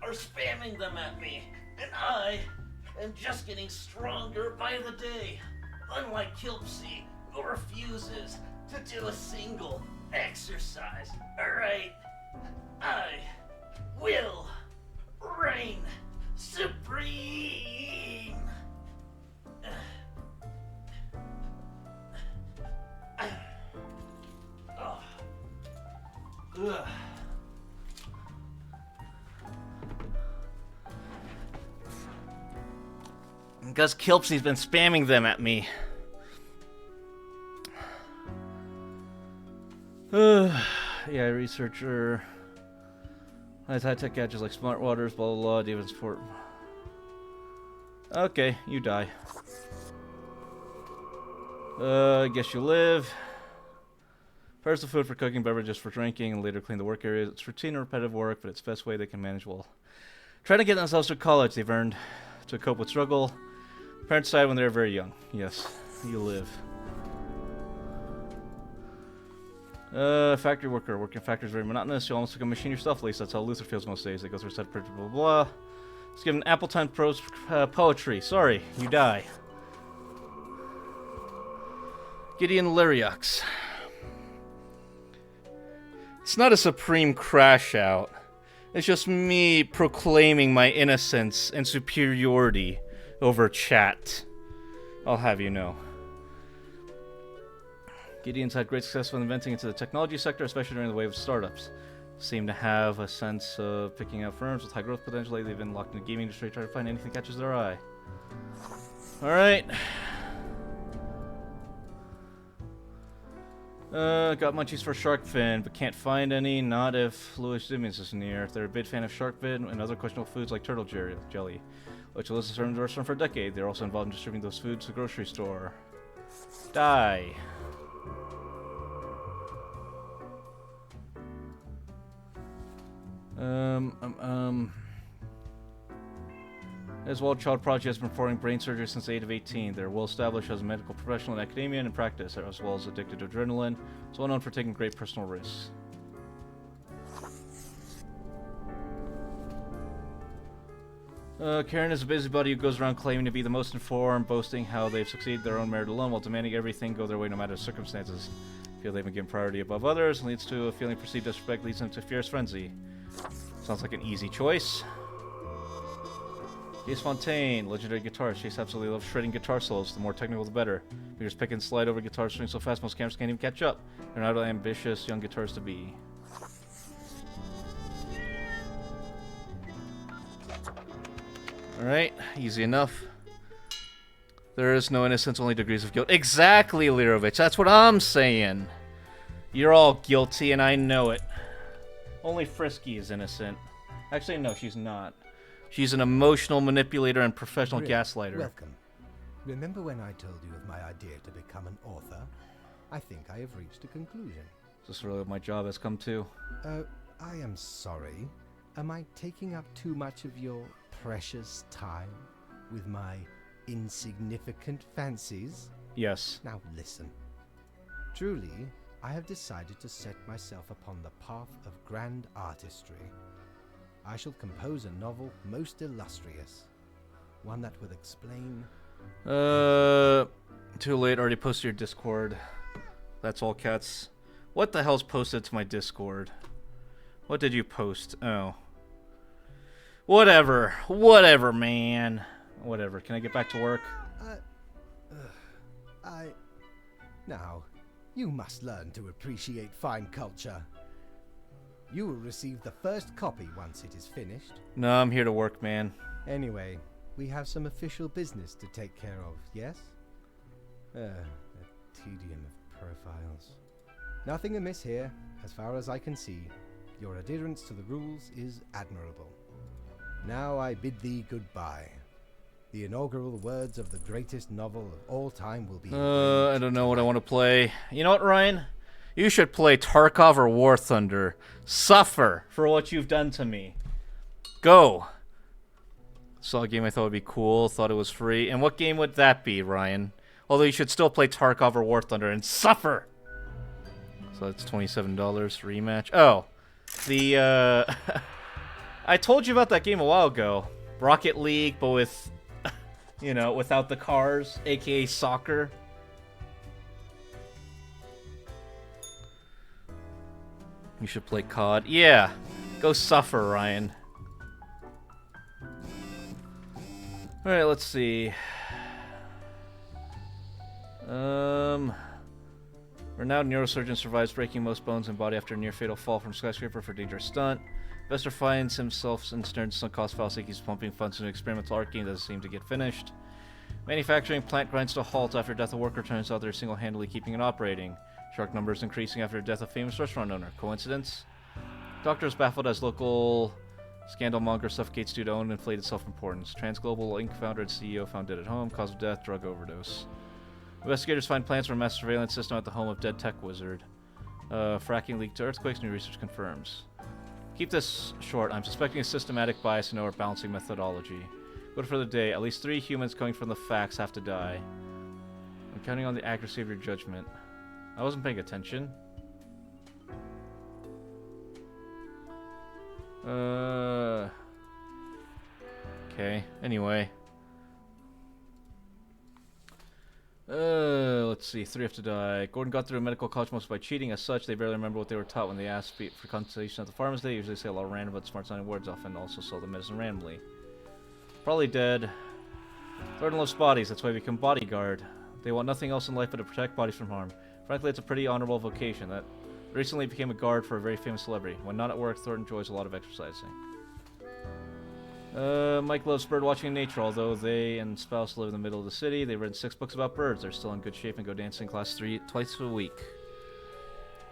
are spamming them at me, and I am just getting stronger by the day. Unlike Kilpsy, who refuses to do a single exercise. All right, I will reign supreme. Ugh. Because Kilpsy's been spamming them at me. Yeah, researcher. Has high-tech gadgets like smart waters, blah blah blah, even support. Okay, you die. I guess you live. Prepares the food for cooking, beverages for drinking, and later clean the work areas. It's routine and repetitive work, but it's the best way they can manage well. Trying to get themselves to college they've earned to cope with struggle. Parents died when they were very young. Yes, you live. Factory worker. Working in factory is very monotonous. You almost become a machine yourself, at least. That's how Luther feels most days. They go through a set of blah blah blah. Let's give an Appletine prose poetry. Sorry, you die. Gideon Lyriux. It's not a supreme crash out. It's just me proclaiming my innocence and superiority over chat. I'll have you know. Gideon's had great success with inventing into the technology sector, especially during the wave of startups. Seem to have a sense of picking out firms with high growth potential. They've been locked in the gaming industry, trying to find anything that catches their eye. Alright. Got munchies for shark fin, but can't find any. Not if Louis Simmons is near. If they're a big fan of shark fin and other questionable foods like turtle jelly, which Alyssa served in the restaurant for a decade. They're also involved in distributing those foods to the grocery store. Die. As well, Child Project has been performing brain surgery since the age of 18. They're well established as a medical professional in academia and in practice, as well as addicted to adrenaline. It's well known for taking great personal risks. Karen is a busybody who goes around claiming to be the most informed, boasting how they've succeeded their own merit alone while demanding everything go their way no matter the circumstances. Feel they've been given priority above others, and leads to a feeling of perceived disrespect, leads them to fierce frenzy. Sounds like an easy choice. Chase Fontaine, legendary guitarist. Chase absolutely loves shredding guitar solos. The more technical, the better. Fingers pick and slide over guitar strings so fast most cameras can't even catch up. They're not an ambitious young guitarist to be. Alright, easy enough. There is no innocence, only degrees of guilt. Exactly, Lirovich. That's what I'm saying. You're all guilty, and I know it. Only Frisky is innocent. Actually, no, she's not. She's an emotional manipulator and professional gaslighter. Welcome. Remember when I told you of my idea to become an author? I think I have reached a conclusion. Is this really what my job has come to? I am sorry. Am I taking up too much of your precious time with my insignificant fancies? Yes. Now listen. Truly, I have decided to set myself upon the path of grand artistry. I shall compose a novel most illustrious. One that will explain... Too late, already posted your Discord. That's all cats. What the hell's posted to my Discord? What did you post? Oh. Whatever. Whatever, man. Whatever. Can I get back to work? Now, you must learn to appreciate fine culture. You will receive the first copy once it is finished. No, I'm here to work, man. Anyway, we have some official business to take care of, yes? A tedium of profiles. Nothing amiss here, as far as I can see. Your adherence to the rules is admirable. Now I bid thee goodbye. The inaugural words of the greatest novel of all time will be... I don't know what I want to play. You know what, Ryan? You should play Tarkov or War Thunder. Suffer for what you've done to me. Go. Saw a game I thought would be cool. Thought it was free. And what game would that be, Ryan? Although you should still play Tarkov or War Thunder and suffer. So that's $27 rematch. Oh, the I told you about that game a while ago. Rocket League, but with, you know, without the cars, aka soccer. You should play COD. Yeah, go suffer, Ryan. All right, let's see. Renowned neurosurgeon survives breaking most bones and body after a near-fatal fall from skyscraper for dangerous stunt. Investor finds himself ensnared in sunk cost fallacy. He's pumping funds into an experimental art game that doesn't seem to get finished. Manufacturing plant grinds to a halt after death of worker. Turns out they're single-handedly keeping it operating. Shark numbers increasing after the death of famous restaurant owner. Coincidence? Doctor is baffled as local scandal monger suffocates due to own inflated self-importance. Transglobal Inc. founder and CEO found dead at home. Cause of death, drug overdose. Investigators find plans for a mass surveillance system at the home of dead tech wizard. Fracking leaked to earthquakes, new research confirms. Keep this short. I'm suspecting a systematic bias in our balancing methodology. Good for the day. At least 3 humans coming from the facts have to die. I'm counting on the accuracy of your judgment. I wasn't paying attention. Okay. Anyway. Let's see. 3 have to die. Gordon got through medical college mostly by cheating. As such, they barely remember what they were taught when they asked for consultation at the pharmacy. They usually say a lot of random but smart-sounding words, often also sell the medicine randomly. Probably dead. Gordon loves bodies. That's why he became bodyguard. They want nothing else in life but to protect bodies from harm. Frankly, it's a pretty honorable vocation. That recently became a guard for a very famous celebrity. When not at work, Thornton enjoys a lot of exercising. Mike loves birdwatching in nature. Although they and spouse live in the middle of the city, they've read 6 books about birds. They're still in good shape and go dancing class twice a week.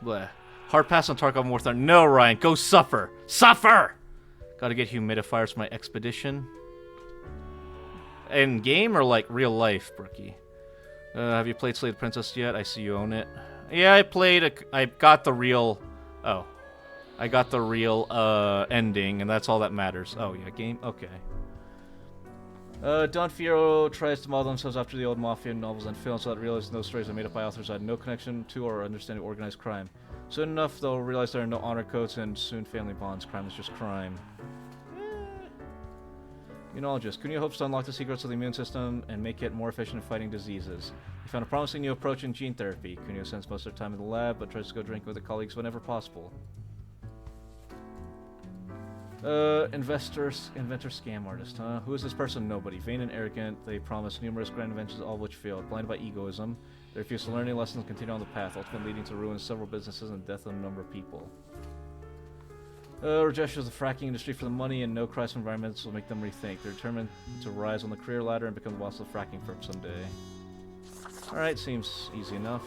Bleh. Hard pass on Tarkov and War Thunder. No, Ryan, go suffer. Suffer! Gotta get humidifiers for my expedition. In game or like real life, Brookie? Have you played Slay the Princess yet? I see you own it. Yeah, I got the real... Oh. I got the real, ending, and that's all that matters. Oh, yeah, game? Okay. Don Fierro tries to model themselves after the old Mafia novels and films, so that realizes those stories are made up by authors that had no connection to or understanding of organized crime. Soon enough, they'll realize there are no honor codes and soon family bonds. Crime is just crime. Immunologist. Kunio hopes to unlock the secrets of the immune system and make it more efficient in fighting diseases. He found a promising new approach in gene therapy. Kunio spends most of their time in the lab, but tries to go drink with her colleagues whenever possible. Inventor scam artist, huh? Who is this person? Nobody. Vain and arrogant, they promise numerous grand inventions, all of which failed. Blinded by egoism, they refuse to learn any lessons and continue on the path, ultimately leading to ruin of several businesses and death of a number of people. Rajesh is the fracking industry for the money, and no cries from environmentalists will make them rethink. They're determined to rise on the career ladder and become the boss of the fracking firm someday. Alright, seems easy enough.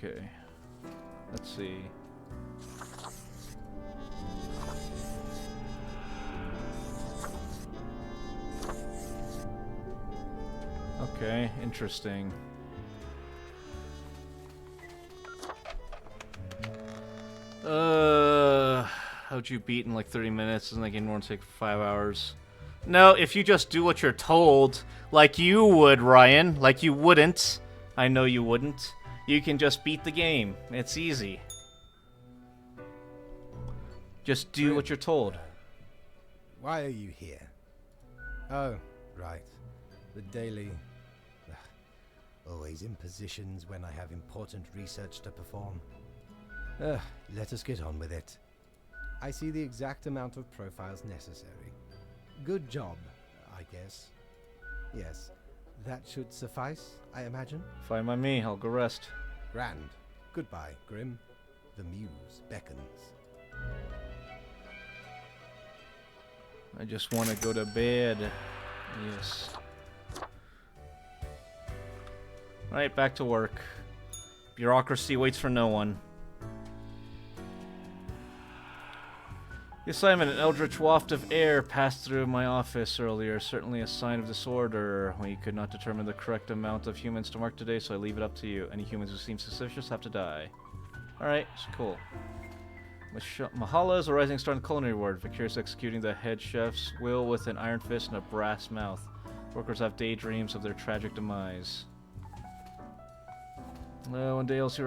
Okay. Let's see. Okay, interesting. How'd you beat in like 30 minutes? Doesn't that game normally take 5 hours? No, if you just do what you're told, like you would, Ryan, like you wouldn't. I know you wouldn't. You can just beat the game. It's easy. Just do what you're told. Why are you here? Oh, right. The daily... Always in positions when I have important research to perform. Let us get on with it. I see the exact amount of profiles necessary. Good job, I guess. Yes, that should suffice, I imagine. Fine by me, I'll go rest. Grand. Goodbye, Grim. The muse beckons. I just want to go to bed. Yes. Alright, back to work. Bureaucracy waits for no one. The assignment, an eldritch waft of air passed through my office earlier. Certainly a sign of disorder. We could not determine the correct amount of humans to mark today, so I leave it up to you. Any humans who seem suspicious have to die. Alright, cool. Mahala is a rising star in the culinary ward. Vicarious executing the head chef's will with an iron fist and a brass mouth. Workers have daydreams of their tragic demise. One day Elsie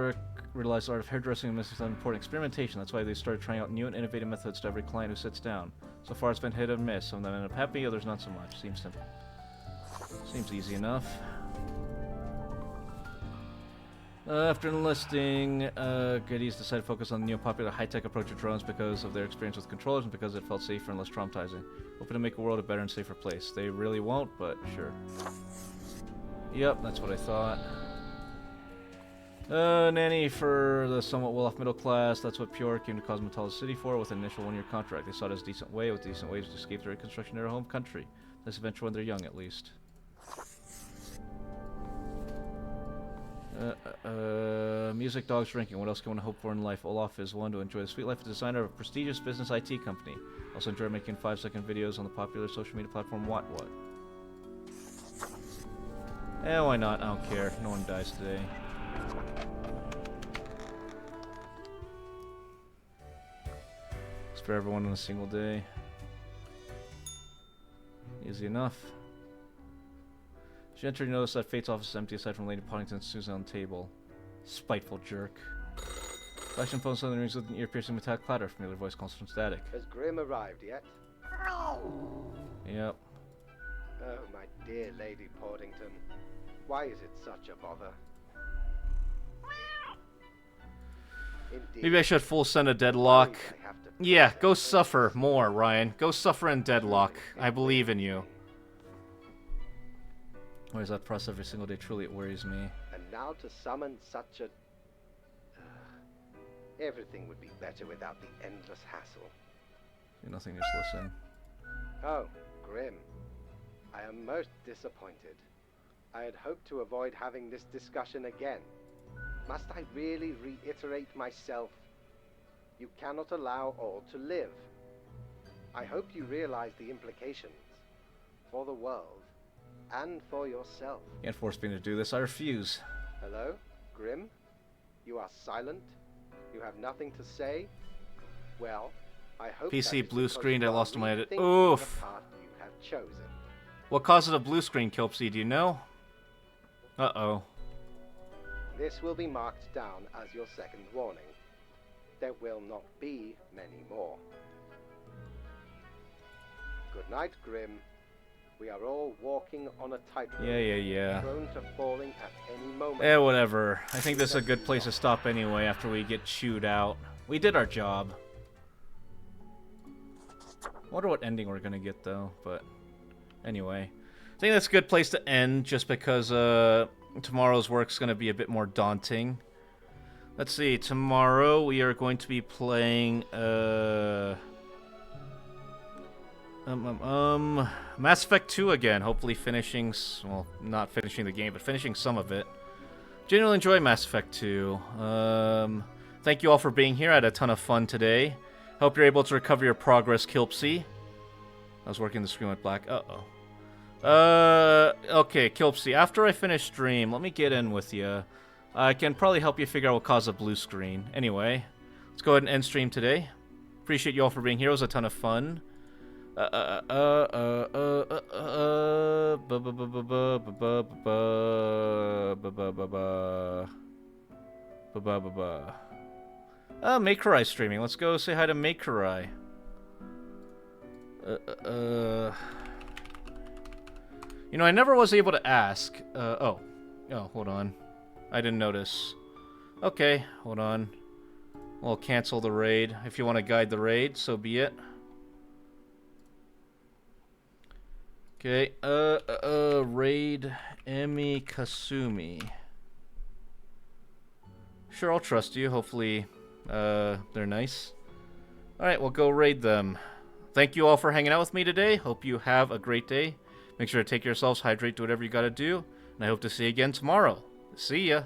realized the art of hairdressing and missing some important experimentation. That's why they started trying out new and innovative methods to every client who sits down. So far it's been hit and miss. Some of them end up happy, others not so much. Seems simple. Seems easy enough. After enlisting, Geddes decided to focus on the new popular high-tech approach to drones because of their experience with controllers and because it felt safer and less traumatizing. Hoping to make the world a better and safer place. They really won't, but sure. Yep, that's what I thought. Nanny for the somewhat well-off middle class. That's what Pure came to Cosmetology City for, with an initial one-year contract. They saw it as a decent way, with decent ways to escape the reconstruction of their home country. This adventure when they're young, at least. Music, dogs, drinking. What else can one hope for in life? Olaf is one to enjoy the sweet life of designer of a prestigious business IT company. Also enjoy making 5-second videos on the popular social media platform What. Eh, why not? I don't care. No one dies today. Spare everyone in a single day. Easy enough. She entered and noticed that Fate's office is empty aside from Lady Poddington and Susan on the table. Spiteful jerk. Flashing phone suddenly rings with an ear-piercing metallic clatter. Familiar voice calls from static. Has Grim arrived yet? Yep. Oh, my dear Lady Poddington. Why is it such a bother? Indeed. Maybe I should full send a deadlock. Yeah, go suffer more, Ryan. Go suffer in deadlock. I believe in you. Why is that process every single day? Truly, it worries me. And now to summon such a... everything would be better without the endless hassle. Do nothing, just listen. Oh, Grim. I am most disappointed. I had hoped to avoid having this discussion again. Must I really reiterate myself? You cannot allow all to live. I hope you realize the implications for the world and for yourself. You can't force me to do this. I refuse. Hello, Grim? You are silent? You have nothing to say? Well, I hope PC blue screened. I lost my edit. Oof. Oof. The path you have chosen. What causes a blue screen, Kilpsy? Do you know? Uh-oh. This will be marked down as your second warning. There will not be many more. Good night, Grim. We are all walking on a tightrope. Yeah. Prone to falling at any moment. Eh, whatever. I think this is a good place to stop anyway after we get chewed out. We did our job. Wonder what ending we're gonna get, though, but... Anyway. I think that's a good place to end, just because, tomorrow's work's gonna be a bit more daunting. Let's see, tomorrow we are going to be playing, Mass Effect 2 again, hopefully finishing, well, not finishing the game, but finishing some of it. Genuinely enjoy Mass Effect 2. Thank you all for being here, I had a ton of fun today. Hope you're able to recover your progress, Kilpsy. I was working the screen went black, uh-oh. Okay, Kilpsy, after I finish stream, let me get in with you. I can probably help you figure out what caused a blue screen. Anyway, let's go ahead and end stream today. Appreciate you all for being here. It was a ton of fun. Makerai streaming. Let's go say hi to Makerai. You know, I never was able to ask. Oh, hold on. I didn't notice. Okay, hold on. We'll cancel the raid. If you want to guide the raid, so be it. Okay, raid Emi Kasumi. Sure, I'll trust you. Hopefully They're nice. Alright, we'll go raid them. Thank you all for hanging out with me today. Hope you have a great day. Make sure to take care of yourselves, hydrate, do whatever you gotta do. And I hope to see you again tomorrow. See ya.